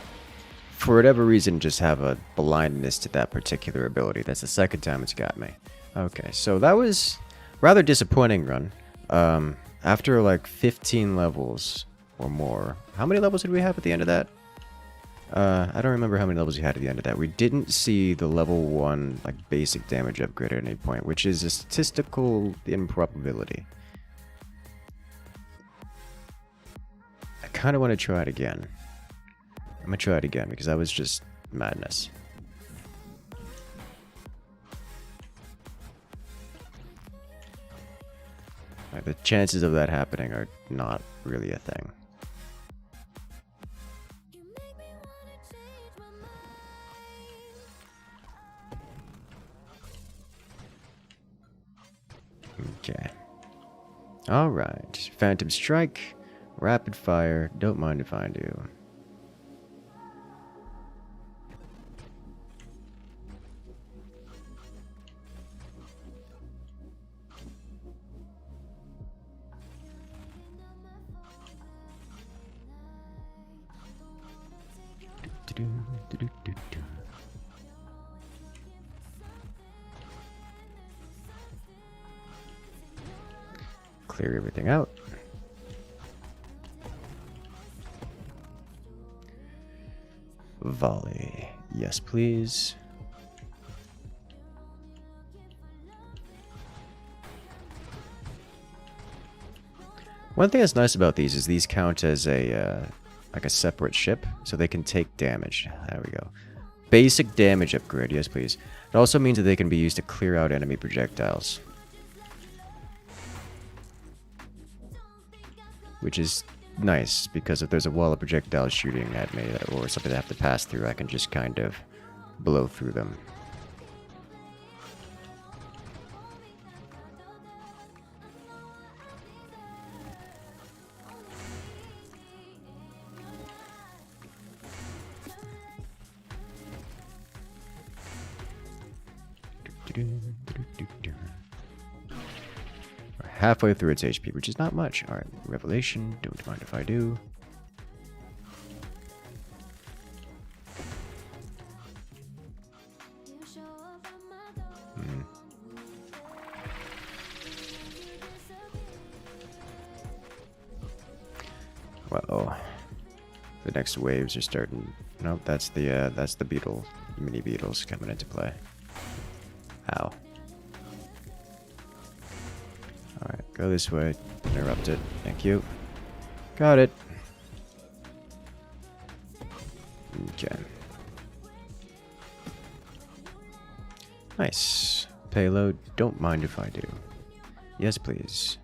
for whatever reason, just have a blindness to that particular ability. That's the second time it's got me. Okay, so that was rather disappointing run. After like 15 levels or more. How many levels did we have at the end of that? I don't remember how many levels we had at the end of that. We didn't see the level 1 like basic damage upgrade at any point, which is a statistical improbability. I kind of want to try it again. I'm gonna try it again because that was just madness. Like, the chances of that happening are not really a thing. Okay. Alright. Phantom Strike. Rapid Fire. Don't mind if I do. Clear everything out. Volley. Yes, please. One thing that's nice about these is these count as a like a separate ship, so they can take damage. There we go. Basic damage upgrade. Yes, please. It also means that they can be used to clear out enemy projectiles, which is nice, because if there's a wall of projectiles shooting at me or something I have to pass through, I can just kind of blow through them. We're halfway through its HP, which is not much. Alright, Revelation, don't mind if I do. Uh-oh. The next waves are starting. Nope, that's the beetle, mini beetles coming into play. Ow. Alright, go this way. Interrupt it. Thank you. Got it. Okay. Nice. Payload, don't mind if I do. Yes, please.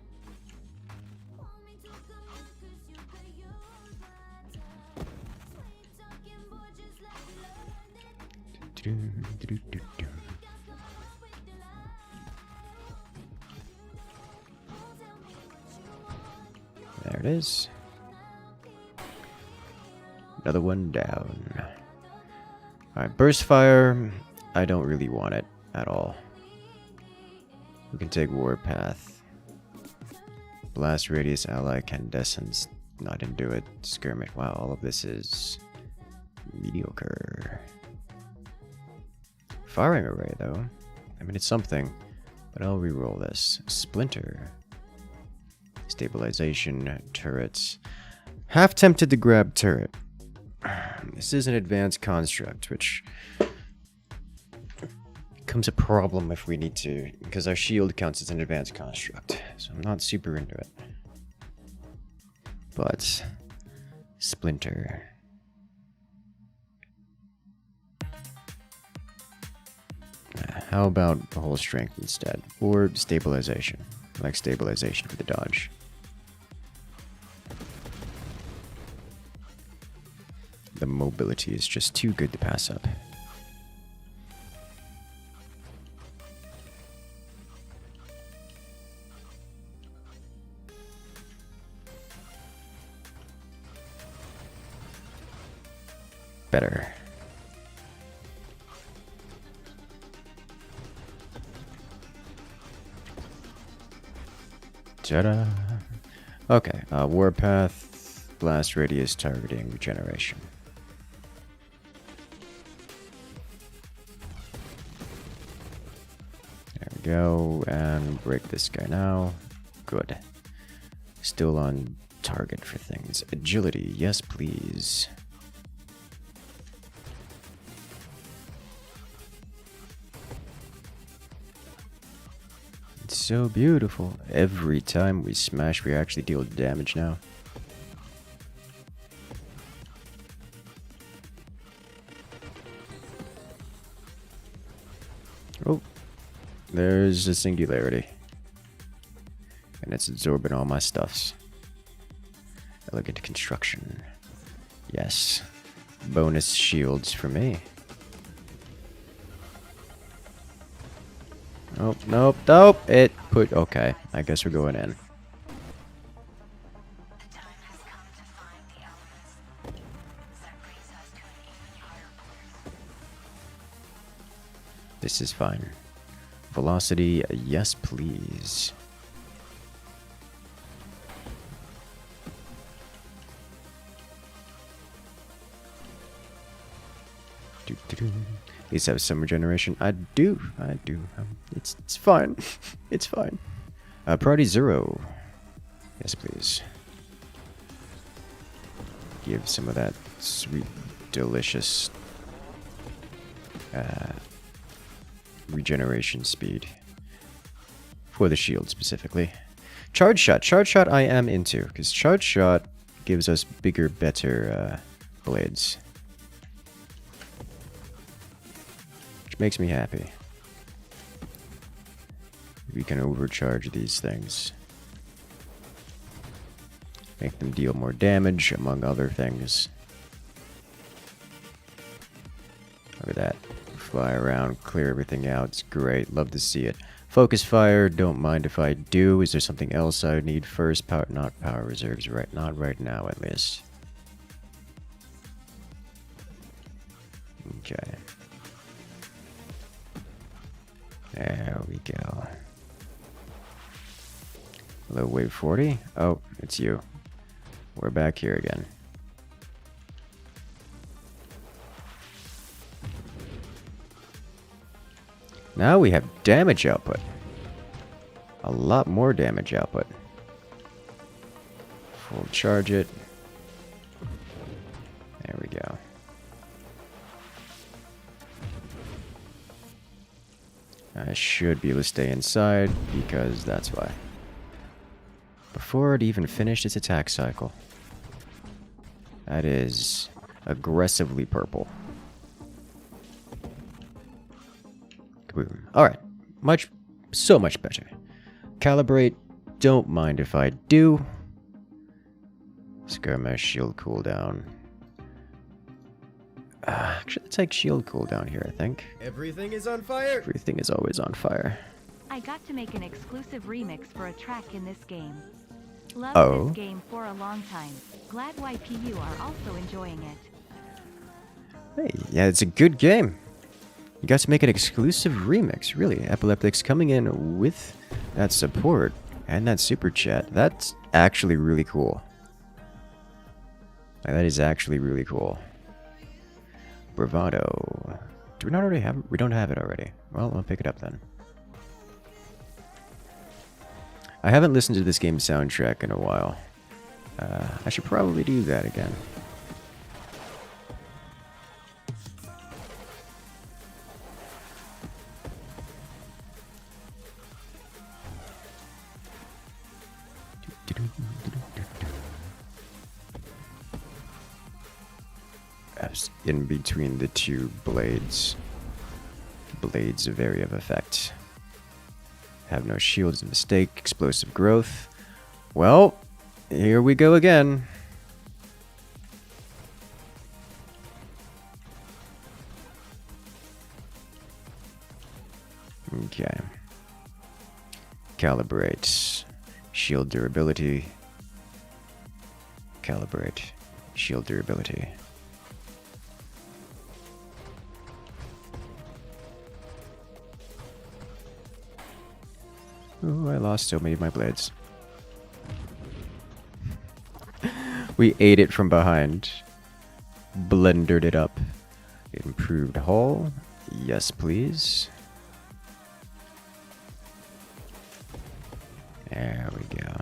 There it is. Another one down. Alright, burst fire. I don't really want it at all. We can take warpath. Blast radius, ally, candescence. Not into it. Skirmish. Wow, all of this is mediocre. Firing array, though. I mean, it's something, but I'll reroll this. Splinter. Stabilization, turrets. Half tempted to grab turret. This is an advanced construct, which becomes a problem if we need to, because our shield counts as an advanced construct, so I'm not super into it. but Splinter. How about whole strength instead? Or stabilization. I like stabilization for the dodge. The mobility is just too good to pass up. Better. Ta-da! Okay, Warpath, blast radius, targeting, regeneration. There we go, and break this guy now. Good. Still on target for things. Agility, yes please. It's so beautiful. Every time we smash, we actually deal damage now. Oh, there's a singularity. And it's absorbing all my stuffs. Elegant construction. Yes. Bonus shields for me. Nope, nope, nope. It put... Okay, I guess we're going in. This is fine. Velocity, yes please. At least have some regeneration. I do. It's fine. It's fine. Priority 0. Yes, please. Give some of that sweet, delicious regeneration speed. For the shield, specifically. Charge shot. Charge shot I am into, because charge shot gives us bigger, better blades. Makes me happy. We can overcharge these things. Make them deal more damage, among other things. Look at that. Fly around, clear everything out. It's great. Love to see it. Focus fire, don't mind if I do. Is there something else I would need first? Power, not power reserves, right? Not right now, at least. Okay. There we go. Hello, wave 40. Oh, it's you. We're back here again. Now we have damage output. A lot more damage output. Full charge it. There we go. I should be able to stay inside, because that's why. Before it even finished its attack cycle. That is aggressively purple. Kaboom. Alright. So much better. Calibrate, don't mind if I do. Skirmish, shield cooldown. Actually, let's take shield cooldown here, I think. Everything is on fire! Everything is always on fire. I got to make an exclusive remix for a track in this game. Loved this game for a long time. Glad YPU are also enjoying it. Hey, yeah, it's a good game. You got to make an exclusive remix, really. Epileptics coming in with that support and that super chat. That's actually really cool. Like, that is actually really cool. Bravado. Do we not already have it? We don't have it already. Well, I'll pick it up then. I haven't listened to this game's soundtrack in a while. I should probably do that again. as in between the two blades. Blades of area of effect. Have no shields, mistake, explosive growth. Well, here we go again. Okay. Calibrate. Shield durability. Calibrate. Shield durability. Ooh, I lost so many of my blades. We ate it from behind. Blendered it up. Improved hull. Yes, please. There we go.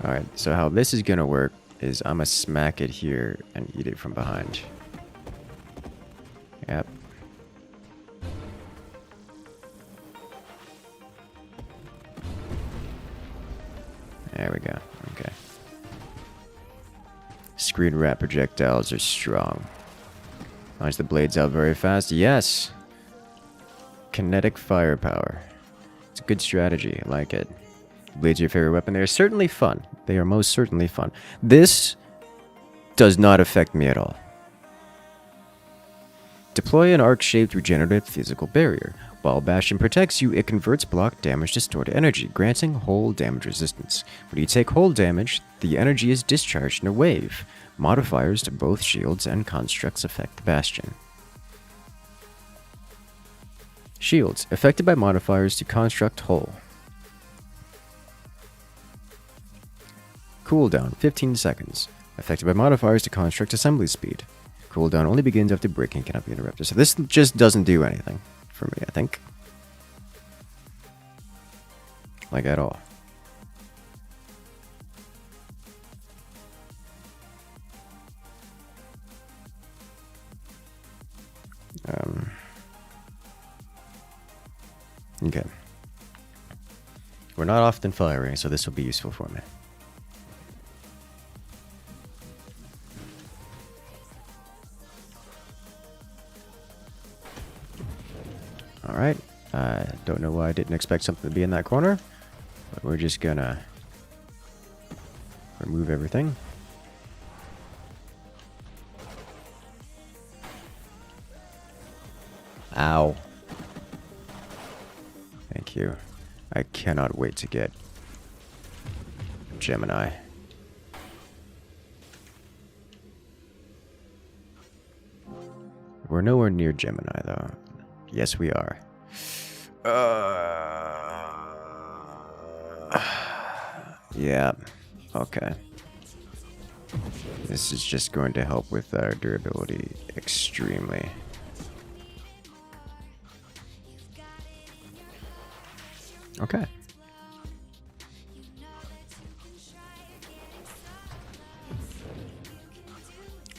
Alright, so how this is gonna work is I'm gonna smack it here and eat it from behind. Yep. There we go. Okay. Screen wrap projectiles are strong. Launch the blades out very fast. Yes! Kinetic firepower. It's a good strategy. I like it. Blades are your favorite weapon. They're certainly fun. They are most certainly fun. This does not affect me at all. Deploy an arc-shaped regenerative physical barrier. While Bastion protects you, it converts block damage to stored energy, granting whole damage resistance. When you take whole damage, the energy is discharged in a wave. Modifiers to both shields and constructs affect the Bastion. Shields, affected by modifiers to construct hull. Cooldown, 15 seconds. Affected by modifiers to construct assembly speed. Cooldown only begins after breaking, cannot be interrupted. So this just doesn't do anything for me, I think. Like at all. Okay. We're not often firing, so this will be useful for me. Alright. I don't know why I didn't expect something to be in that corner, but we're just gonna remove everything. Ow. Thank you. I cannot wait to get Gemini. We're nowhere near Gemini, though. Yes, we are. Yeah. Okay. This is just going to help with our durability extremely. Okay.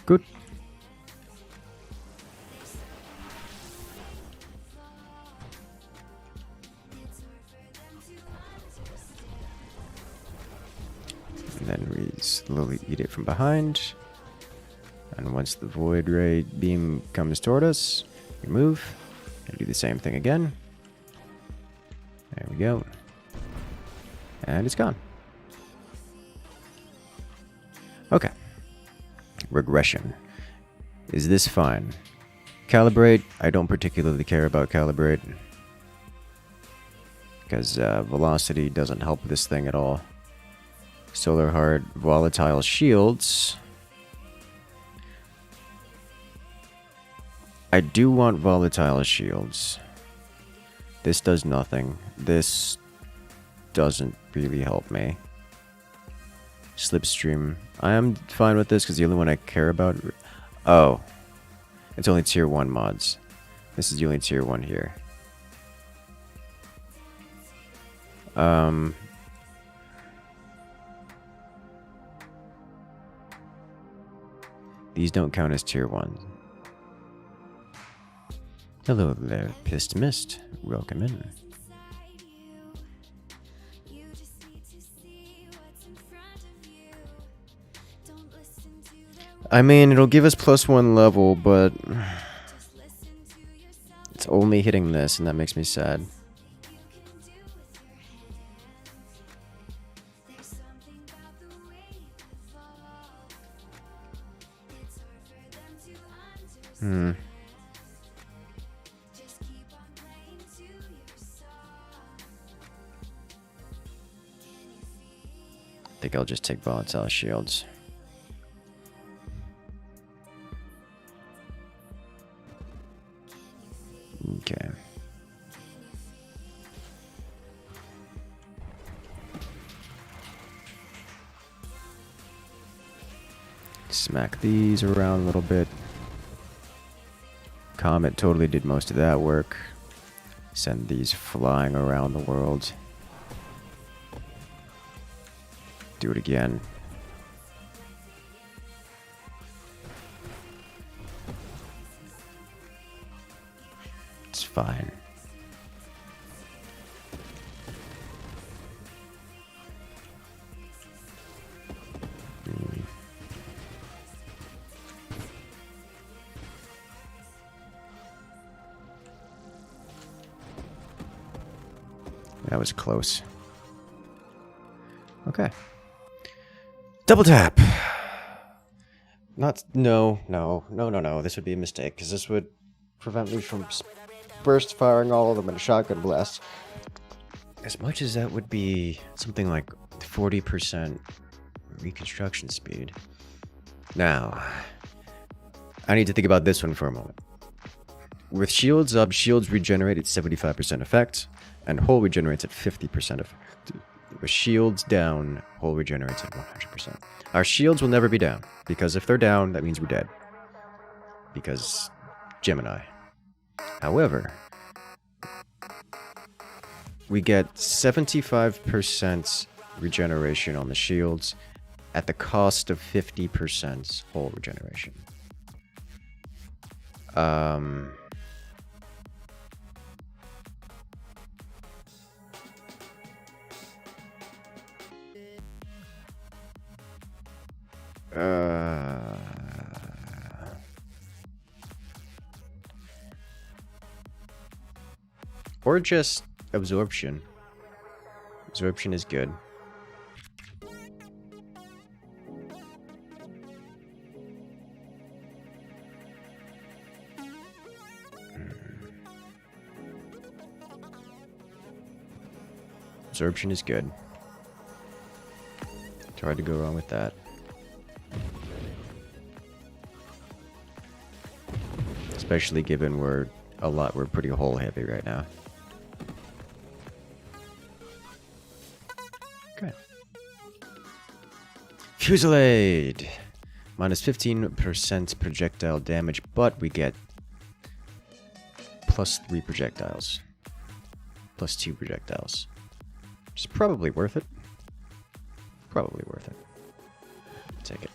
Good. And then we slowly eat it from behind. And once the void ray beam comes toward us, we move and do the same thing again. There we go. And it's gone. Okay. Regression. Is this fine? Calibrate. I don't particularly care about calibrate. Because velocity doesn't help this thing at all. Solar heart. Volatile shields. I do want volatile shields. This does nothing. This doesn't really help me. Slipstream. I am fine with this because the only one I care about... Oh. It's only tier 1 mods. This is the only tier 1 here. These don't count as tier 1. Hello there, Pissed Mist. Welcome in. I mean, it'll give us +1 level, but it's only hitting this, and that makes me sad. I think I'll just take volatile shields. Okay. Smack these around a little bit. Comet totally did most of that work. Send these flying around the world. Do it again. It's fine. That was close. Okay. Double tap. No. This would be a mistake, because this would prevent me from burst firing all of them in a shotgun blast. As much as that would be something like 40% reconstruction speed. Now, I need to think about this one for a moment. With shields up, shields regenerate at 75% effect, and hull regenerates at 50% effect. With shields down, hull regenerates at 100%. Our shields will never be down, because if they're down, that means we're dead. Because Gemini. However, we get 75% regeneration on the shields at the cost of 50% hull regeneration. Or just absorption. Absorption is good. Absorption is good. It's hard to go wrong with that. Especially given we're pretty hull heavy right now. Okay. Fusillade! Minus 15% projectile damage, but we get plus 3 projectiles. Plus 2 projectiles. Which is probably worth it. Probably worth it. Take it.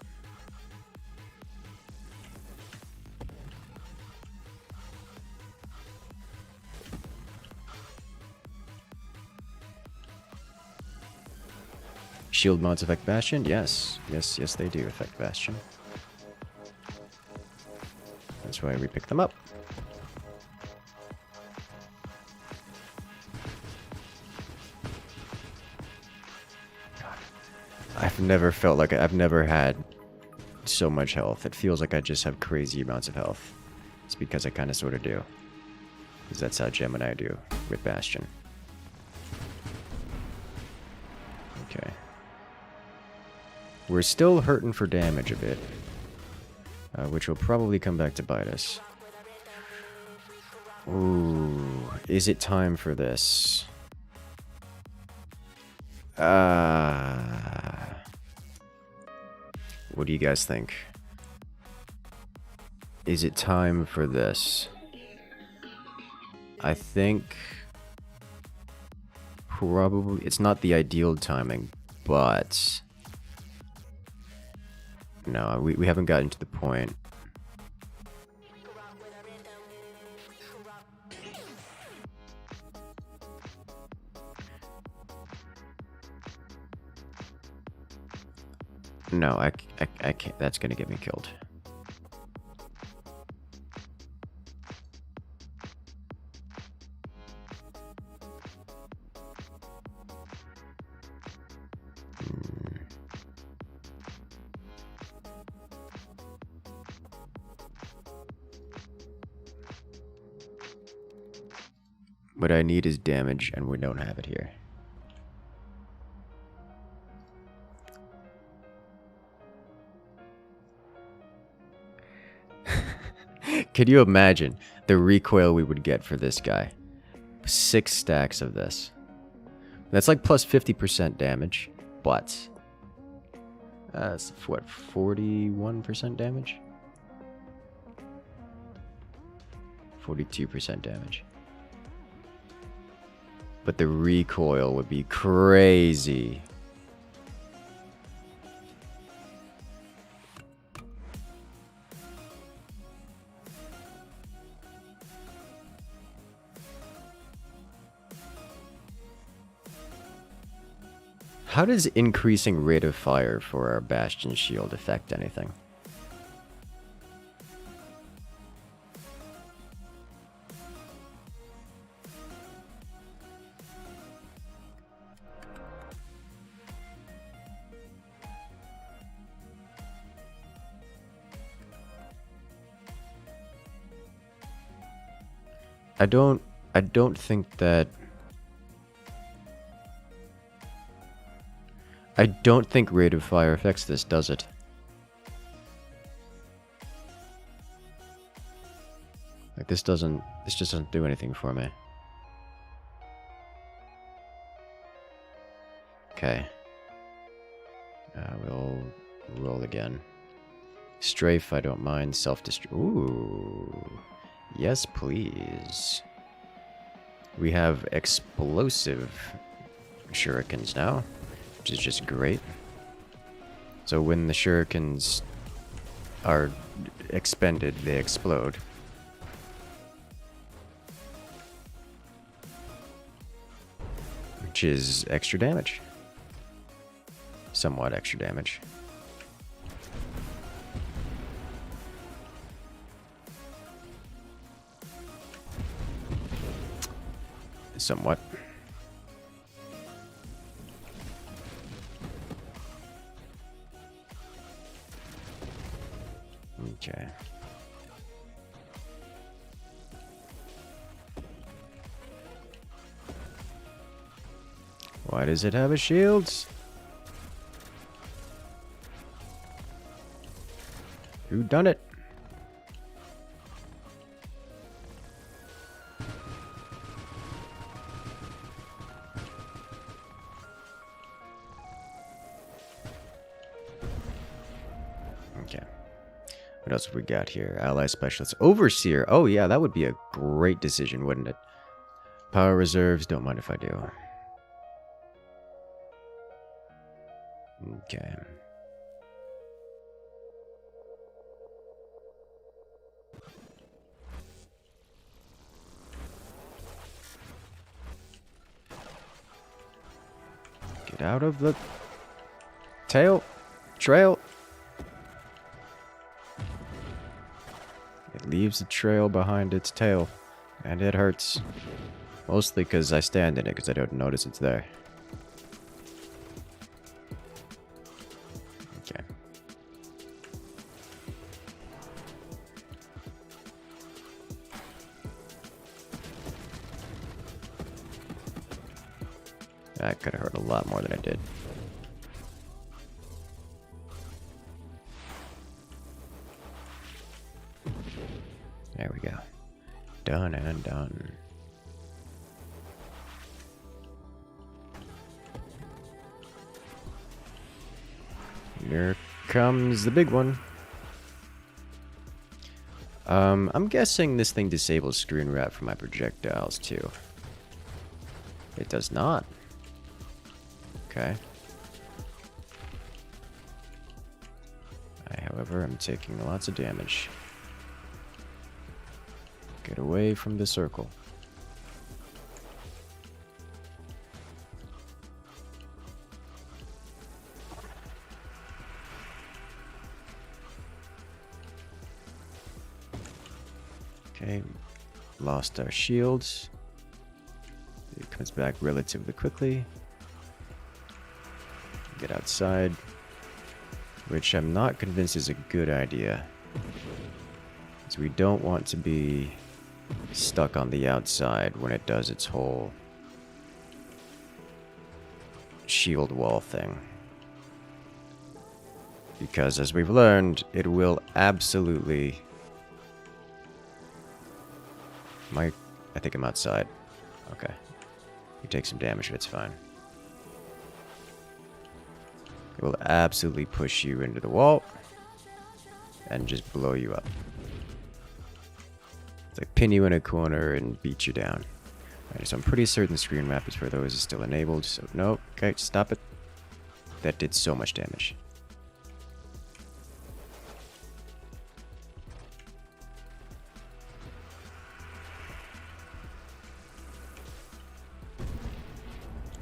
Shield mods affect Bastion? Yes. Yes, they do affect Bastion. That's why we pick them up. I've never felt like I've never had so much health. It feels like I just have crazy amounts of health. It's because I kind of sort of do. Because that's how Gemini do with Bastion. Okay. We're still hurting for damage a bit. Which will probably come back to bite us. Ooh. Is it time for this? What do you guys think? Is it time for this? I think probably it's not the ideal timing, but no, we haven't gotten to the point. No, I can't. That's gonna get me killed. What I need is damage, and we don't have it here. Could you imagine the recoil we would get for this guy? 6 stacks of this. That's like plus 50% damage, but that's what, 41% damage? 42% damage. But the recoil would be crazy. How does increasing rate of fire for our Bastion shield affect anything? I don't think that... I don't think rate of fire affects this, does it? Like this just doesn't do anything for me. Okay. We'll roll again. Strafe, I don't mind. Self-destruct. Ooh. Yes, please. We have explosive shurikens now, which is just great. So when the shurikens are expended, they explode. Which is extra damage. Somewhat extra damage. Somewhat. Okay. Why does it have a shield? Who done it? Okay. What else have we got here? Ally Specialist. Overseer. Oh, yeah, that would be a great decision, wouldn't it? Power reserves. Don't mind if I do. Okay. Get out of the trail. It leaves a trail behind its tail, and it hurts. Mostly because I stand in it because I don't notice it's there. Okay. That could have hurt a lot more than it did. There we go. Done and done. Here comes the big one. I'm guessing this thing disables screen wrap for my projectiles too. It does not. Okay. However, am taking lots of damage. Get away from the circle. Okay, lost our shields. It comes back relatively quickly. Get outside, which I'm not convinced is a good idea. So we don't want to be stuck on the outside when it does its whole shield wall thing. Because as we've learned, it will absolutely... I think I'm outside. Okay. You take some damage, it's fine. It will absolutely push you into the wall and just blow you up. It's like pin you in a corner and beat you down. Alright, so I'm pretty certain screen map is for those is still enabled, so no, okay, stop it. That did so much damage.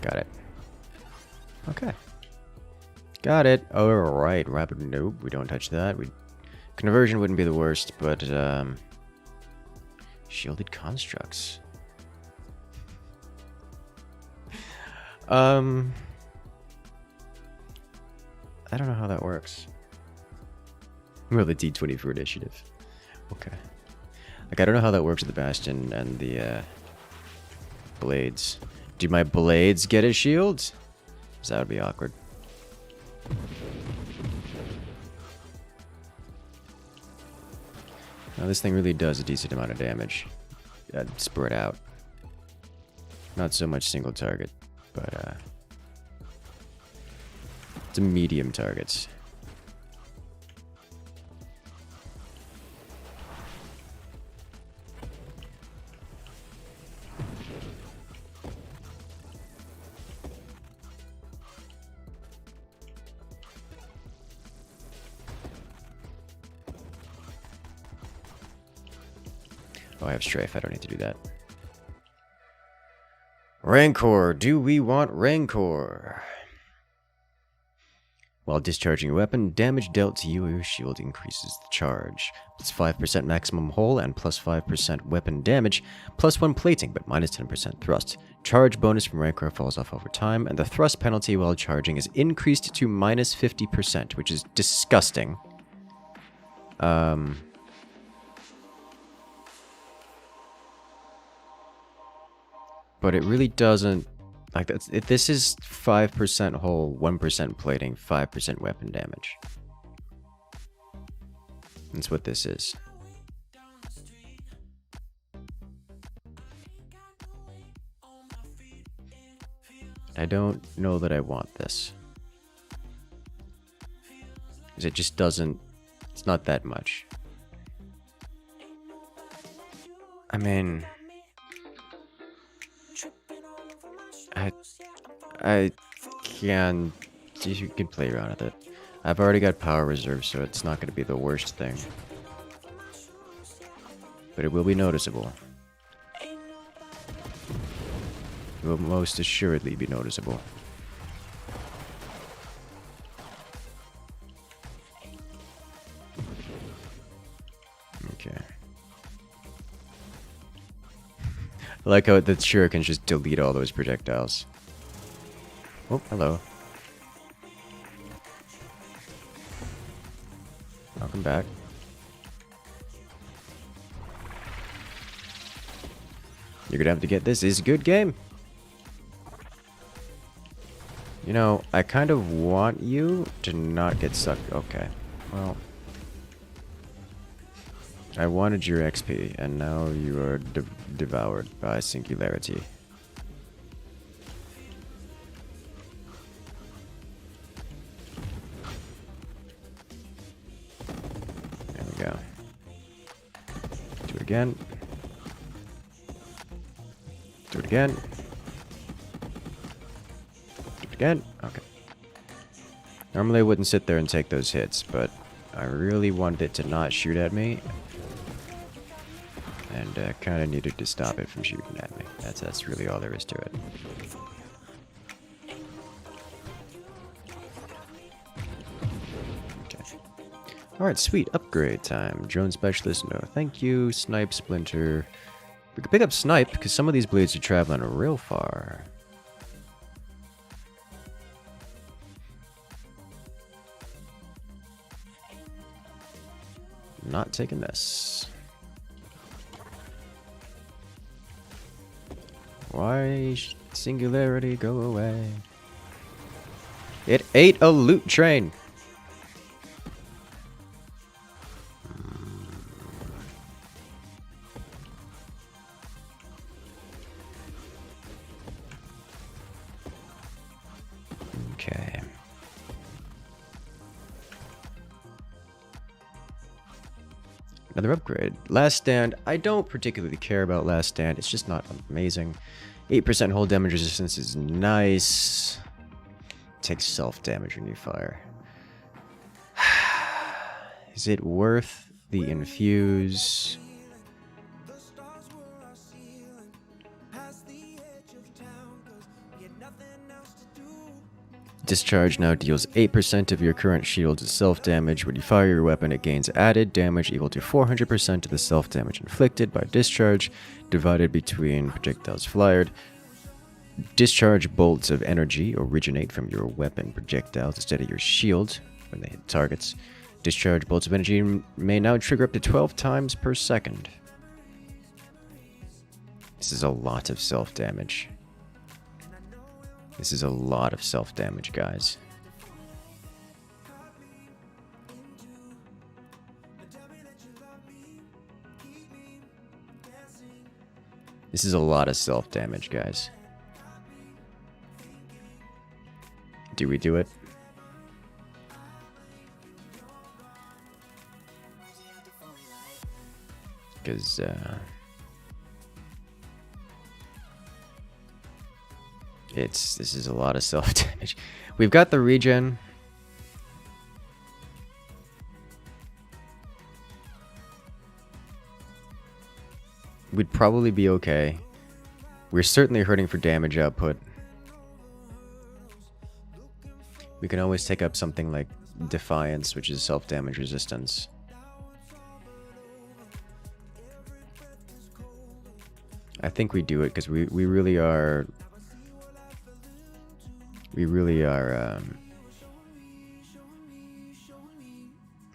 Got it. Okay. Got it. Alright, rapid. Nope, we don't touch that. Conversion wouldn't be the worst, but shielded constructs. I don't know how that works. Well, the D20 for initiative. Okay. Like, I don't know how that works with the Bastion and the blades. Do my blades get a shield? 'Cause that would be awkward. Now this thing really does a decent amount of damage. Spread out. Not so much single target, but it's a medium targets. Oh, I have strafe. I don't need to do that. Rancor. Do we want Rancor? While discharging a weapon, damage dealt to you or your shield increases the charge. Plus 5% maximum hull and plus 5% weapon damage, plus 1 plating but minus 10% thrust. Charge bonus from Rancor falls off over time, and the thrust penalty while charging is increased to minus 50%, which is disgusting. But it really doesn't... Like, this is 5% hull, 1% plating, 5% weapon damage. That's what this is. I don't know that I want this. Because it just doesn't... It's not that much. I mean... I can... You can play around with it. I've already got power reserve, so it's not going to be the worst thing. But it will be noticeable. It will most assuredly be noticeable. Okay. I like how the Shurikens just delete all those projectiles. Oh, hello. Welcome back. You're gonna have to get this. This is a good game. You know, I kind of want you to not get sucked. Okay. Well. I wanted your XP, and now you are devoured by singularity. There we go. Do it again. Do it again. Do it again. Okay. Normally I wouldn't sit there and take those hits, but I really wanted it to not shoot at me. And kind of needed to stop it from shooting at me. That's really all there is to it. Okay. Alright, sweet. Upgrade time. Drone specialist, no thank you. Snipe, splinter. We could pick up snipe, because some of these blades are traveling real far. Not taking this. Why singularity go away? It ate a loot train. Okay. Another upgrade. Last Stand. I don't particularly care about Last Stand. It's just not amazing. 8% hold damage resistance is nice. Takes self-damage when you fire. Is it worth the infuse? Discharge now deals 8% of your current shield's self-damage. When you fire your weapon, it gains added damage equal to 400% of the self-damage inflicted by discharge, divided between projectiles fired. Discharge bolts of energy originate from your weapon projectiles instead of your shield when they hit targets. Discharge bolts of energy may now trigger up to 12 times per second. This is a lot of self-damage. This is a lot of self-damage, guys. This is a lot of self-damage, guys. Do we do it? Because, this is a lot of self-damage. We've got the regen. We'd probably be okay. We're certainly hurting for damage output. We can always take up something like Defiance, which is self-damage resistance. I think we do it because we really are... We really are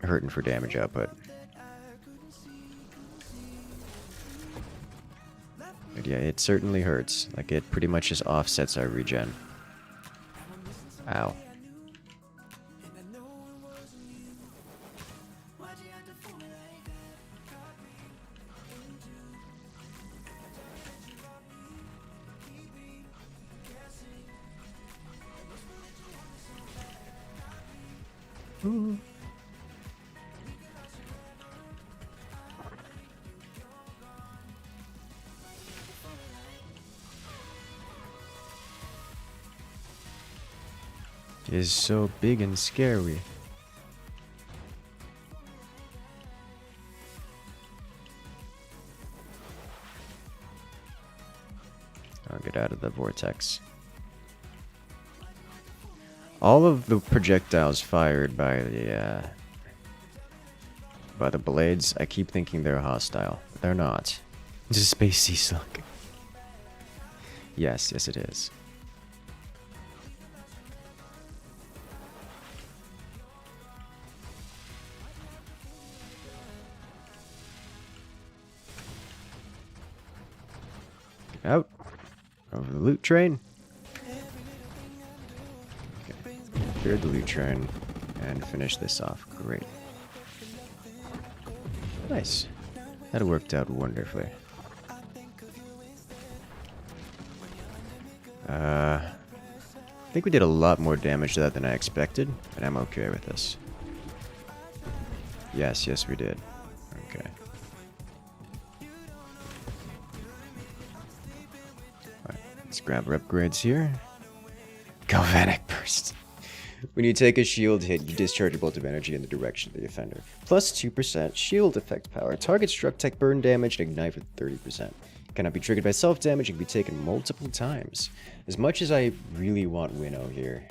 hurting for damage output. But yeah, it certainly hurts. Like, it pretty much just offsets our regen. Ow. Ooh. It is so big and scary. I'll get out of the vortex. All of the projectiles fired by the blades, I keep thinking they're hostile. They're not. It's a space sea slug. Yes, it is. Get out. Over the loot train. Clear the loot train and finish this off. Great. Nice. That worked out wonderfully. I think we did a lot more damage to that than I expected, but I'm okay with this. Yes, we did. Okay. Alright, let's grab our upgrades here. Galvanic Burst. When you take a shield hit, you discharge a bolt of energy in the direction of the offender. Plus 2% shield effect power. Target struck take burn damage and ignite for 30%. Cannot be triggered by self-damage and can be taken multiple times. As much as I really want Winnow here,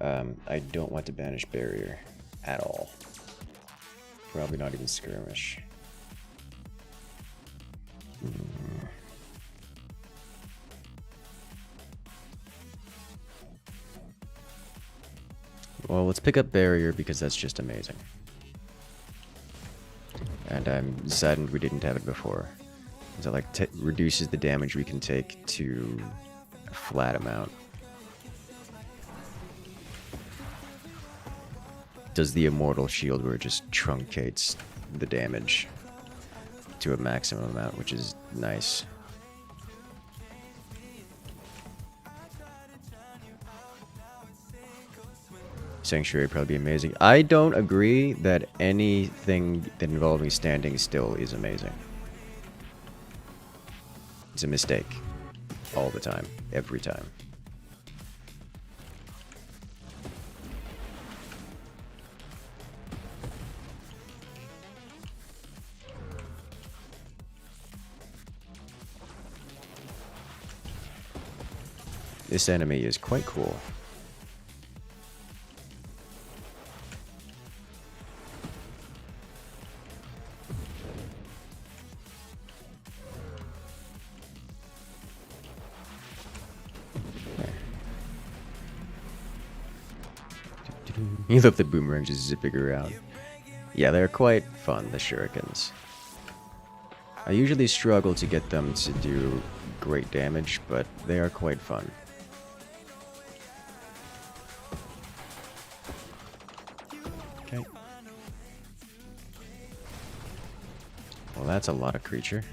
I don't want to banish Barrier at all. Probably not even Skirmish. Well, let's pick up Barrier because that's just amazing. And I'm saddened we didn't have it before. So like reduces the damage we can take to a flat amount. Does the immortal shield where it just truncates the damage to a maximum amount, which is nice. Sanctuary would probably be amazing. I don't agree that anything that involving standing still is amazing. It's a mistake. All the time. Every time. This enemy is quite cool. You love the boomerangs just zipping around. Yeah, they're quite fun, the shurikens. I usually struggle to get them to do great damage, but they are quite fun. Okay. Well, that's a lot of creature.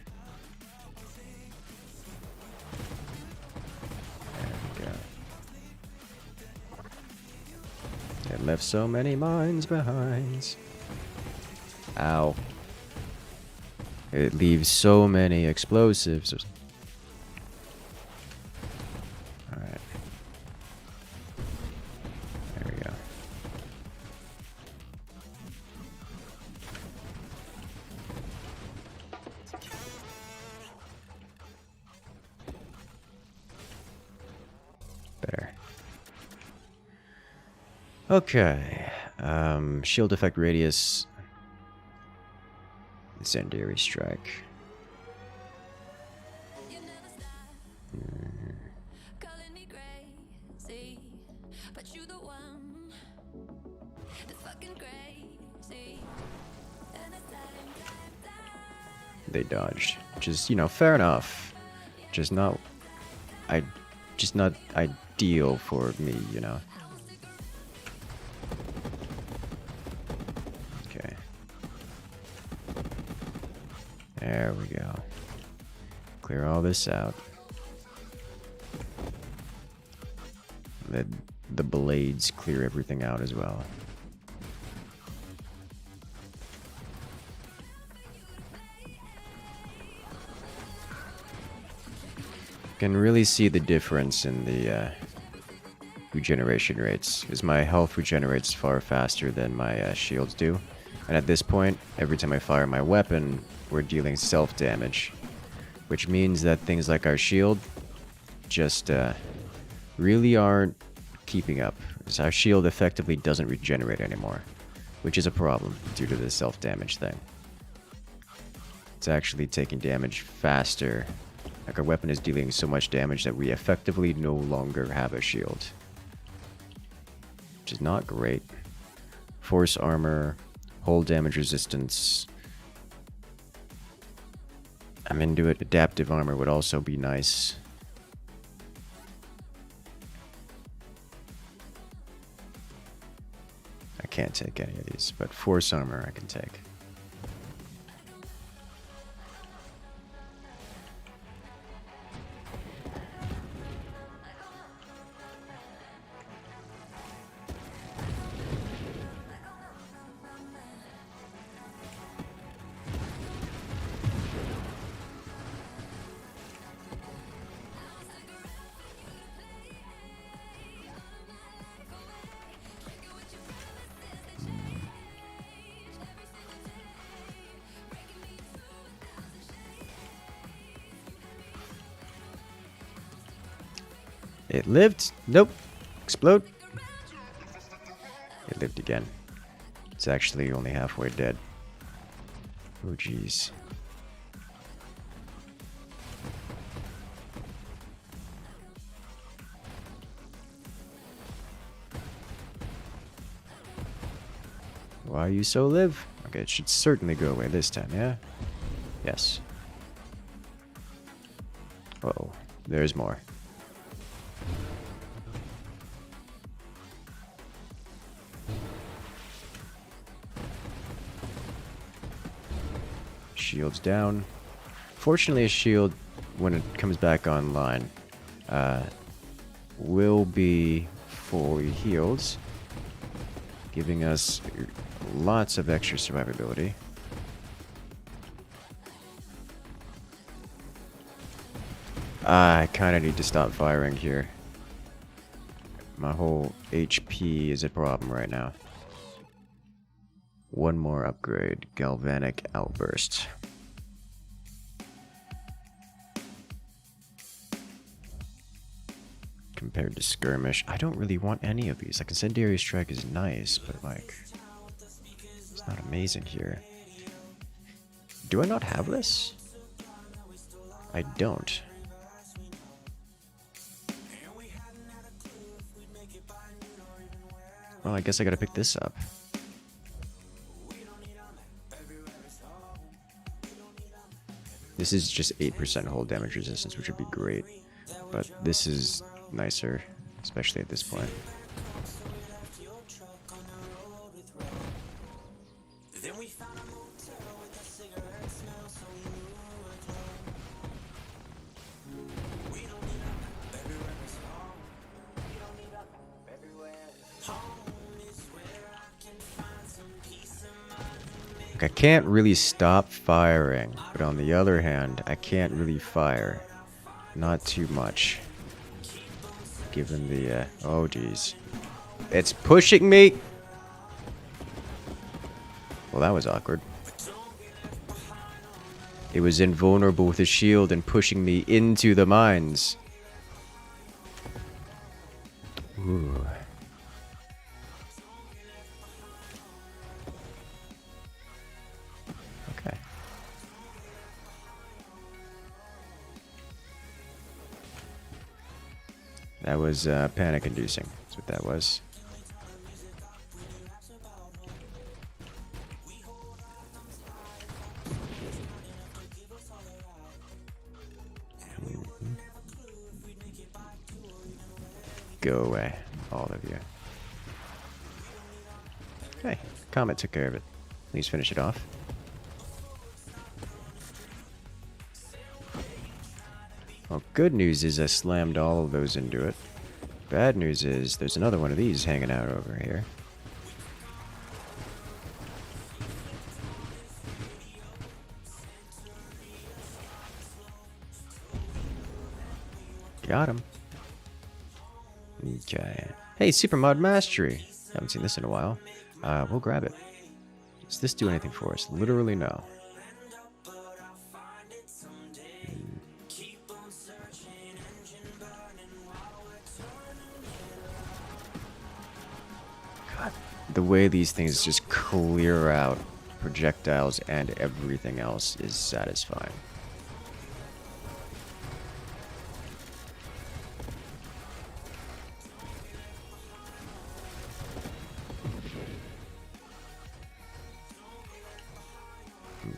It left so many mines behind. Ow. It leaves so many explosives. Alright. There we go. Better. Okay, shield effect radius, incendiary strike. They dodged, which is, you know, fair enough. Just not ideal for me, you know. There we go. Clear all this out. Let the blades clear everything out as well. Can really see the difference in the regeneration rates, because my health regenerates far faster than my shields do. And at this point, every time I fire my weapon, we're dealing self-damage, which means that things like our shield just really aren't keeping up. So our shield effectively doesn't regenerate anymore, which is a problem due to the self-damage thing. It's actually taking damage faster. Like our weapon is dealing so much damage that we effectively no longer have a shield, which is not great. Force armor, hold damage resistance. I'm into it. Adaptive armor would also be nice. I can't take any of these, but force armor I can take. It lived. Nope. Explode. It lived again. It's actually only halfway dead. Oh, jeez. Why are you so live? Okay, it should certainly go away this time, yeah? Yes. Uh-oh, there's more. Shield's down. Fortunately, a shield, when it comes back online, will be fully healed, giving us lots of extra survivability. I kind of need to stop firing here. My whole HP is a problem right now. One more upgrade. Galvanic Outburst. Compared to Skirmish, I don't really want any of these. Like, Incendiary Strike is nice, but like, it's not amazing here. Do I not have this? I don't. Well, I guess I gotta pick this up. This is just 8% hold damage resistance, which would be great. But this is nicer, especially at this point. I can't really stop firing, but on the other hand, I can't really fire. Not too much. Given the, oh geez. It's pushing me! Well, that was awkward. It was invulnerable with a shield and pushing me into the mines. Ooh. Okay. That was panic-inducing. That's what that was. Go away, all of you. Okay, Comet took care of it. Please finish it off. Well, good news is I slammed all of those into it. Bad news is there's another one of these hanging out over here. Got him. Okay. Hey, Super Mod Mastery. Haven't seen this in a while. We'll grab it. Does this do anything for us? Literally no. God, the way these things just clear out projectiles and everything else is satisfying.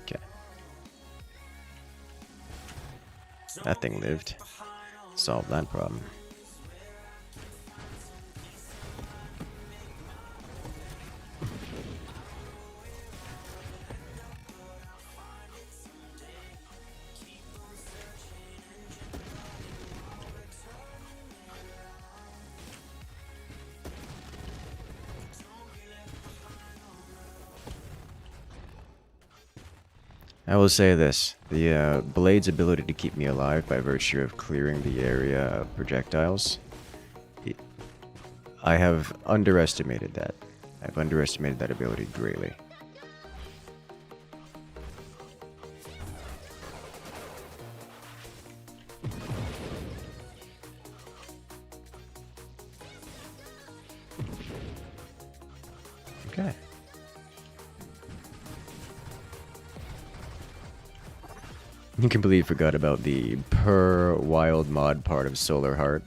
Okay. That thing lived. Solved that problem. I will say this, the blade's ability to keep me alive by virtue of clearing the area of projectiles, I have underestimated that. I've underestimated that ability greatly. Okay. You completely forgot about the per wild mod part of Solar Heart,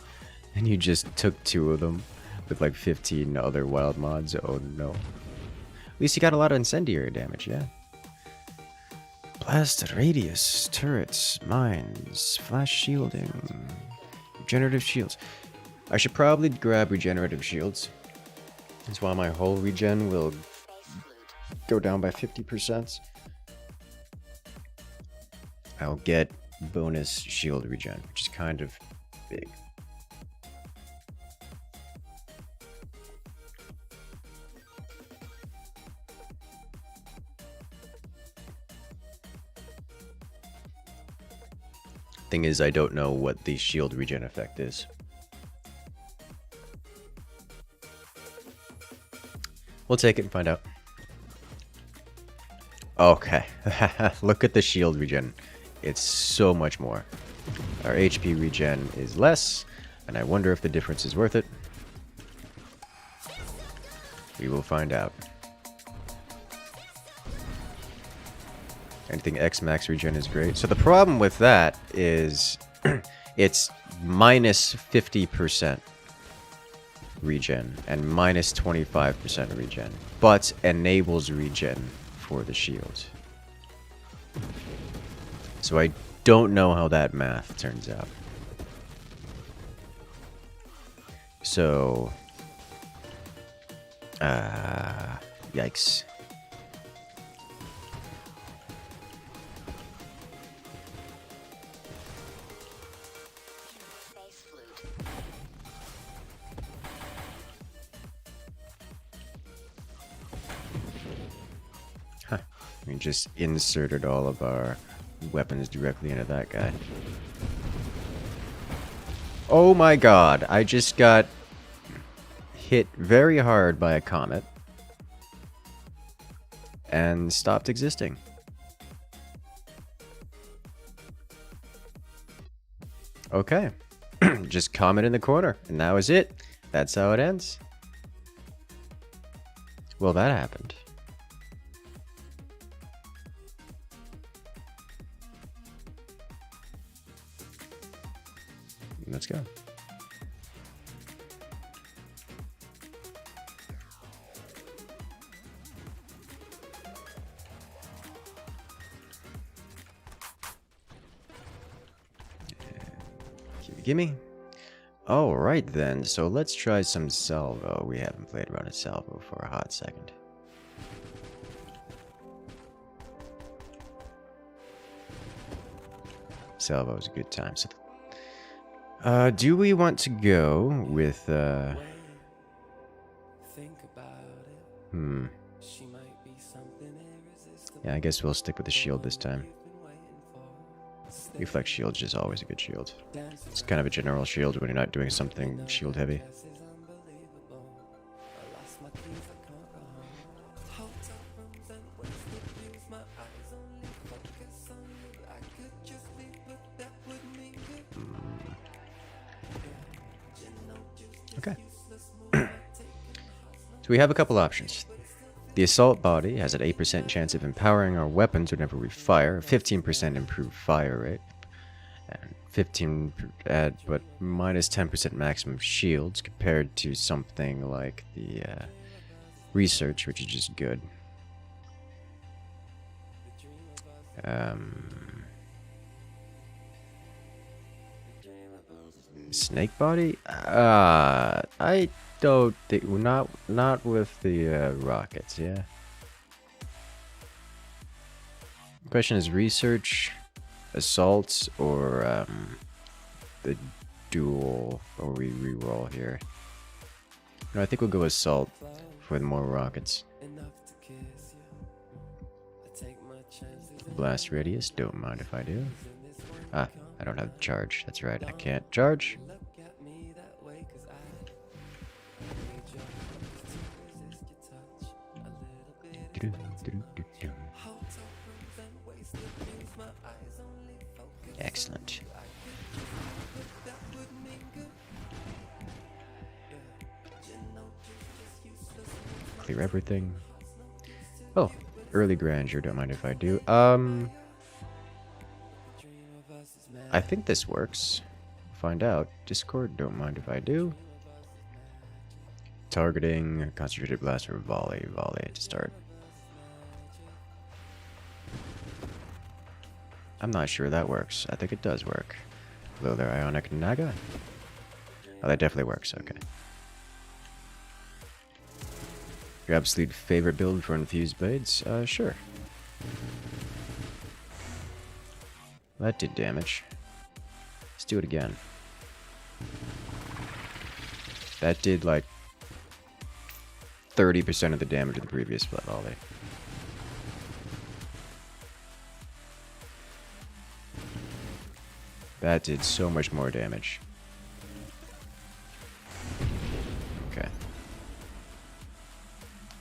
and you just took 2 of them with like 15 other wild mods. Oh no. At least you got a lot of incendiary damage, yeah. Blast radius, turrets, mines, flash shielding, regenerative shields. I should probably grab regenerative shields. That's why my whole regen will go down by 50%. I'll get bonus shield regen, which is kind of big. Thing is, I don't know what the shield regen effect is. We'll take it and find out. Okay, look at the shield regen. It's so much more. Our HP regen is less, and I wonder if the difference is worth it. We will find out. Anything X max regen is great. So the problem with that is it's minus 50% regen and minus 25% regen, but enables regen for the shield. So I don't know how that math turns out. So, yikes. We just inserted all of our weapons directly into that guy. Oh my god, I just got hit very hard by a comet and stopped existing. Okay, just comet in the corner, and that was it. That's how it ends. Well, that happened. Let's go. Gimme. All right then. So let's try some salvo. We haven't played around a salvo for a hot second. Salvo is a good time. So do we want to go with, yeah, I guess we'll stick with the shield this time. Reflex shield is just always a good shield. It's kind of a general shield when you're not doing something shield heavy. Okay. So we have a couple options. The assault body has an 8% chance of empowering our weapons whenever we fire, 15% improved fire rate, and 15 but minus 10% maximum shields compared to something like the research, which is just good. Snake body? I don't think, not with the rockets, yeah. The question is research, assaults, or the duel, or we reroll here. No, I think we'll go assault for the more rockets. Blast radius, don't mind if I do. Ah, I don't have charge, that's right, I can't charge. Excellent. Clear everything. Oh, early grandeur, don't mind if I do. I think this works. Find out. Discord, don't mind if I do. Targeting, concentrated blast or volley to start. I'm not sure that works. I think it does work. Hello there, Ionic Naga. Oh, that definitely works, okay. Your absolute favorite build for infused blades? Sure. That did damage. Let's do it again. That did like 30% of the damage of the previous flood volley. That did so much more damage. Okay.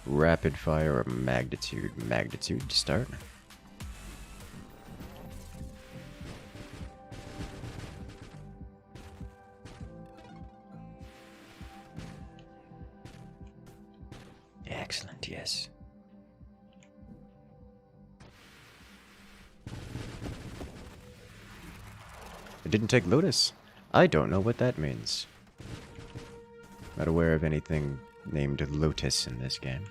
Rapid fire or magnitude? Magnitude to start. Excellent, yes. I didn't take Lotus. I don't know what that means. Not aware of anything named Lotus in this game.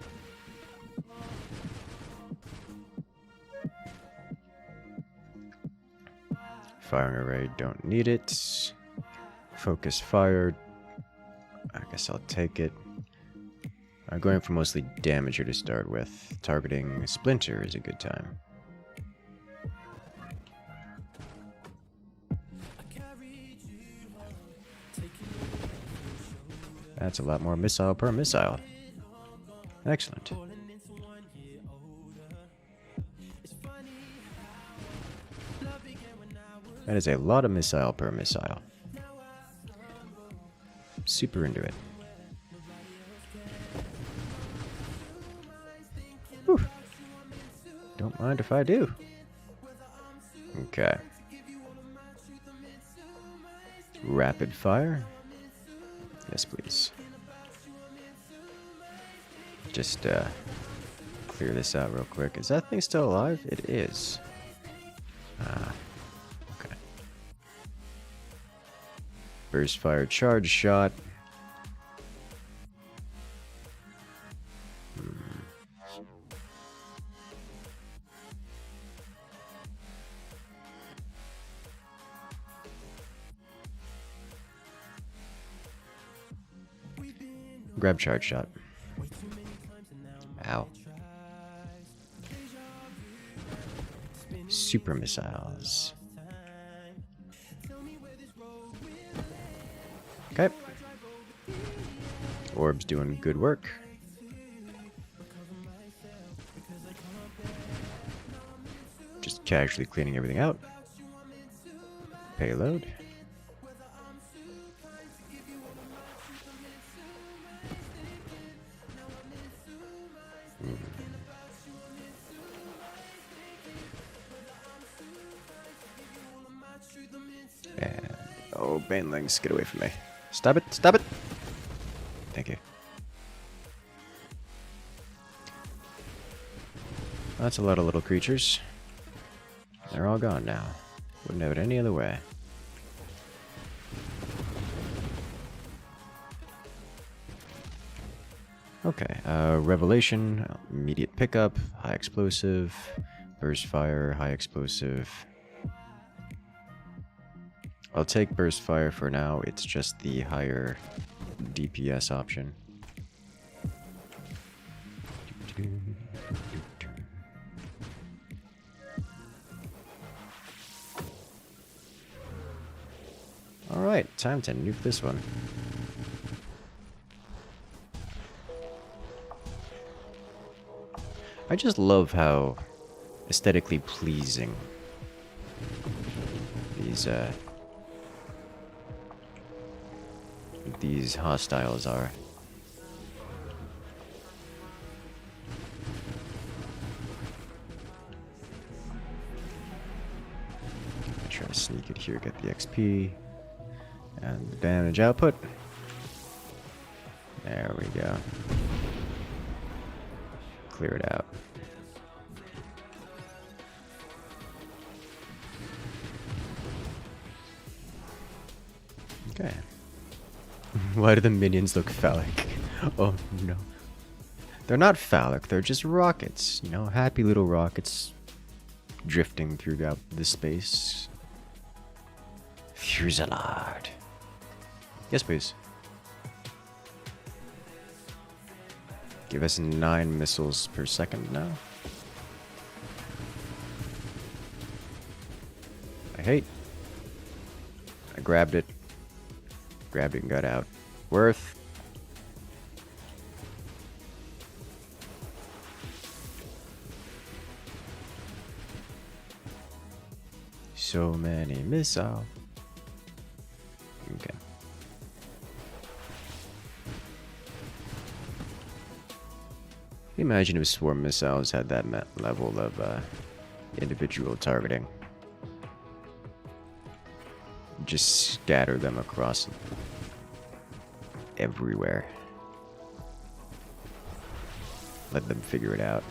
Firing array, don't need it. Focus fire. I guess I'll take it. I'm going for mostly damager to start with. Targeting Splinter is a good time. That's a lot more missile per missile. Excellent. That is a lot of missile per missile. Super into it. Whew. Don't mind if I do. Okay. Rapid fire. Yes, please. Just clear this out real quick. Is that thing still alive? It is. Okay. Burst fire, charge shot. Grab charge shot. Ow. Super missiles. Okay. Orb's doing good work. Just casually cleaning everything out. Payload. And, oh, banelings, get away from me. Stop it, stop it! Thank you. That's a lot of little creatures. They're all gone now. Wouldn't have it any other way. Okay, Revelation, immediate pickup, high explosive, burst fire, high explosive. I'll take burst fire for now, it's just the higher DPS option. Alright, time to nuke this one. I just love how aesthetically pleasing these hostiles are. Try to sneak it here, get the XP and the damage output. There we go. Clear it out. Okay. Why do the minions look phallic? Oh no. They're not phallic, they're just rockets. You know, happy little rockets drifting throughout the space. Fusillade. Yes, please. Give us 9 missiles per second now. I hate. I grabbed it. Grabbed it and got out. Worth. So many missiles. Okay. Imagine if swarm missiles had that level of individual targeting. Just scatter them across everywhere. Let them figure it out.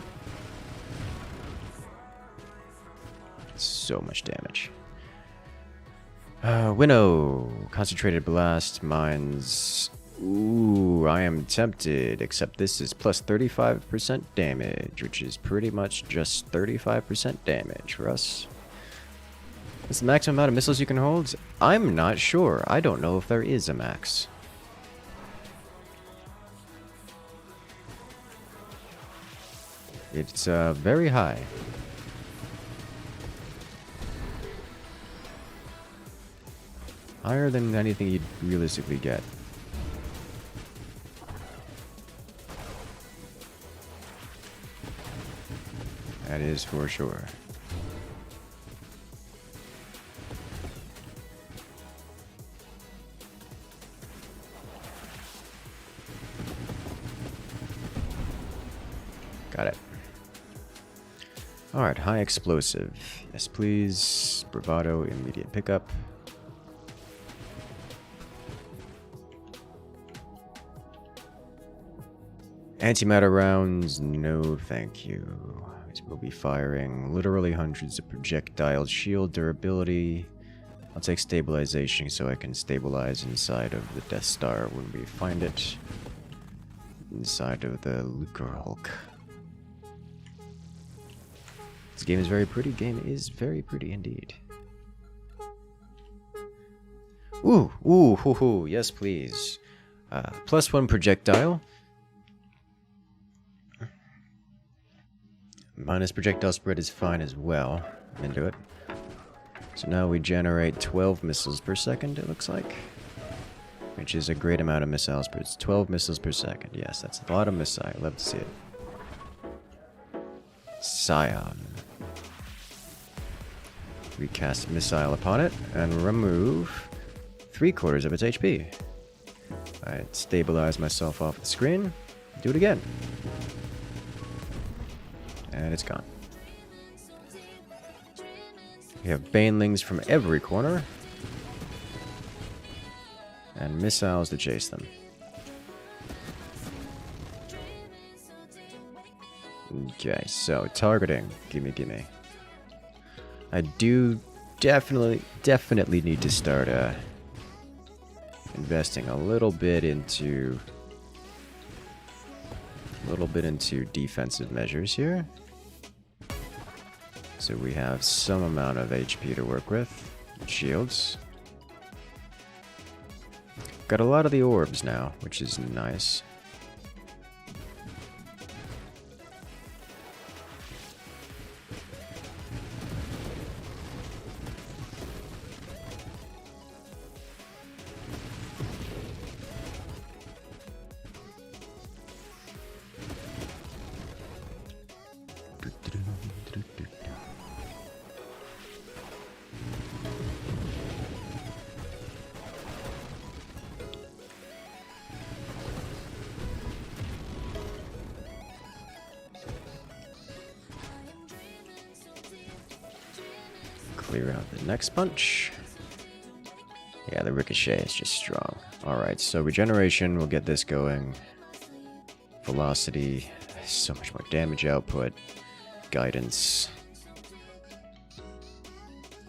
So much damage. Winnow. Concentrated blast. Mines. Ooh, I am tempted. Except this is plus 35% damage, which is pretty much just 35% damage for us. What's the maximum amount of missiles you can hold? I'm not sure. I don't know if there is a max. It's very high. Higher than anything you'd realistically get. That is for sure. Got it. Alright, high explosive. Yes, please. Bravado, immediate pickup. Antimatter rounds, no thank you. We'll be firing literally hundreds of projectiles. Shield durability. I'll take stabilization so I can stabilize inside of the Death Star when we find it. Inside of the Lucre Hulk. This game is very pretty. Game is very pretty indeed. Ooh, ooh, hoo, hoo. Yes, please. +1 projectile. Minus projectile spread is fine as well. I'm into it. So now we generate 12 missiles per second, it looks like. Which is a great amount of missiles, but it's 12 missiles per second. Yes, that's a lot of missiles. Love to see it. Scion. Recast missile upon it and remove 3/4 of its HP. Alright, stabilize myself off the screen. Do it again. And it's gone. We have banelings from every corner. And missiles to chase them. Okay, so targeting. Gimme. I do definitely need to start investing a little bit into defensive measures here. So we have some amount of HP to work with. Shields. Got a lot of the orbs now, which is nice. Clear out the next bunch. Yeah, the Ricochet is just strong. Alright, so regeneration, we'll get this going. Velocity, so much more damage output. Guidance.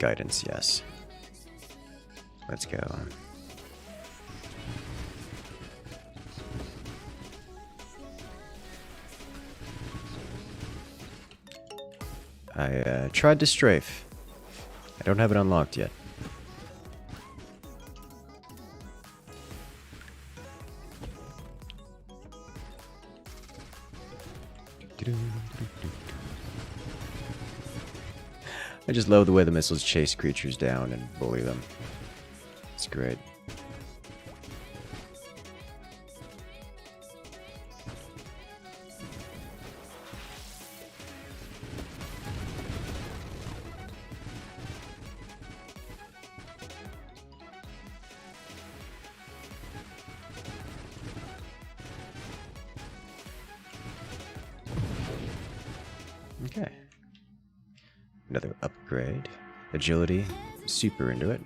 Guidance, yes. Let's go. I tried to strafe. I don't have it unlocked yet. I just love the way the missiles chase creatures down and bully them. It's great. Okay. Another upgrade. Agility. Super into it.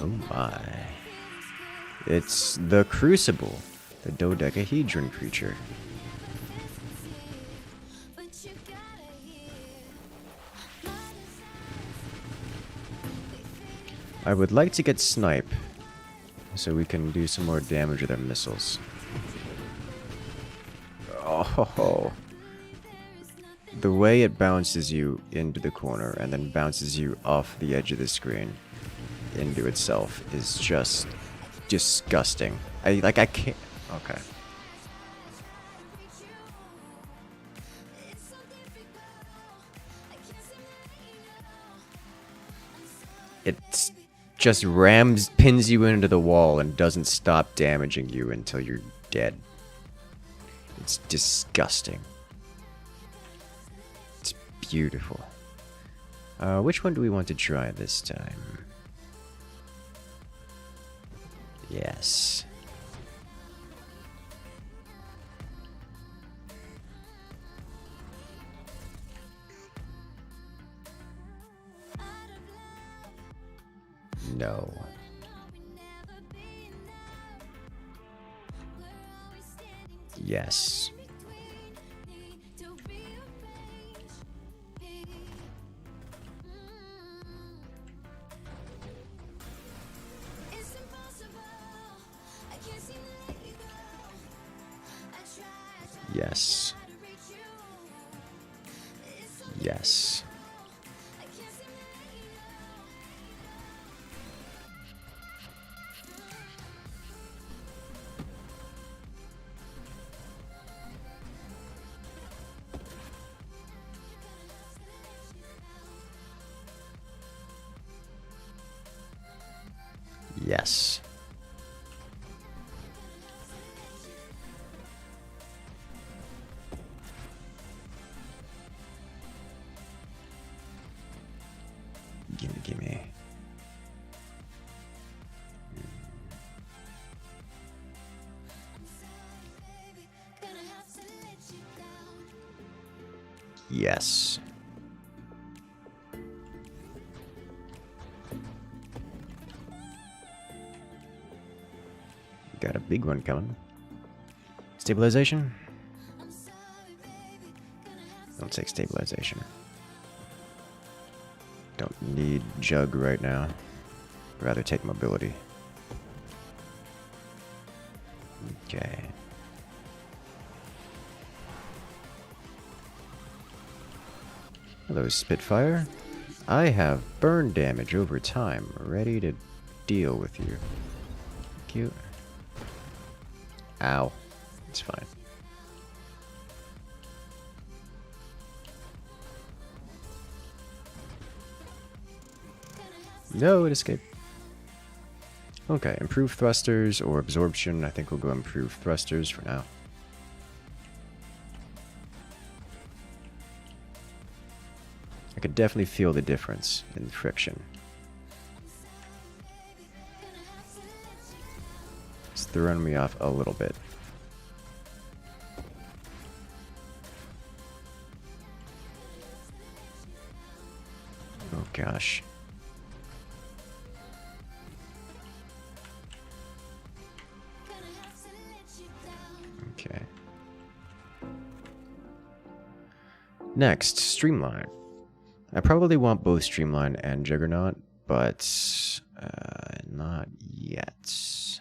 Oh my. It's the Crucible. The dodecahedron creature. I would like to get Snipe, so we can do some more damage with our missiles. Oh, the way it bounces you into the corner and then bounces you off the edge of the screen into itself is just disgusting. I can't. Okay. It's just pins you into the wall and doesn't stop damaging you until you're dead. It's disgusting. It's beautiful. Which one do we want to try this time? Yes. No. Yes. Yes. Yes. Yes. Gimme. Yes. Got a big one coming. Stabilization? Don't take stabilization. Don't need Jug right now. Rather take mobility. Okay. Hello, Spitfire. I have burn damage over time, ready to deal with you. Cute. Ow. It's fine. No, it escaped. Okay, improve thrusters or absorption. I think we'll go improve thrusters for now. I could definitely feel the difference in friction. It's throwing me off a little bit. Oh gosh. Okay. Next, Streamline. I probably want both Streamline and Juggernaut, but not yet.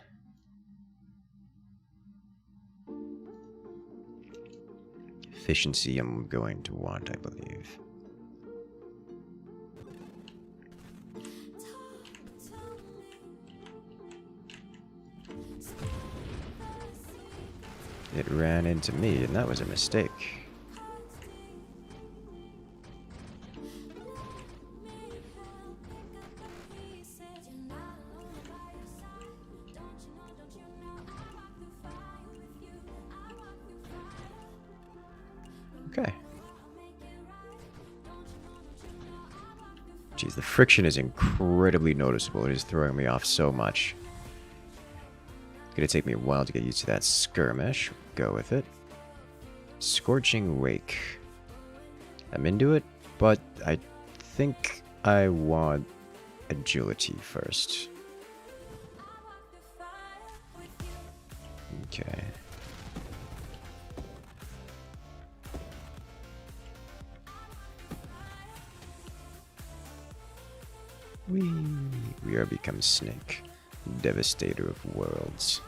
efficiency I'm going to want, I believe. It ran into me, and that was a mistake. Okay. Jeez, the friction is incredibly noticeable. It is throwing me off so much. It's gonna take me a while to get used to that skirmish. Go with it. Scorching Wake. I'm into it, but I think I want agility first. Okay. We are become Snake, Devastator of Worlds.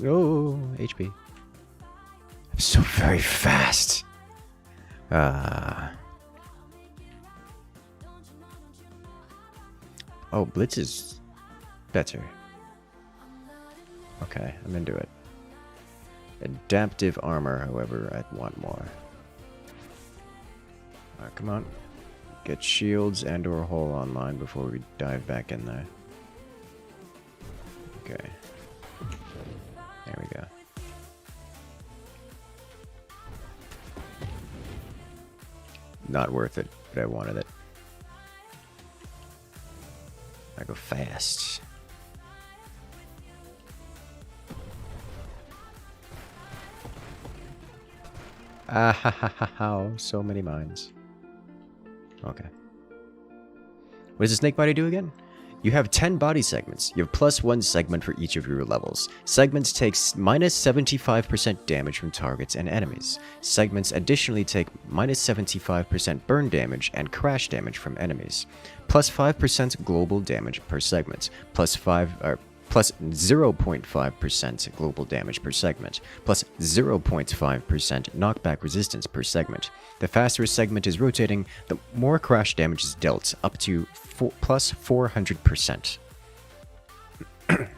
Oh, HP. I'm so very fast. Oh, Blitz is better. Okay, I'm into it. Adaptive armor, however, I'd want more. Alright, come on. Get shields and or hull online before we dive back in there. Okay. There we go. Not worth it, but I wanted it. I go fast. Ah ha ha ha ha! So many mines. Okay. What does the snake body do again? You have 10 body segments. You have +1 segment for each of your levels. Segments take -75% damage from targets and enemies. Segments additionally take -75% burn damage and crash damage from enemies. +5% global damage per segment. Plus 0.5% global damage per segment, plus 0.5% knockback resistance per segment. The faster a segment is rotating, the more crash damage is dealt, up to plus 400%. Alright,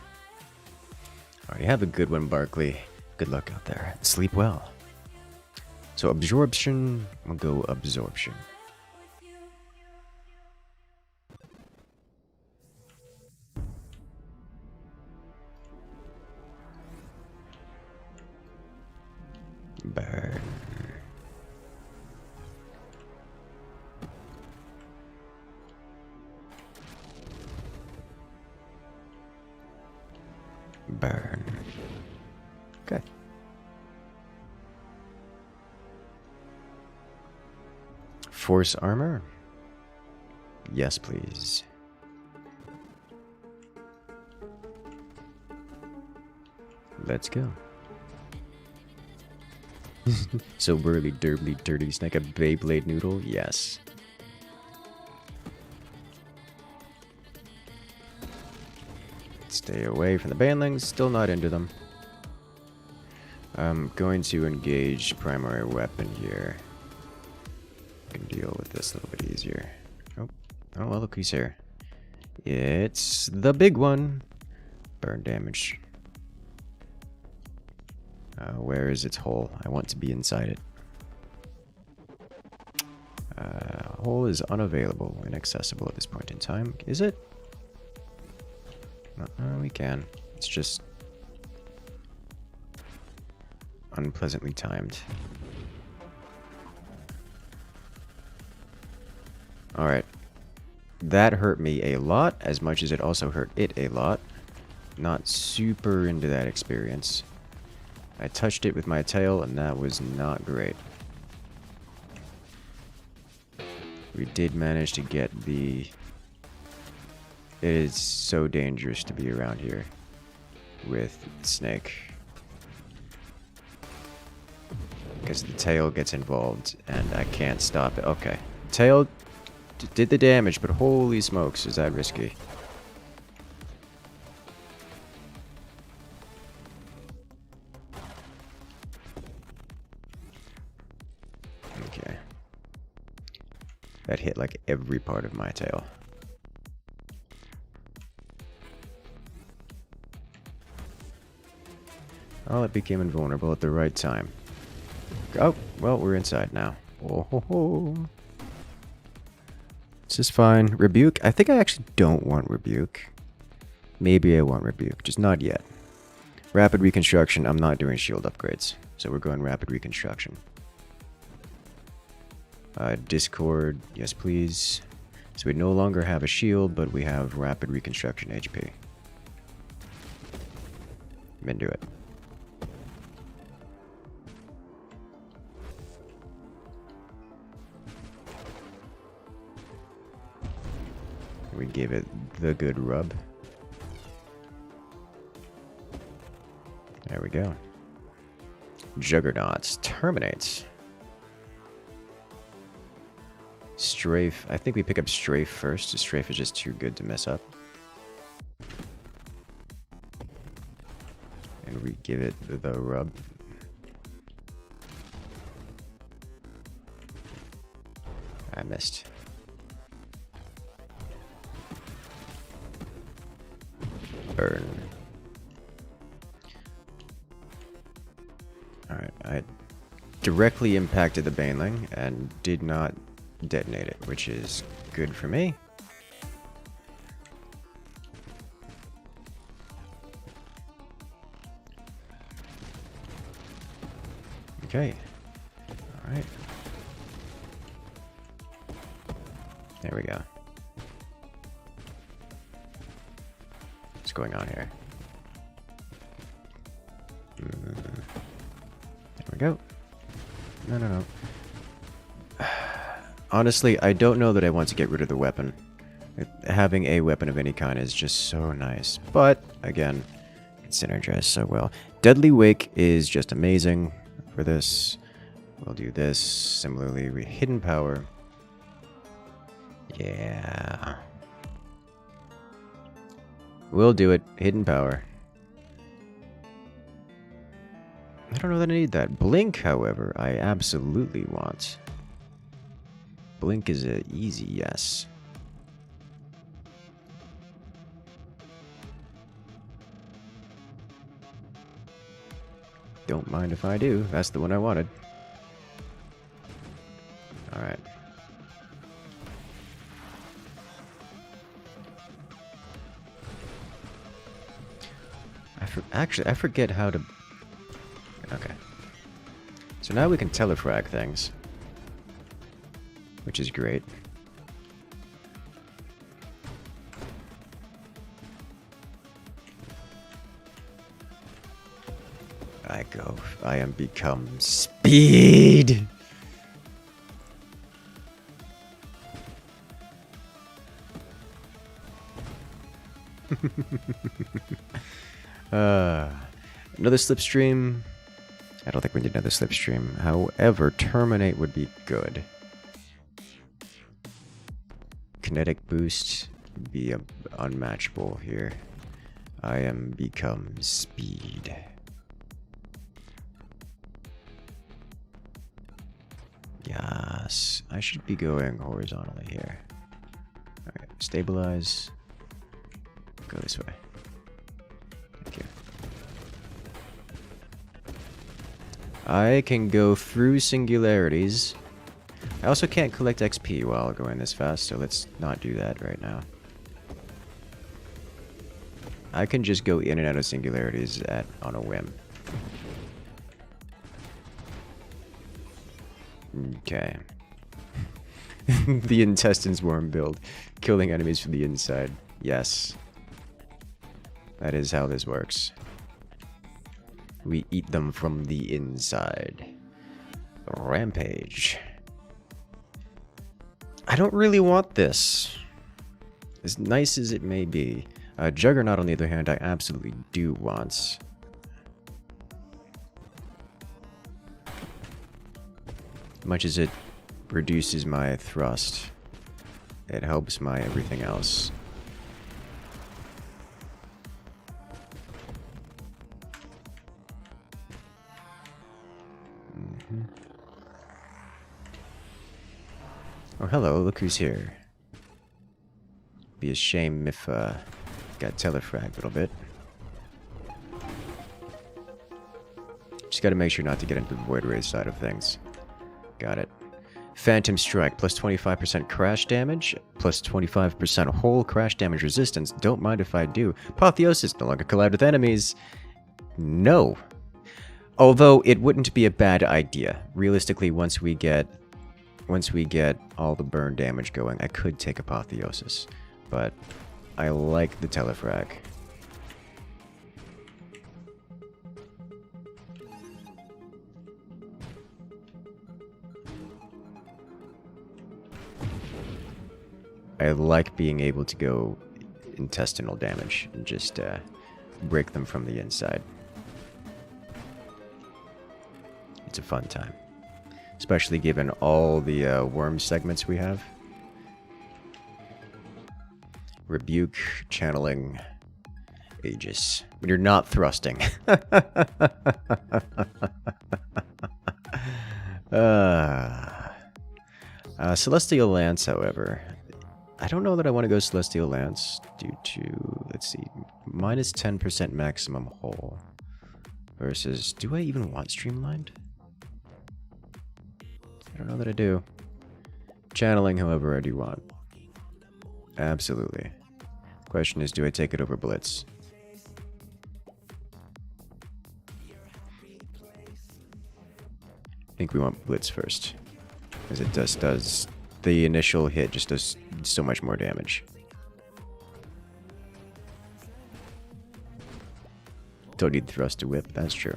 have a good one, Barkley. Good luck out there. Sleep well. So absorption, we'll go absorption. Burn. Burn. Okay. Force armor? Yes, please. Let's go. So burly, derbly, dirty snake, a Beyblade noodle? Yes. Stay away from the banlings, still not into them. I'm going to engage primary weapon here. I can deal with this a little bit easier. Oh, well, look who's here. It's the big one. Burn damage. Where is its hole? I want to be inside it. Hole is unavailable, inaccessible at this point in time. Is it? We can. It's just unpleasantly timed. Alright. That hurt me a lot, as much as it also hurt it a lot. Not super into that experience. I touched it with my tail, and that was not great. We did manage to get the... It is so dangerous to be around here. with Snake. Because the tail gets involved and I can't stop it. Okay. Tail did the damage, but holy smokes, is that risky. Okay. That hit like every part of my tail. Oh, it became invulnerable at the right time. Oh, well, we're inside now. Oh, ho, ho. This is fine. Rebuke? I think I actually don't want Rebuke. Maybe I want Rebuke, just not yet. Rapid Reconstruction, I'm not doing shield upgrades. So we're going Rapid Reconstruction. Discord, yes please. So we no longer have a shield, but we have Rapid Reconstruction HP. I'm into it. We give it the good rub. There we go. Juggernauts. Terminates. Strafe. I think we pick up Strafe first. Strafe is just too good to mess up. And we give it the rub. I missed. Burn. Alright, I directly impacted the Baneling and did not detonate it, which is good for me. Okay. Alright. There we go. What's going on here? There we go. No. Honestly, I don't know that I want to get rid of the weapon. Having a weapon of any kind is just so nice. But, again, it synergizes so well. Deadly Wake is just amazing for this. We'll do this. Similarly, we Hidden Power. Yeah. We'll do it. Hidden Power. I don't know that I need that. Blink, however, I absolutely want. Blink is an easy yes. Don't mind if I do. That's the one I wanted. Alright. Actually, I forget how to... Okay. So now we can telefrag things. Which is great. I am become speed! Another slipstream. I don't think we need another slipstream. However, terminate would be good. Kinetic boost would be unmatchable here. I am become speed. Yes, I should be going horizontally here. Alright, stabilize. Go this way. Thank you. I can go through singularities. I also can't collect XP while going this fast, so let's not do that right now. I can just go in and out of singularities on a whim. Okay. The intestines worm build. Killing enemies from the inside. Yes. That is how this works. We eat them from the inside. Rampage. I don't really want this. As nice as it may be. Juggernaut, on the other hand, I absolutely do want. Much as it reduces my thrust, it helps my everything else. Oh, hello, look who's here. Be a shame if, got telefragged a little bit. Just gotta make sure not to get into the Void Ray side of things. Got it. Phantom Strike, plus 25% crash damage, plus 25% whole crash damage resistance. Don't mind if I do. Apotheosis, no longer collide with enemies. No. Although, it wouldn't be a bad idea. Realistically, once we get all the burn damage going, I could take Apotheosis. But I like the telefrag. I like being able to go intestinal damage and just break them from the inside. It's a fun time. Especially given all the worm segments we have. Rebuke, channeling, Aegis. When you're not thrusting. Celestial Lance, however. I don't know that I want to go Celestial Lance due to, let's see, minus 10% maximum hull. Versus, do I even want Streamlined? I don't know that I do. Channeling, however, I do want. Absolutely. Question is, do I take it over Blitz? I think we want Blitz first. Because it does the initial hit just does so much more damage. Don't need thrust to whip, that's true.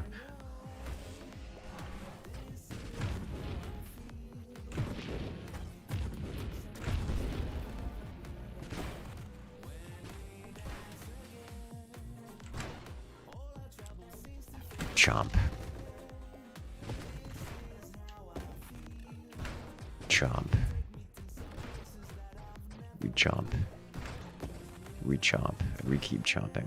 Chomp. Chomp. We chomp. We chomp. And we keep chomping.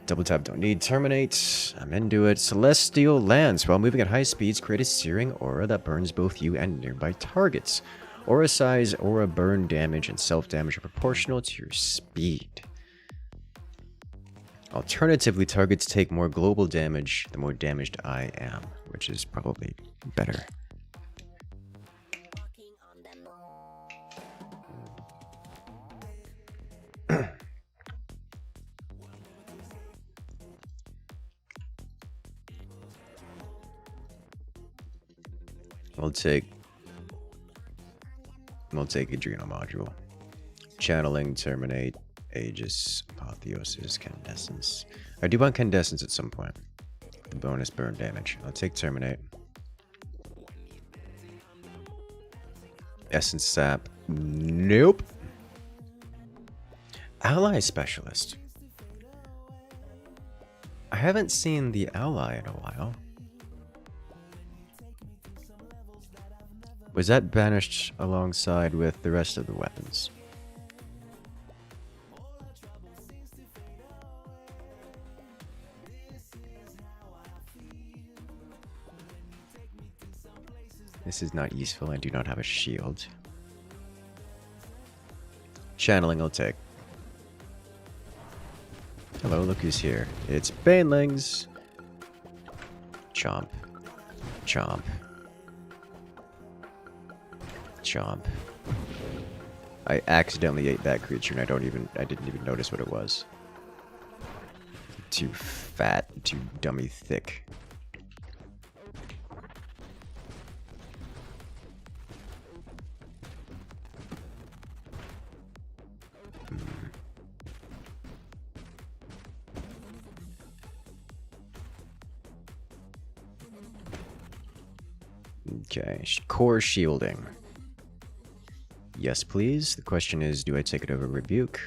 Double tap don't need. Terminate. I'm into it. Celestial Lance. While moving at high speeds, create a searing aura that burns both you and nearby targets. Aura size, aura burn damage, and self-damage are proportional to your speed. Alternatively, targets take more global damage the more damaged I am, which is probably better. We'll take Adrenal Module. Channeling, Terminate, Aegis, Apotheosis, Candescence. I do want Candescence at some point. The bonus burn damage. I'll take Terminate. Essence Sap. Nope. Ally Specialist. I haven't seen the Ally in a while. Was that banished alongside with the rest of the weapons? This is not useful. I do not have a shield. Channeling I'll take. Hello, look who's here. It's Banelings. Chomp. Chomp. Chomp. I accidentally ate that creature and I didn't even notice what it was. Too fat, too dummy thick. Okay, core shielding. Yes, please. The question is, do I take it over Rebuke?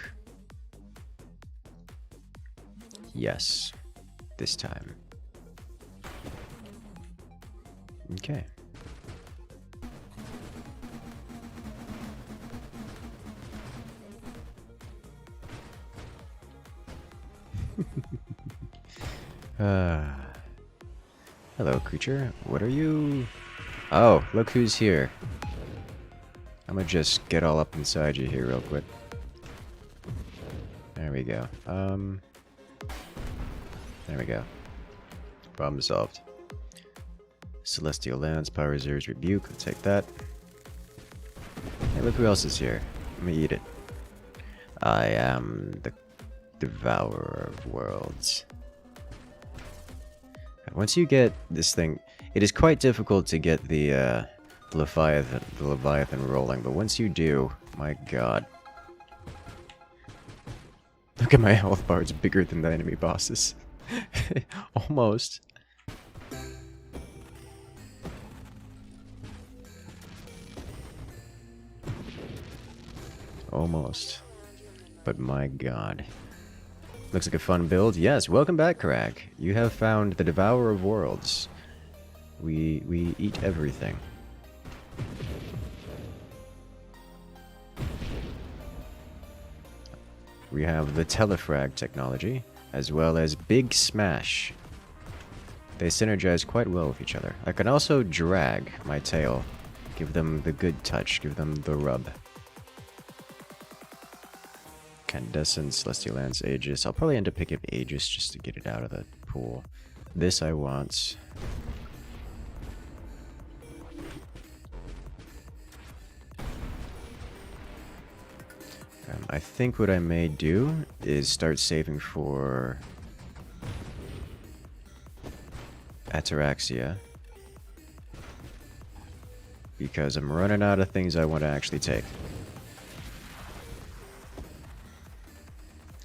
Yes. This time. Okay. Hello, creature. What are you? Oh, look who's here. I'm gonna just get all up inside you here real quick. There we go. There we go. Problem solved. Celestial Lands, Power Reserves, Rebuke. I'll take that. Hey, look who else is here. Let me eat it. I am the Devourer of Worlds. Once you get this thing, it is quite difficult to get the Leviathan rolling, but once you do, my god. Look at my health bar, it's bigger than the enemy bosses. Almost. Almost. But my god. Looks like a fun build. Yes, welcome back, Karak. You have found the Devourer of Worlds. We eat everything. We have the Telefrag technology, as well as Big Smash. They synergize quite well with each other. I can also drag my tail, give them the good touch, give them the rub. Candescent, Celestial Lands, Aegis. I'll probably end up picking up Aegis just to get it out of the pool. This I want. I think what I may do is start saving for Ataraxia, because I'm running out of things I want to actually take.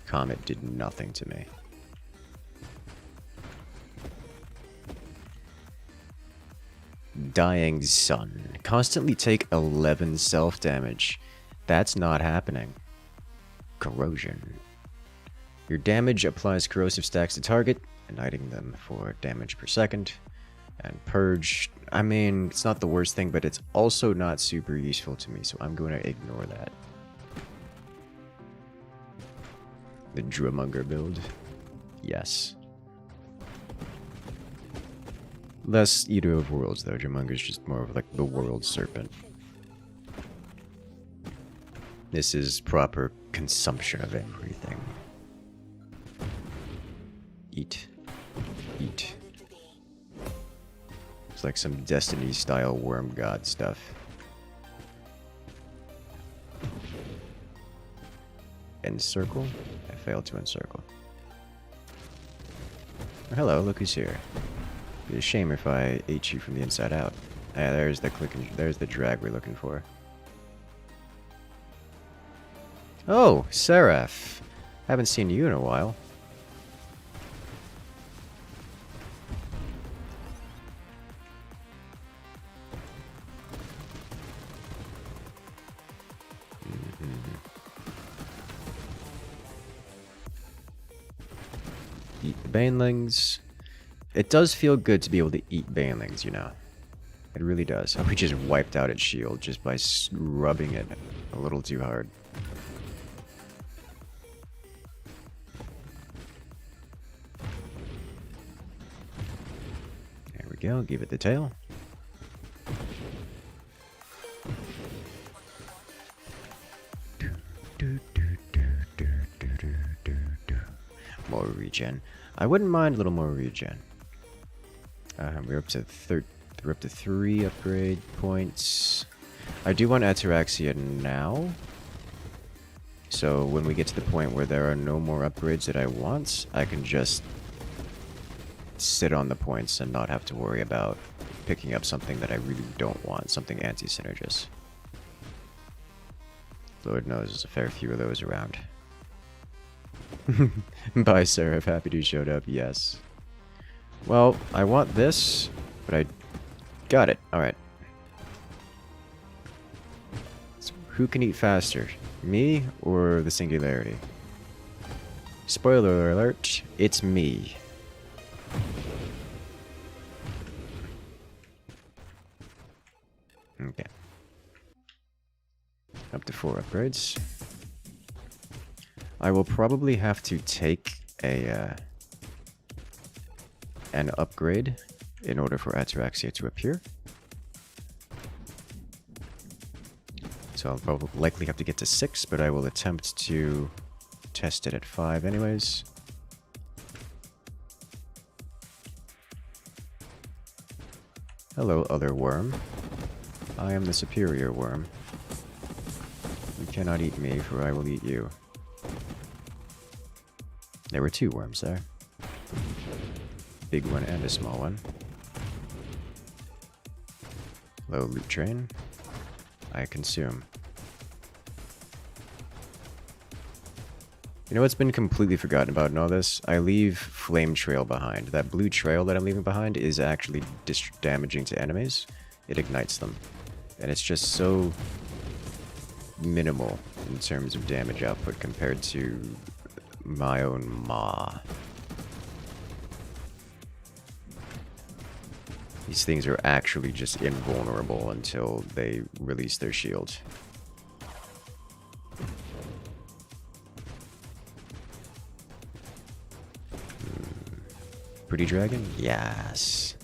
Comet did nothing to me. Dying Sun. Constantly take 11 self-damage. That's not happening. Corrosion. Your damage applies corrosive stacks to target, igniting them for damage per second. And Purge, I mean, it's not the worst thing, but it's also not super useful to me, so I'm going to ignore that. The Drumonger build. Yes. Less Eater of Worlds, though. Drumonger's just more of like the World Serpent. This is proper consumption of everything. Eat. Eat. It's like some Destiny-style worm god stuff. Encircle? I failed to encircle. Oh, hello, look who's here. It'd be a shame if I ate you from the inside out. Ah, there's the there's the drag we're looking for. Oh, Seraph. Haven't seen you in a while. Eat the banelings. It does feel good to be able to eat banelings, you know. It really does. Oh, we just wiped out its shield just by rubbing it a little too hard. There we go. Give it the tail. More regen. I wouldn't mind a little more regen. We're up to 3 upgrade points. I do want Ataraxia now. So when we get to the point where there are no more upgrades that I want, I can just sit on the points and not have to worry about picking up something that I really don't want, something anti-synergist. Lord knows there's a fair few of those around. Bye, Seraph. Happy you showed up. Yes. Well, I want this, but I got it. Alright. Who can eat faster? Me or the Singularity? Spoiler alert, it's me. Okay. Up to 4 upgrades. I will probably have to take an upgrade in order for Ataraxia to appear. So I'll probably likely have to get to 6, but I will attempt to test it at 5 anyways. Hello, other worm. I am the superior worm. You cannot eat me, for I will eat you. There were 2 worms there. Big one and a small one. Low loot train. I consume. You know what's been completely forgotten about in all this? I leave flame trail behind. That blue trail that I'm leaving behind is actually damaging to enemies. It ignites them. And it's just so minimal in terms of damage output compared to my own maw. These things are actually just invulnerable until they release their shield. Pretty dragon? Yes.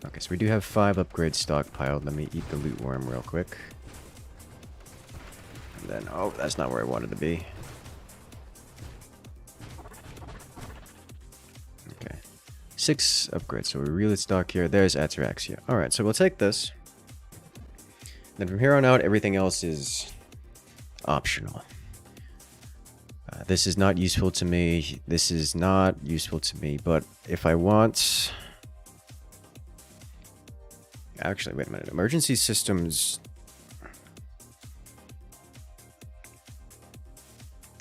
Okay, so we do have 5 upgrades stockpiled. Let me eat the loot worm real quick. And then, oh, that's not where I wanted to be. Okay. 6 upgrades, so we're really stock here. There's Ataraxia. Alright, so we'll take this. Then from here on out, everything else is optional. This is not useful to me. This is not useful to me, but if I want... Actually, wait a minute. Emergency systems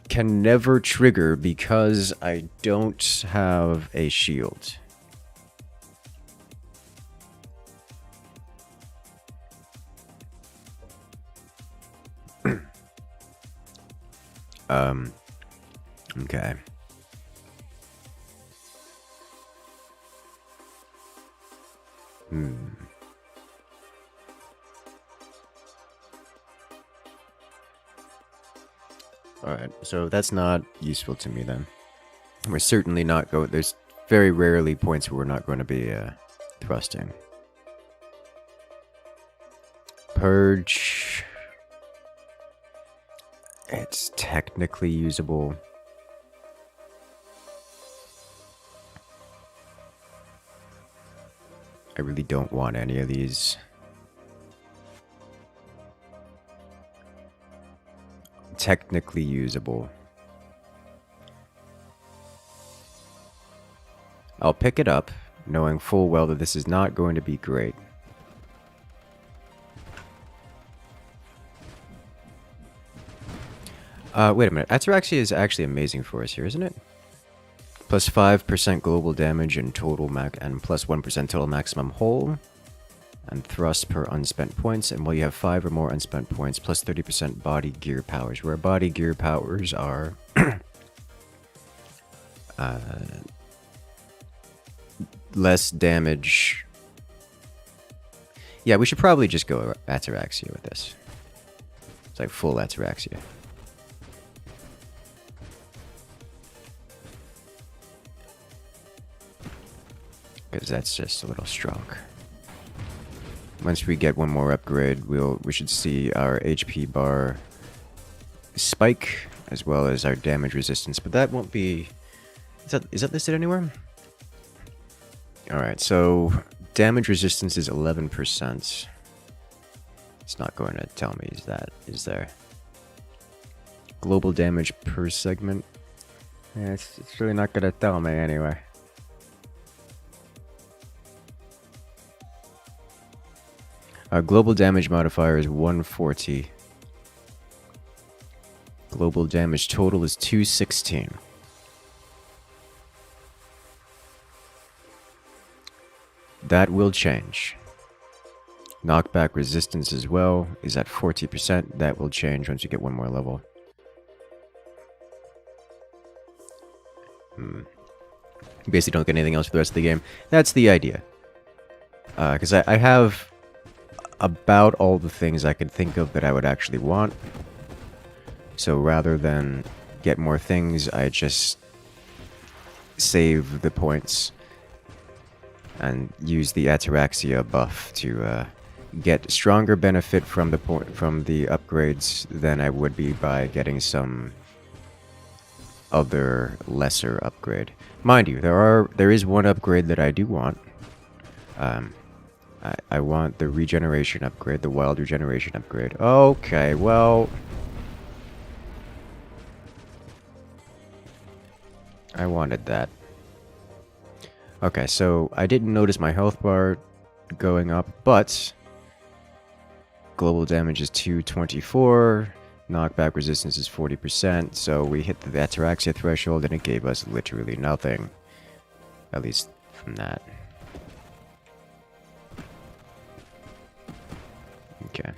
can never trigger because I don't have a shield. Okay. Alright, so that's not useful to me then. We're certainly not going... There's very rarely points where we're not going to be thrusting. Purge... It's technically usable. I really don't want any of these. Technically usable. I'll pick it up, knowing full well that this is not going to be great. Wait a minute. Ataraxia is actually amazing for us here, isn't it? Plus 5% global damage and total and plus 1% total maximum hull. And thrust per unspent points. And while you have 5 or more unspent points, plus 30% body gear powers. Where body gear powers are... less damage. Yeah, we should probably just go Ataraxia with this. It's like full Ataraxia. Because that's just a little strong. Once we get one more upgrade, we should see our HP bar spike, as well as our damage resistance. But that won't be... Is that listed anywhere? Alright, so damage resistance is 11%. It's not going to tell me is there. Global damage per segment. Yeah, it's really not going to tell me anyway. Our global damage modifier is 140. Global damage total is 216. that will change. Knockback resistance as well is at 40%. That will change once you get one more level. You basically don't get anything else for the rest of the game. That's the idea. Because I have about all the things I could think of that I would actually want. So rather than get more things, I just save the points and use the Ataraxia buff to get stronger benefit from the upgrades than I would be by getting some other lesser upgrade. Mind you, there is one upgrade that I do want. I want the regeneration upgrade, the wild regeneration upgrade. Okay, well, I wanted that. Okay, so I didn't notice my health bar going up, but global damage is 224, knockback resistance is 40%, so we hit the Ataraxia threshold and it gave us literally nothing. At least from that. Okay.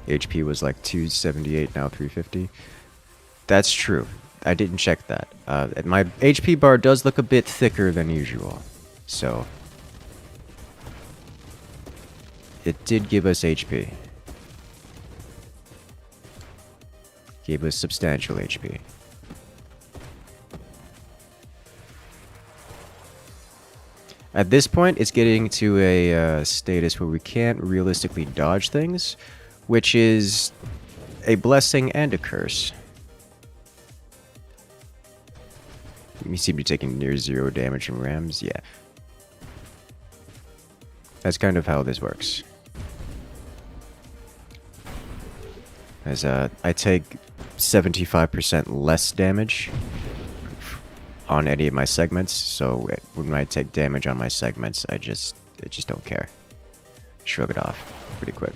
HP was like 278, now 350. That's true. I didn't check that. My HP bar does look a bit thicker than usual. So it did give us HP. Gave us substantial HP. At this point, it's getting to a status where we can't realistically dodge things, which is a blessing and a curse. You seem to be taking near 0 damage from rams, yeah. That's kind of how this works. As I take 75% less damage on any of my segments, so when I take damage on my segments, I just don't care. Shrug it off pretty quick.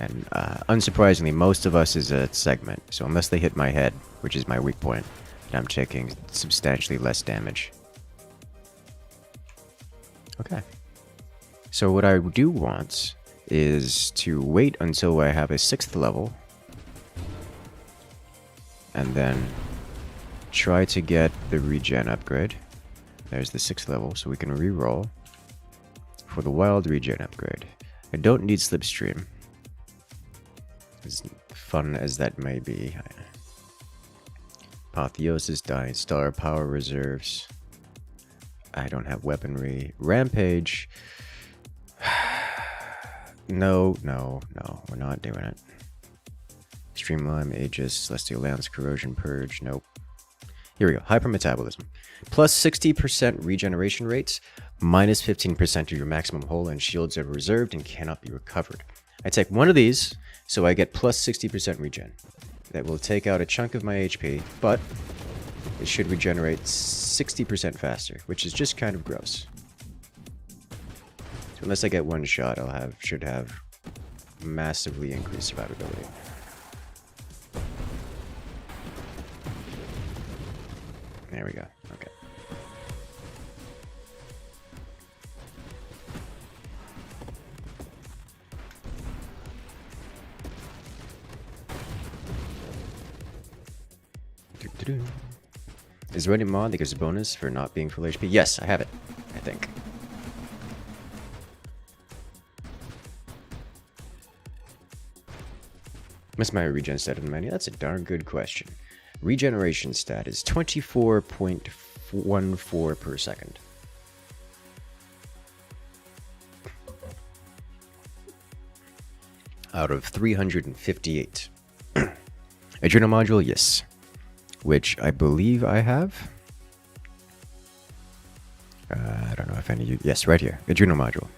And unsurprisingly, most of us is a segment, so unless they hit my head, which is my weak point, I'm taking substantially less damage. Okay. So what I do want is to wait until I have a 6th level, and then try to get the regen upgrade. There's the 6th level, so we can re-roll for the wild regen upgrade. I don't need Slipstream, as fun as that may be. Apotheosis, Dying Star, Power Reserves. I don't have weaponry. Rampage. No, we're not doing it. Streamline, Aegis, Celestial Lance, Corrosion, Purge, nope. Here we go, Hypermetabolism. Plus 60% regeneration rates, minus 15% of your maximum hull and shields are reserved and cannot be recovered. I take one of these, so I get plus 60% regen. That will take out a chunk of my HP, but it should regenerate 60% faster, which is just kind of gross. So unless I get one shot, should have massively increased survivability. There we go. Okay. Is there any mod that gives a bonus for not being full HP? Yes, I have it, I think. What's my regen stat in the menu? That's a darn good question. Regeneration stat is 24.14 per second. Out of 358. Adrenal module, yes. Which I believe I have. I don't know if any of you... Yes, right here. Adrenal module.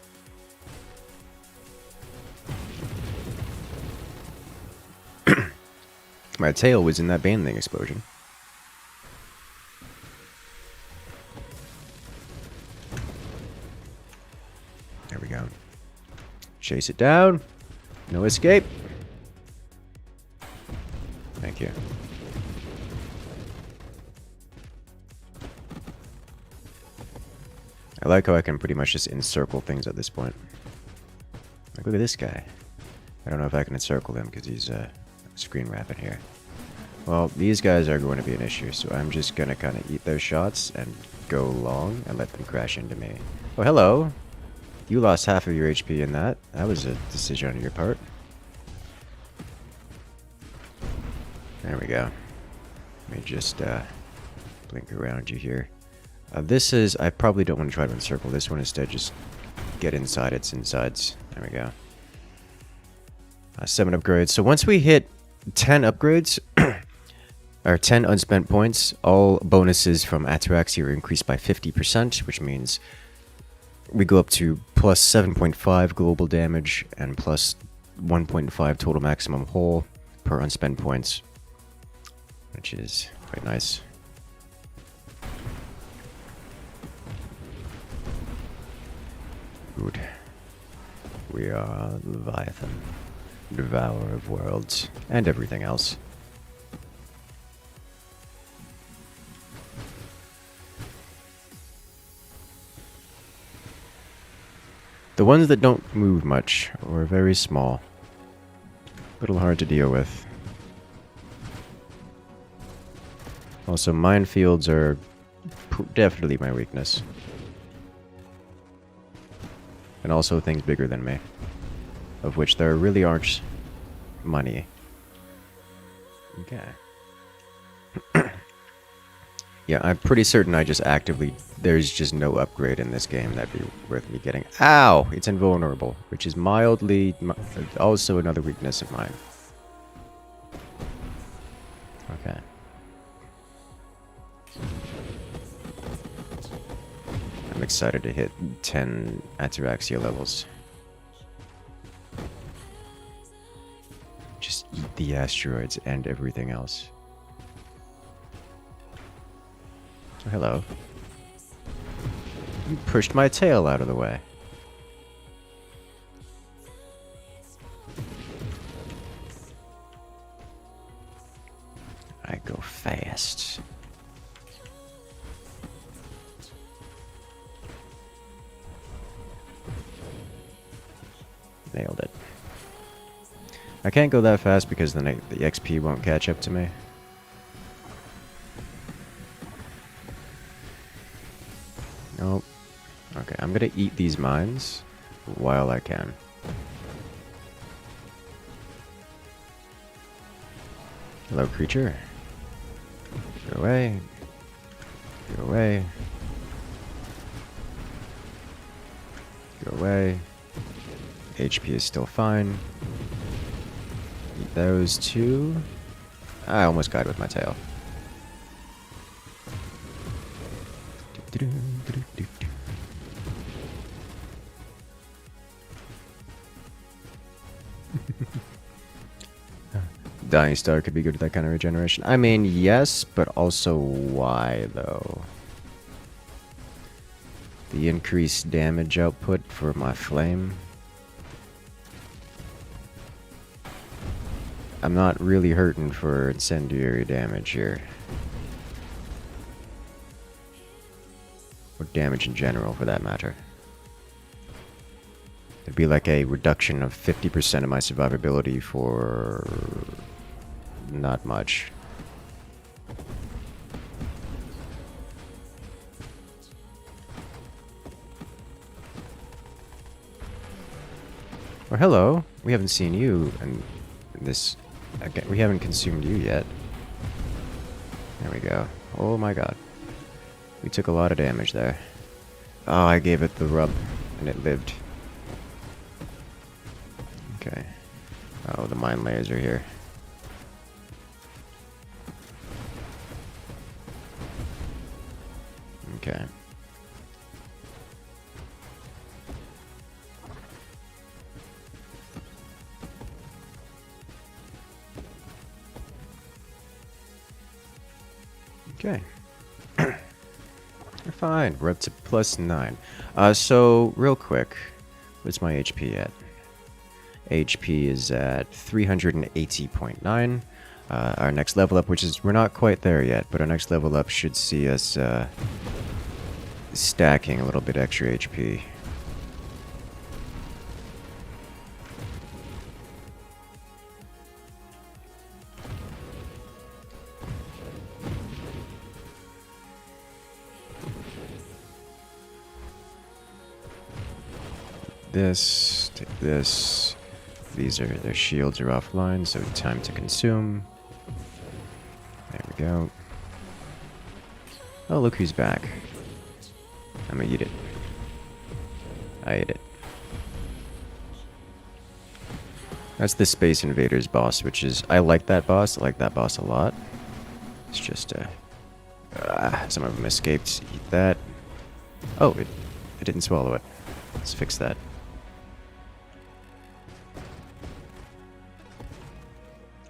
My tail was in that banding explosion. There we go. Chase it down. No escape. Thank you. I like how I can pretty much just encircle things at this point. Like, look at this guy. I don't know if I can encircle him because he's screen wrapping here. Well, these guys are going to be an issue, so I'm just going to kind of eat their shots and go long and let them crash into me. Oh, hello! You lost half of your HP in that. That was a decision on your part. There we go. Let me just blink around you here. This is... I probably don't want to try to encircle this one. Instead, just get inside its insides. There we go. 7 upgrades. So once we hit 10 upgrades... or 10 unspent points, all bonuses from Ataraxia are increased by 50%, which means we go up to plus 7.5 global damage and plus 1.5 total maximum hull per unspent points, which is quite nice. Good. We are Leviathan, devourer of worlds, and everything else. The ones that don't move much, or are very small. A little hard to deal with. Also, minefields are definitely my weakness. And also things bigger than me. Of which there really aren't money. Okay. Yeah, I'm pretty certain I just actively... There's just no upgrade in this game that'd be worth me getting. Ow! It's invulnerable, which is mildly... also another weakness of mine. Okay. I'm excited to hit 10 Ataraxia levels. Just eat the asteroids and everything else. Hello. You pushed my tail out of the way. I go fast. Nailed it. I can't go that fast because the XP won't catch up to me. Nope. Okay, I'm gonna eat these mines while I can. Hello, creature. Go away. Go away. Go away. HP is still fine. Eat those two. I almost died with my tail. Dying Star could be good with that kind of regeneration. I mean, yes, but also why, though? The increased damage output for my flame. I'm not really hurting for incendiary damage here. Or damage in general, for that matter. It'd be like a reduction of 50% of my survivability for... not much. Well, hello. We haven't seen you in this... Again, we haven't consumed you yet. There we go. Oh my god. We took a lot of damage there. Oh, I gave it the rub, and it lived. Okay. Oh, the mine layers are here. Okay. Okay. We're fine. We're up to +9. So, real quick, what's my HP at? HP is at 380.9. Our next level up, which is... we're not quite there yet, but our next level up should see us stacking a little bit extra HP. This, take this. Their shields are offline, so time to consume. There we go. Oh, look who's back. I'm gonna eat it. I ate it. That's the Space Invaders boss, which is... I like that boss. I like that boss a lot. It's just, some of them escaped. Eat that. Oh, it didn't swallow it. Let's fix that.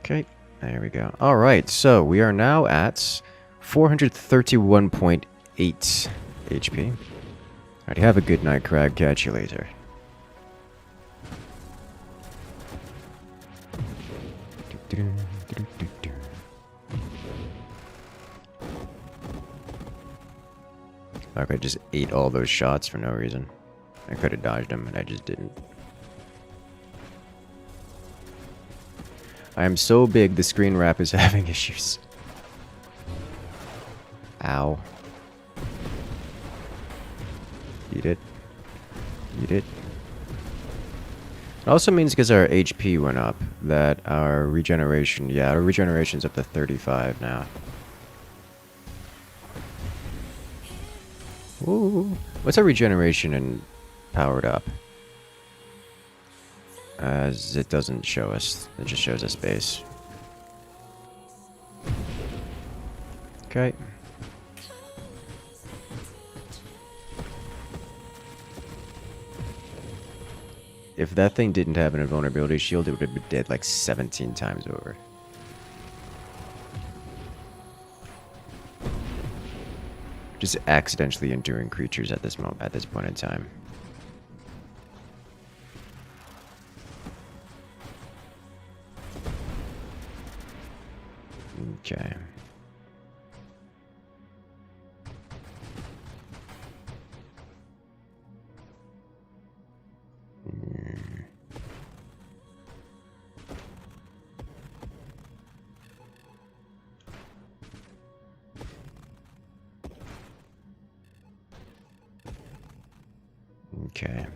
Okay, there we go. Alright, so we are now at 431.8 HP. Alright, have a good night, Crag. Catch you later. Like I just ate all those shots for no reason. I could have dodged them, and I just didn't. I am so big, the screen wrap is having issues. Ow. Eat it. Eat it. It also means because our HP went up, that our regeneration... Yeah, our regeneration's up to 35 now. Ooh. What's our regeneration and powered up? As it doesn't show us. It just shows us base. Okay. If that thing didn't have an invulnerability shield, it would have been dead like 17 times over. Just accidentally enduring creatures at this moment, at this point in time. Okay. Okay.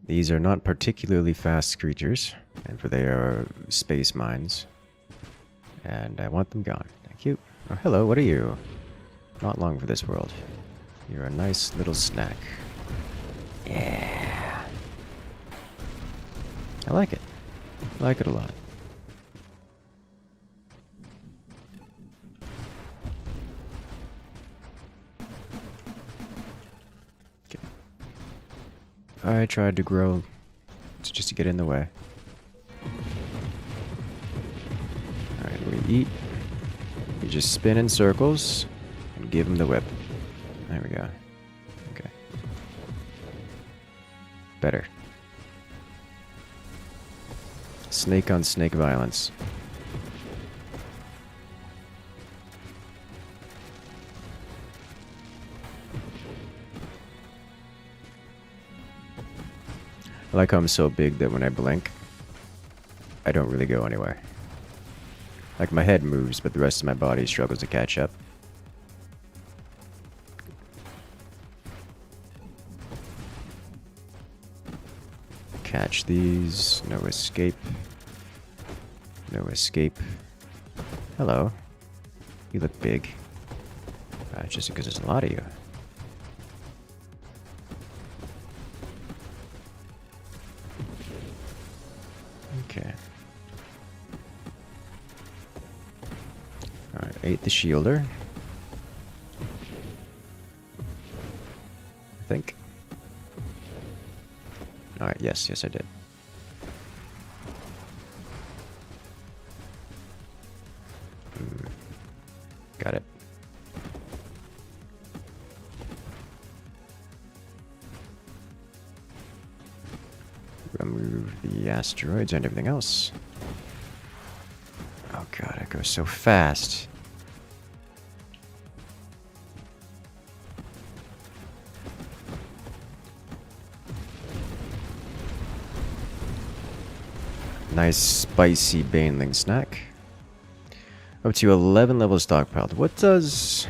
These are not particularly fast creatures, and for they are space mines. And I want them gone. Thank you. Oh, hello, what are you? Not long for this world. You're a nice little snack. Yeah. I like it. I like it a lot. I tried to grow just to get in the way. Alright, we eat. You just spin in circles and give him the whip. There we go. Okay. Better. Snake on snake violence. I like how I'm so big that when I blink, I don't really go anywhere. Like my head moves, but the rest of my body struggles to catch up. Catch these. No escape. No escape. Hello. You look big. Just because there's a lot of you. Okay. Alright, ate the shielder. I think. Alright, yes, I did. Got it. Remove the asteroids and everything else. Oh god, it goes so fast. Nice spicy baneling snack. Up to 11 levels stockpiled. What does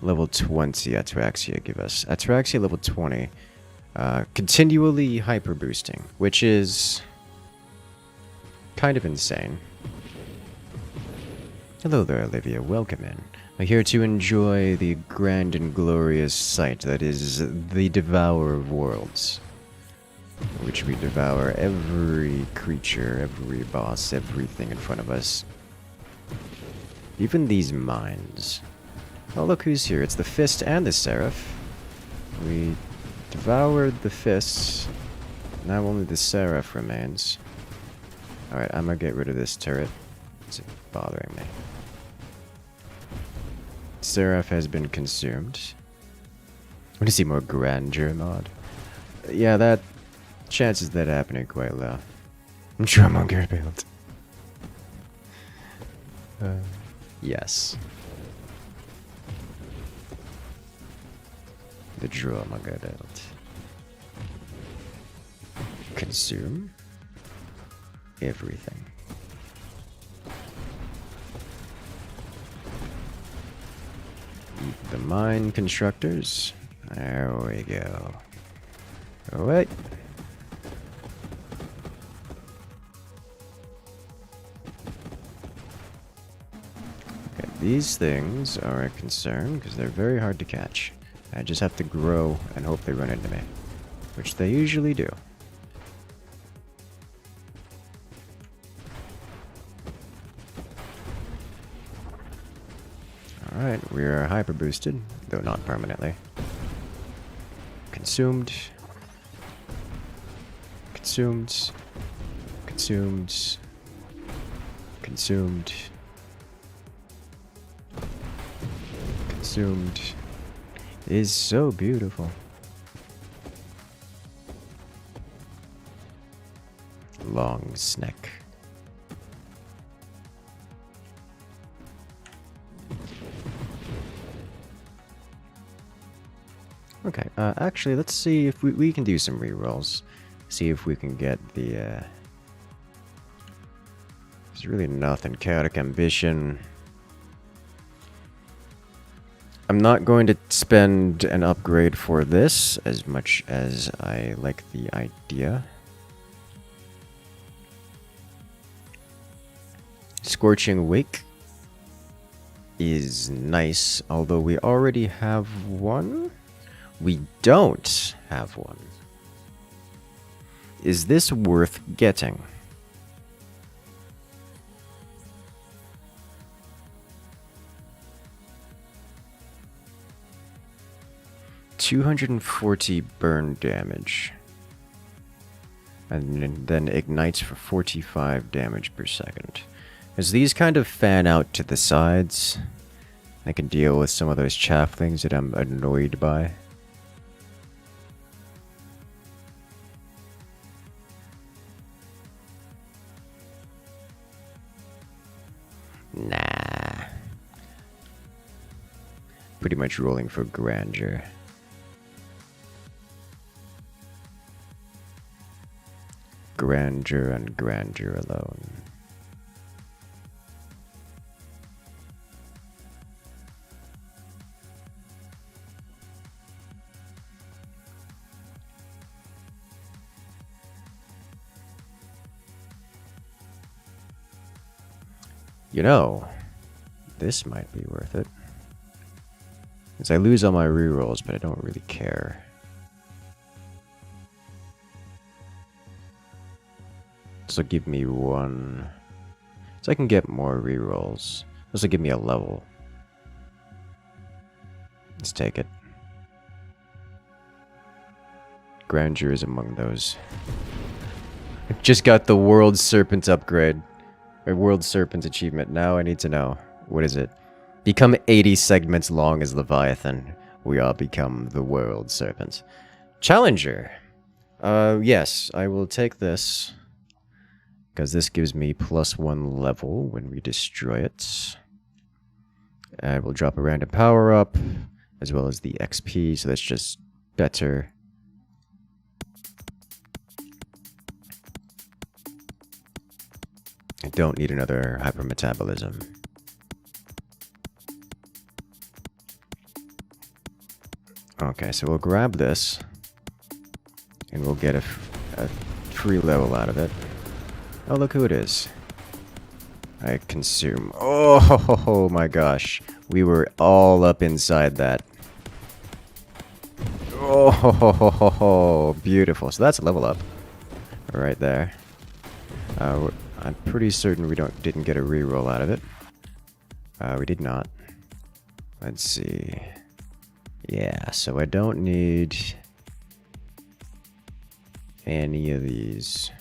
level 20 Ataraxia give us? Ataraxia level 20. Continually hyper boosting, which is kind of insane. Hello there, Olivia. Welcome in. I'm here to enjoy the grand and glorious sight that is the Devourer of Worlds, which we devour every creature, every boss, everything in front of us. Even these mines. Oh, look who's here. It's the Fist and the Seraph. We devoured the Fists. Now only the Seraph remains. Alright, I'm gonna get rid of this turret. It's bothering me. Seraph has been consumed. I want to see more grandeur mod. Yeah, that chances that happening quite low. I'm sure I'm on good build. Yes. The drama got out. Consume everything. Eat the mine constructors. There we go. Alright. Okay, these things are a concern because they're very hard to catch. I just have to grow and hope they run into me, which they usually do. Alright, we are hyper boosted, though not permanently. Consumed. Consumed. Consumed. Consumed. Consumed. It is so beautiful. Long snack. Okay, actually, let's see if we can do some rerolls. See if we can get the, There's really nothing. Chaotic Ambition. I'm not going to spend an upgrade for this as much as I like the idea. Scorching Wake is nice, although we already have one. We don't have one. Is this worth getting? $240 burn damage. And then ignites for 45 damage per second. As these kind of fan out to the sides, I can deal with some of those chafflings that I'm annoyed by. Nah. Pretty much rolling for grandeur. Grandeur and grandeur alone. You know, this might be worth it. Because I lose all my rerolls, but I don't really care. This will give me one. So I can get more rerolls. This will give me a level. Let's take it. Grandeur is among those. I just got the World Serpent upgrade. Or World Serpent achievement. Now I need to know. What is it? Become 80 segments long as Leviathan. We all become the World Serpent. Challenger. Yes, I will take this. Because this gives me +1 level when we destroy it. I will drop a random power up. As well as the XP. So that's just better. I don't need another hypermetabolism. Okay, so we'll grab this, and we'll get a free level out of it. Oh, look who it is. I consume. Oh my gosh. We were all up inside that. Oh, beautiful. So that's a level up. Right there. I'm pretty certain we didn't get a reroll out of it. We did not. Let's see. Yeah, so I don't need any of these.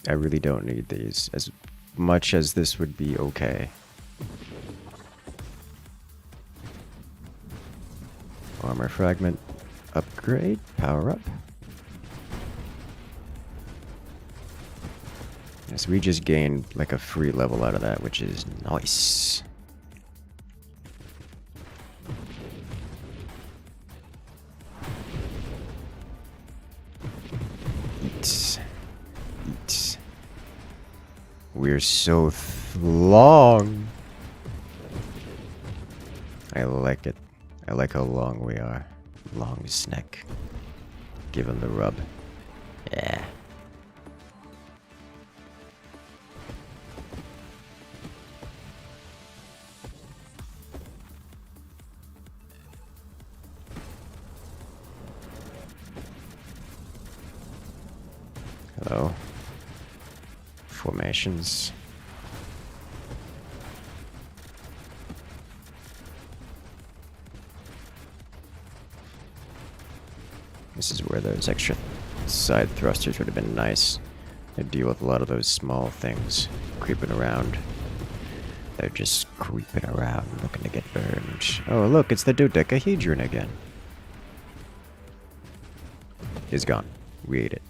I really don't need these, as much as this would be okay. Armor fragment upgrade, power up. Yes, we just gained like a free level out of that, which is nice. Eat. Eat. We're so long. I like it. I like how long we are. Long snack. Give him the rub. Yeah. Hello. Formations. This is where those extra side thrusters would have been nice. They deal with a lot of those small things creeping around. They're just creeping around looking to get burned. Oh look, it's the dodecahedron again. It's gone. We ate it.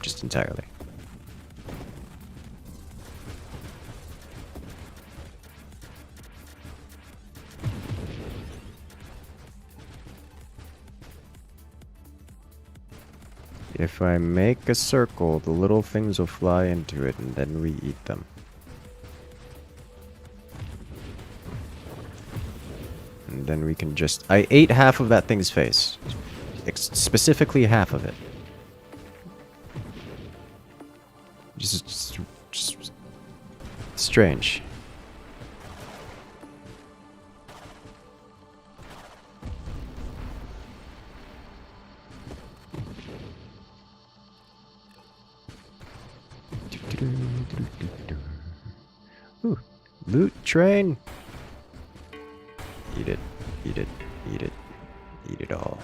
Just entirely. If I make a circle, the little things will fly into it, and then we eat them. And then we can just... I ate half of that thing's face. Specifically half of it. Just strange. Ooh, loot train. Eat it, eat it, eat it, eat it all.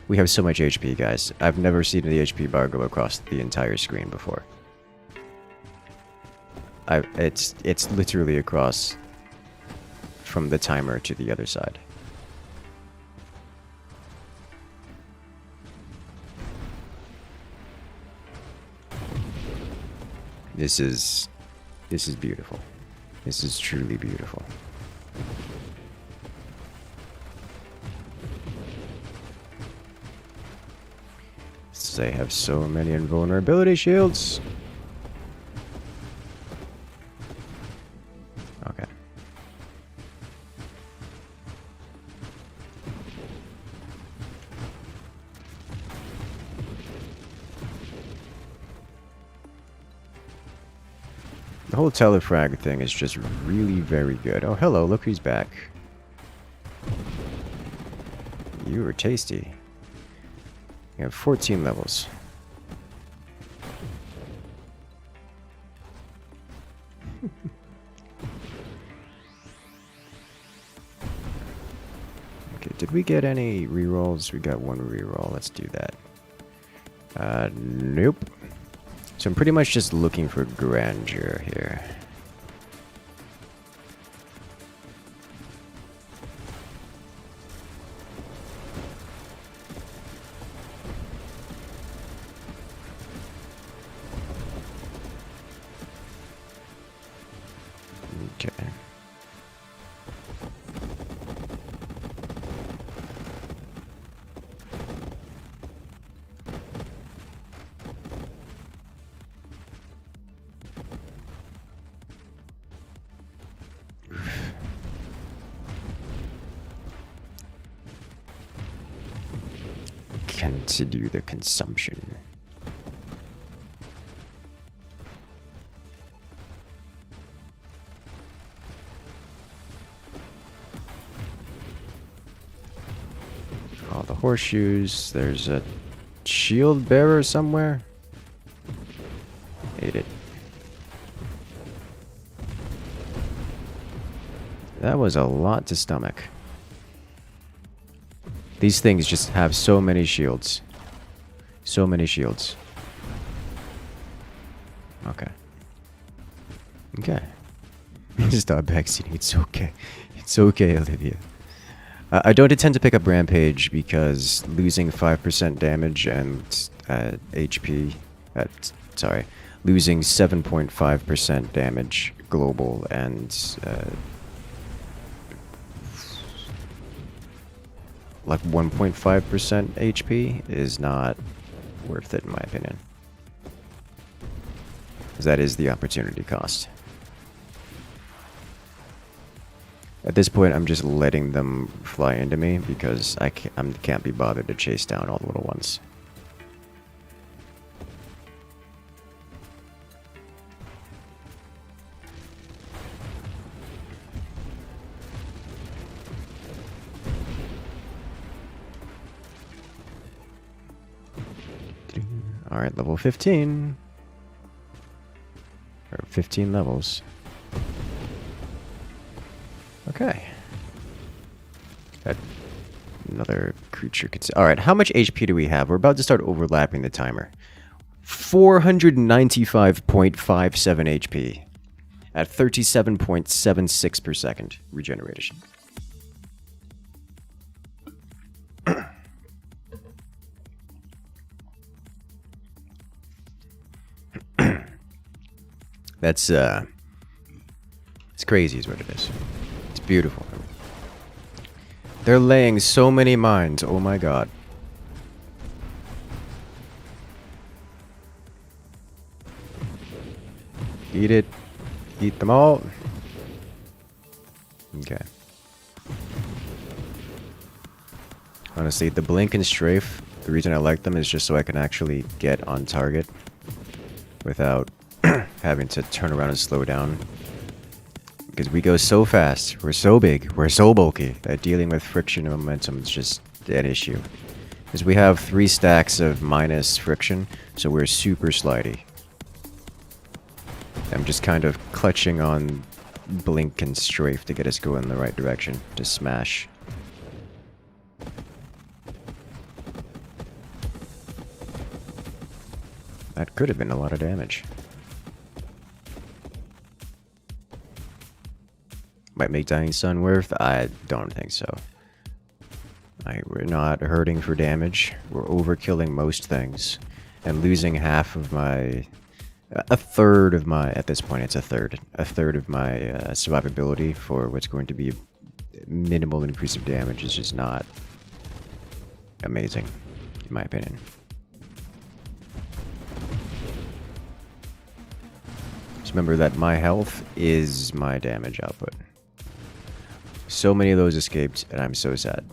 We have so much HP, guys. I've never seen the HP bar go across the entire screen before. It's literally across from the timer to the other side. This is beautiful. This is truly beautiful. They have so many invulnerability shields. Okay. The whole telefrag thing is just really very good. Oh, hello, look who's back. You were tasty. You have 14 levels. Okay, did we get any rerolls? We got one reroll. Let's do that. Nope. So I'm pretty much just looking for grandeur here. Okay. continue the consumption. All the horseshoes. There's a shield bearer somewhere. Ate it. That was a lot to stomach. These things just have so many shields. So many shields. Okay. Okay. Stop backseating. It's okay. It's okay, Olivia. I don't intend to pick up Rampage because losing 5% damage and HP... sorry. Losing 7.5% damage global and... like 1.5% HP is not worth it in my opinion. Because that is the opportunity cost. At this point, I'm just letting them fly into me because I can't be bothered to chase down all the little ones. Alright, level 15. Or 15 levels. Okay. Got another creature. Alright, how much HP do we have? We're about to start overlapping the timer. 495.57 HP. At 37.76 per second regeneration. That's, it's crazy is what it is. It's beautiful. They're laying so many mines, oh my god. Eat it. Eat them all. Okay. Honestly, the blink and strafe, the reason I like them is just so I can actually get on target without having to turn around and slow down. Because we go so fast, we're so big, we're so bulky, that dealing with friction and momentum is just an issue. Because we have 3 stacks of minus friction, so we're super slidey. I'm just kind of clutching on blink and strafe to get us going in the right direction, to smash. That could have been a lot of damage. Might make Dying Sun worth? I don't think so. We're not hurting for damage. We're overkilling most things. And losing half of my... a third of my... At this point, it's a third. A third of my survivability for what's going to be a minimal increase of damage is just not amazing, in my opinion. Just remember that my health is my damage output. So many of those escaped, and I'm so sad.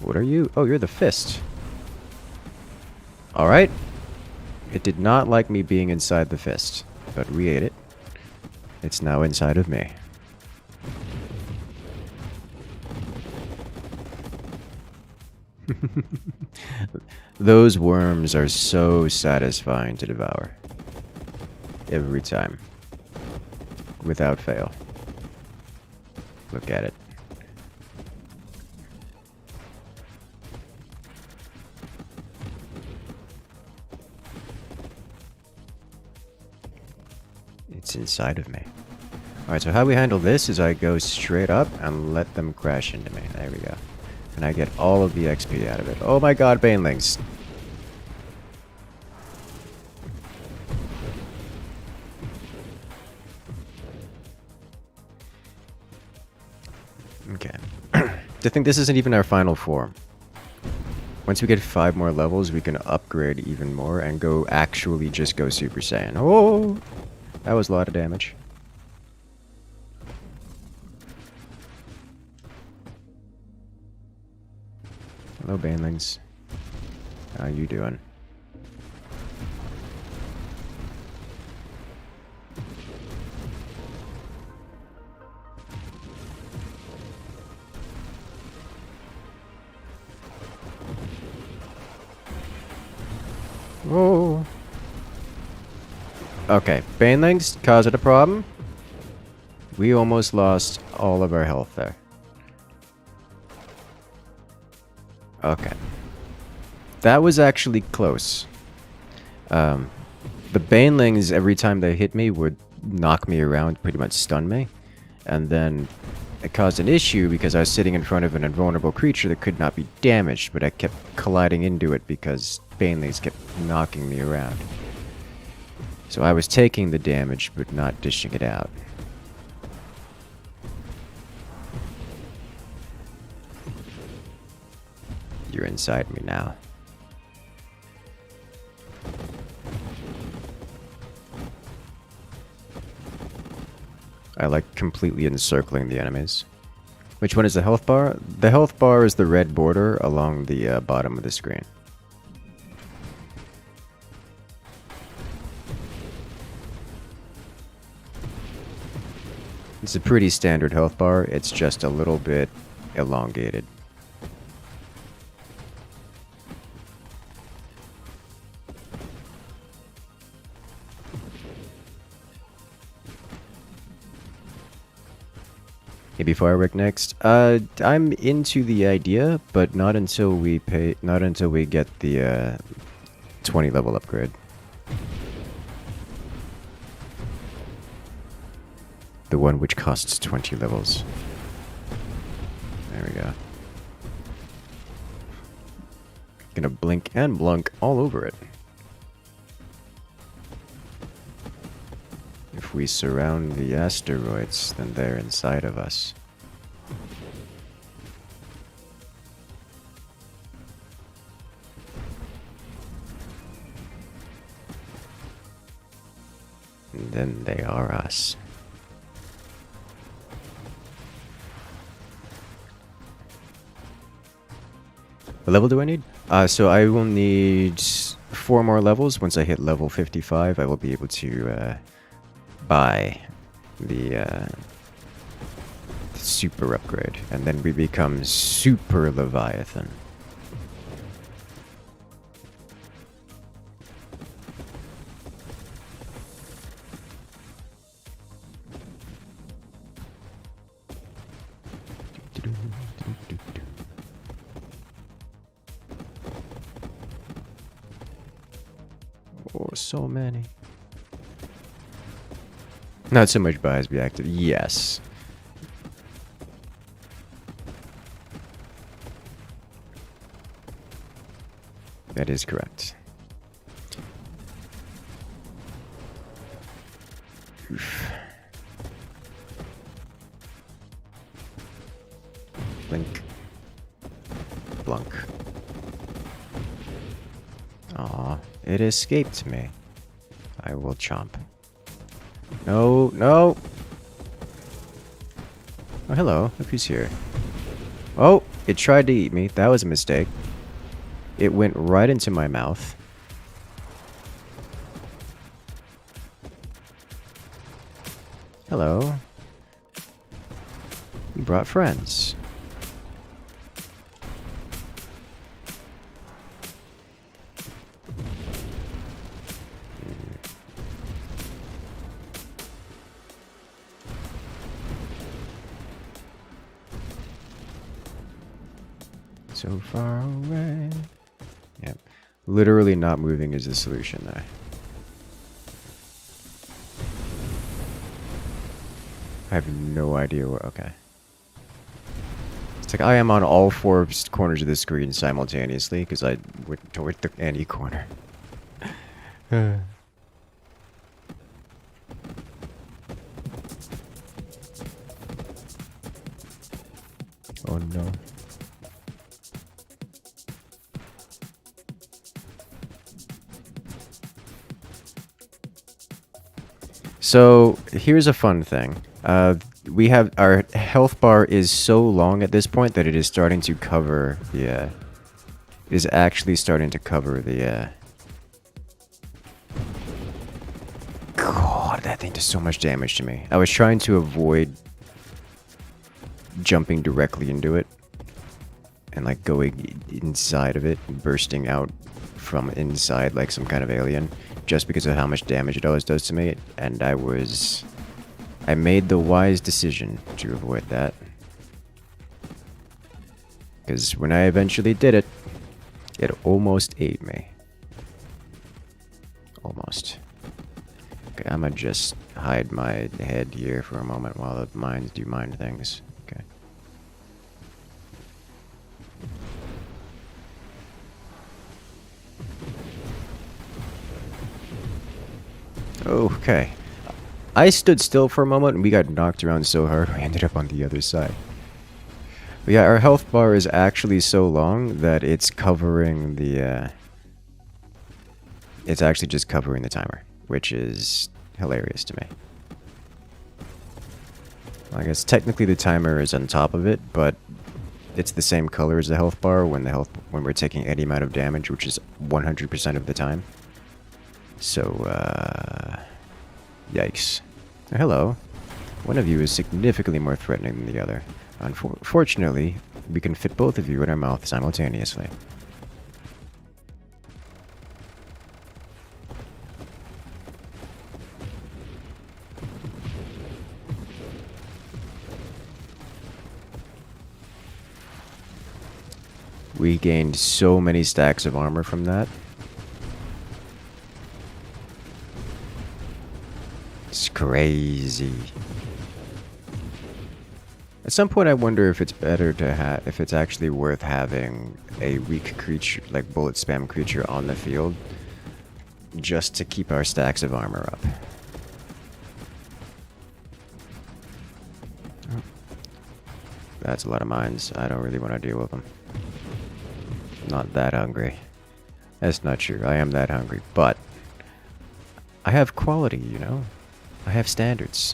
What are you? Oh, you're the fist. Alright. It did not like me being inside the fist, but we ate it. It's now inside of me. Those worms are so satisfying to devour. Every time. Without fail. Look at it. It's inside of me. Alright, so how we handle this is I go straight up and let them crash into me. There we go. And I get all of the XP out of it. Oh my god, banelings. Okay. To think this isn't even our final form. Once we get 5 more levels, we can upgrade even more and actually just go Super Saiyan. Oh! That was a lot of damage. Hello, Banelings. How you doing? Whoa. Okay, Banelings caused a problem. We almost lost all of our health there. Okay. That was actually close. The Banelings, every time they hit me, would knock me around, pretty much stun me. And then it caused an issue because I was sitting in front of an invulnerable creature that could not be damaged, but I kept colliding into it because Banelings kept knocking me around. So I was taking the damage, but not dishing it out. You're inside me now. I like completely encircling the enemies. Which one is the health bar? The health bar is the red border along the bottom of the screen. It's a pretty standard health bar, it's just a little bit elongated. Okay, before I work next, I'm into the idea, but not until we get the 20 level upgrade. The one which costs 20 levels. There we go. Gonna blink and blunk all over it. If we surround the asteroids, then they're inside of us. And then they are us. What level do I need? So I will need 4 more levels. Once I hit level 55, I will be able to buy the super upgrade. And then we become Super Leviathan. Oh, so many. Not so much buys be active. Yes. That is correct. Oof. Blink. Blunk. Aw, it escaped me. I will chomp. No, no! Oh, hello. Look who's here. Oh, it tried to eat me. That was a mistake. It went right into my mouth. Hello. You brought friends. So far away. Yep. Literally not moving is the solution there. I have no idea where. Okay. It's like I am on all 4 corners of the screen simultaneously because I went toward any corner. Oh no. So here's a fun thing. We have our health bar is so long at this point that it is starting to cover the. Is actually starting to cover the. God, that thing does so much damage to me. I was trying to avoid jumping directly into it and like going inside of it, bursting out from inside like some kind of alien, just because of how much damage it always does to me. And I made the wise decision to avoid that, because when I eventually did it, it almost ate me. Almost. Okay, I'm gonna just hide my head here for a moment while the mines do mine things. Okay. Okay. I stood still for a moment and we got knocked around so hard we ended up on the other side. But yeah, our health bar is actually so long that it's covering the... it's actually just covering the timer, which is hilarious to me. I guess technically the timer is on top of it, but it's the same color as the health bar when we're taking any amount of damage, which is 100% of the time. So, yikes. Hello. One of you is significantly more threatening than the other. Unfortunately, we can fit both of you in our mouth simultaneously. We gained so many stacks of armor from that. It's crazy. At some point I wonder if it's better to have, if it's actually worth having a weak creature, like bullet spam creature on the field, just to keep our stacks of armor up. Oh. That's a lot of mines. I don't really want to deal with them. Not that hungry. That's not true. I am that hungry, but I have quality, you know? I have standards.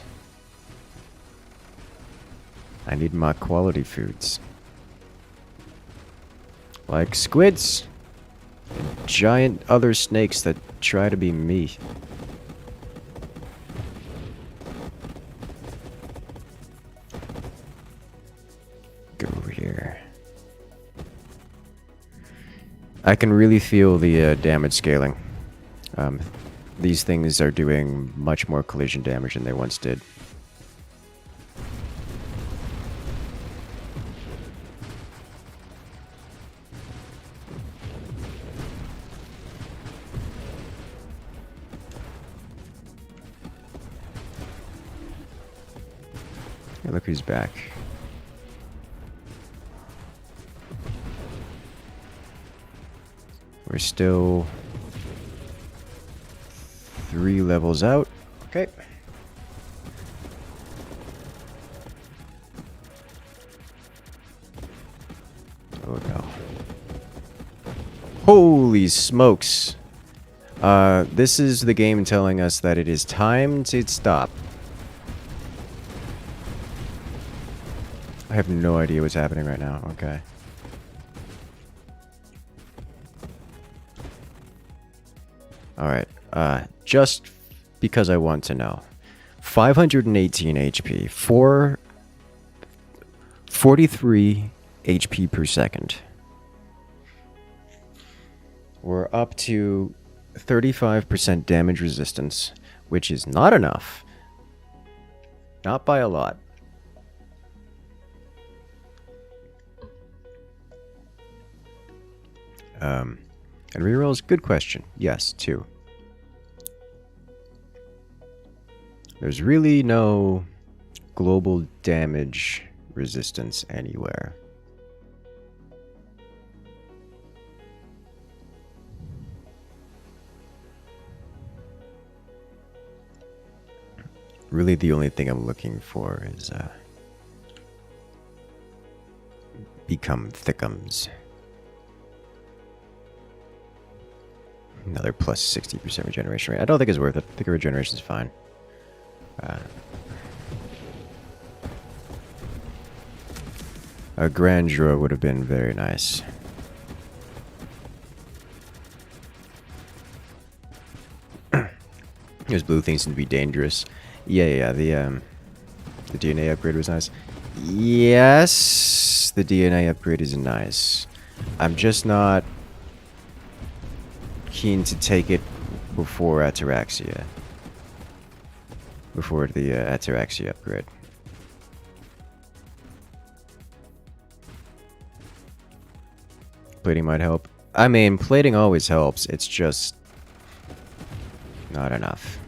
I need my quality foods. Like squids and giant other snakes that try to be me. Go over here. I can really feel the damage scaling. These things are doing much more collision damage than they once did. Hey, look who's back. We're still 3 levels out. Okay. Oh no. Holy smokes. This is the game telling us that it is time to stop. I have no idea what's happening right now. Okay. Alright, just because I want to know. 518 HP, 43 HP per second. We're up to 35% damage resistance, which is not enough. Not by a lot. And rerolls, good question. Yes, too. There's really no global damage resistance anywhere. Really, the only thing I'm looking for is become thickums. Another plus 60% regeneration rate. I don't think it's worth it. I think regeneration is fine. A grandeur would have been very nice. Those blue things seem to be dangerous. Yeah, the DNA upgrade was nice. Yes, the DNA upgrade is nice. I'm just not keen to take it before Ataraxia. Before the Ataraxia upgrade. Plating might help. I mean, plating always helps. It's just not enough.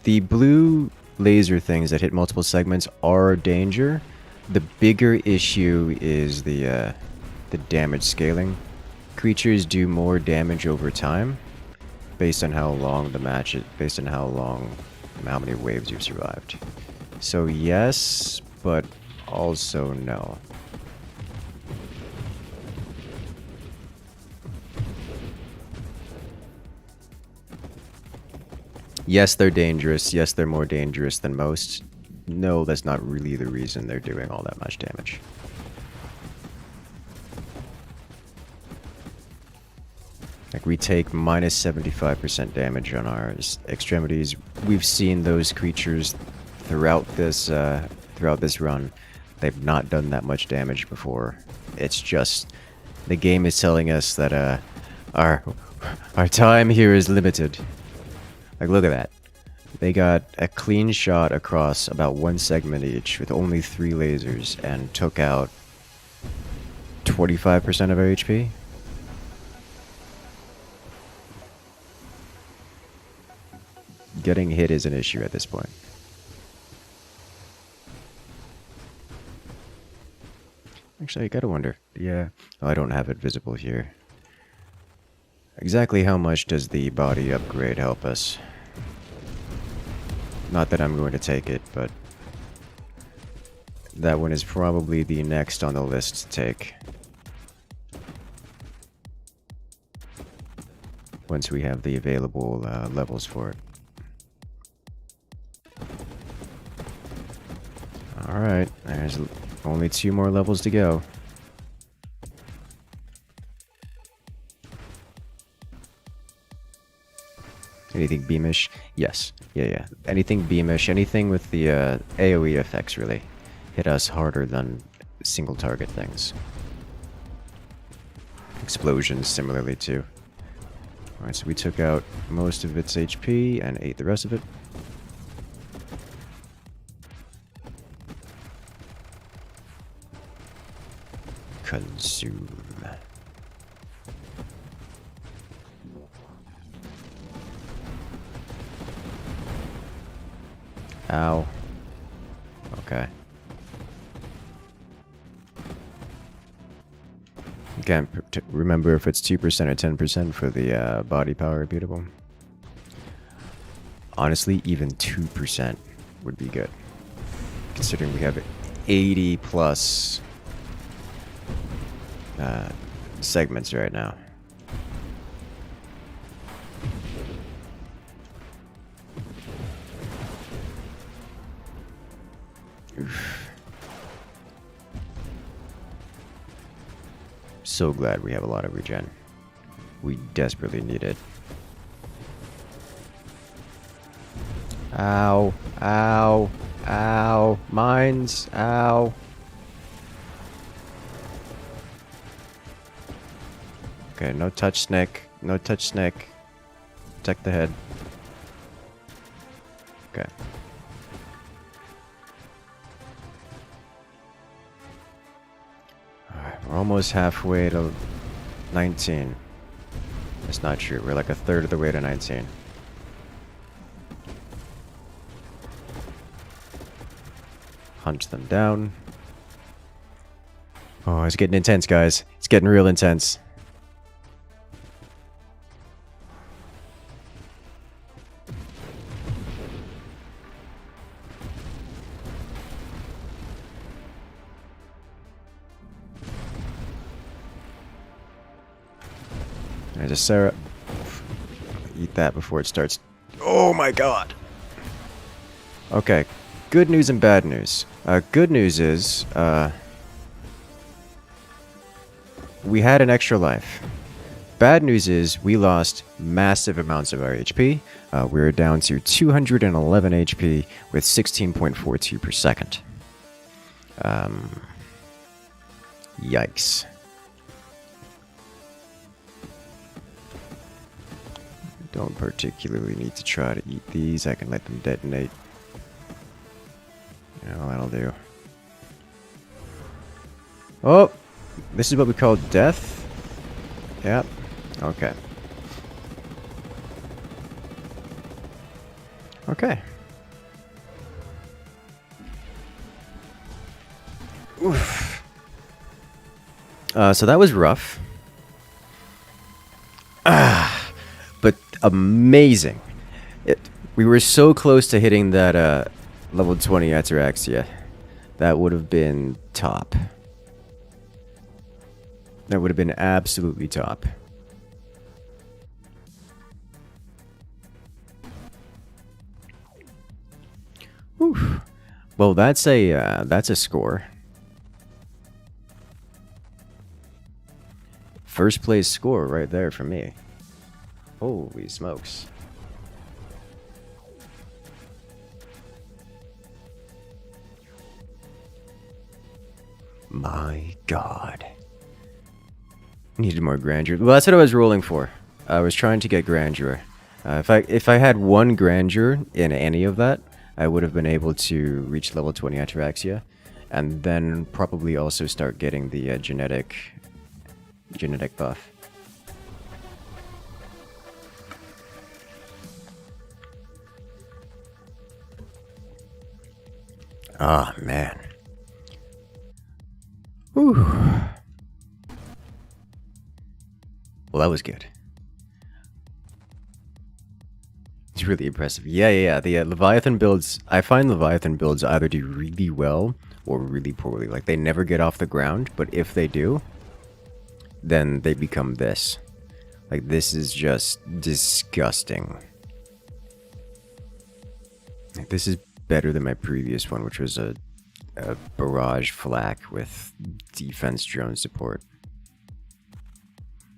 The blue laser things that hit multiple segments are a danger. The bigger issue is the damage scaling. Creatures do more damage over time, based on how long the match is, based on how many waves you've survived. So yes, but also no. Yes, they're dangerous. Yes, they're more dangerous than most. No, that's not really the reason they're doing all that much damage. Like, we take minus 75% damage on our extremities. We've seen those creatures throughout this run. They've not done that much damage before. It's just the game is telling us that our time here is limited. Like, look at that. They got a clean shot across about one segment each with only 3 lasers and took out 25% of our HP. Getting hit is an issue at this point. Actually, I gotta wonder. Yeah. Oh, I don't have it visible here. Exactly how much does the body upgrade help us? Not that I'm going to take it, but that one is probably the next on the list to take. Once we have the available levels for it. Alright, there's only 2 more levels to go. Anything beamish? Yes. Yeah. Anything beamish, anything with the AoE effects really hit us harder than single target things. Explosions similarly too. Alright, so we took out most of its HP and ate the rest of it. Consume. Ow. Okay. Can't remember if it's 2% or 10% for the body power repeatable. Honestly, even 2% would be good. Considering we have 80 plus segments right now. Oof. So glad we have a lot of regen. We desperately need it. Ow. Ow. Ow. Mines. Ow. Okay, no touch snake. No touch snake. Protect the head. Okay. Alright, we're almost halfway to 19. That's not true. We're like a third of the way to 19. Hunt them down. Oh, it's getting intense, guys. It's getting real intense. There's a Sarah. Eat that before it starts. Oh my god! Okay, good news and bad news. Good news is, we had an extra life. Bad news is we lost massive amounts of our HP. We're down to 211 HP with 16.42 per second. Yikes. Don't particularly need to try to eat these. I can let them detonate. Yeah, that'll do. Oh! This is what we call death? Yep. Okay. Okay. Oof. So that was rough. But amazing. We were so close to hitting that level 20 Ataraxia. That would have been top. That would have been absolutely top. Whew. Well, that's a score. First place score right there for me. Holy smokes. My god. Needed more grandeur. Well, that's what I was rolling for. I was trying to get grandeur. If I had one grandeur in any of that, I would have been able to reach level 20 Ataraxia, and then probably also start getting the genetic buff. Ah, man. Whew. Well, that was good. It's really impressive. Yeah. The Leviathan builds... I find Leviathan builds either do really well or really poorly. Like, they never get off the ground, but if they do, then they become this. Like, this is just disgusting. Like, this is better than my previous one, which was a barrage flak with defense drone support.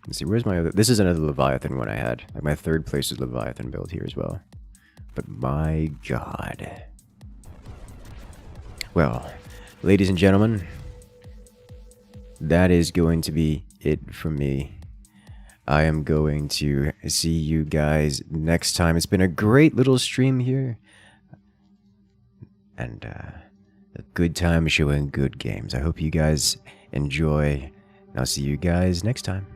Let's see, where's my other... This is another Leviathan one I had. Like, my third place is Leviathan build here as well. But my god. Well, ladies and gentlemen, that is going to be it from me. I am going to see you guys next time. It's been a great little stream here. And a good time showing good games. I hope you guys enjoy. And I'll see you guys next time.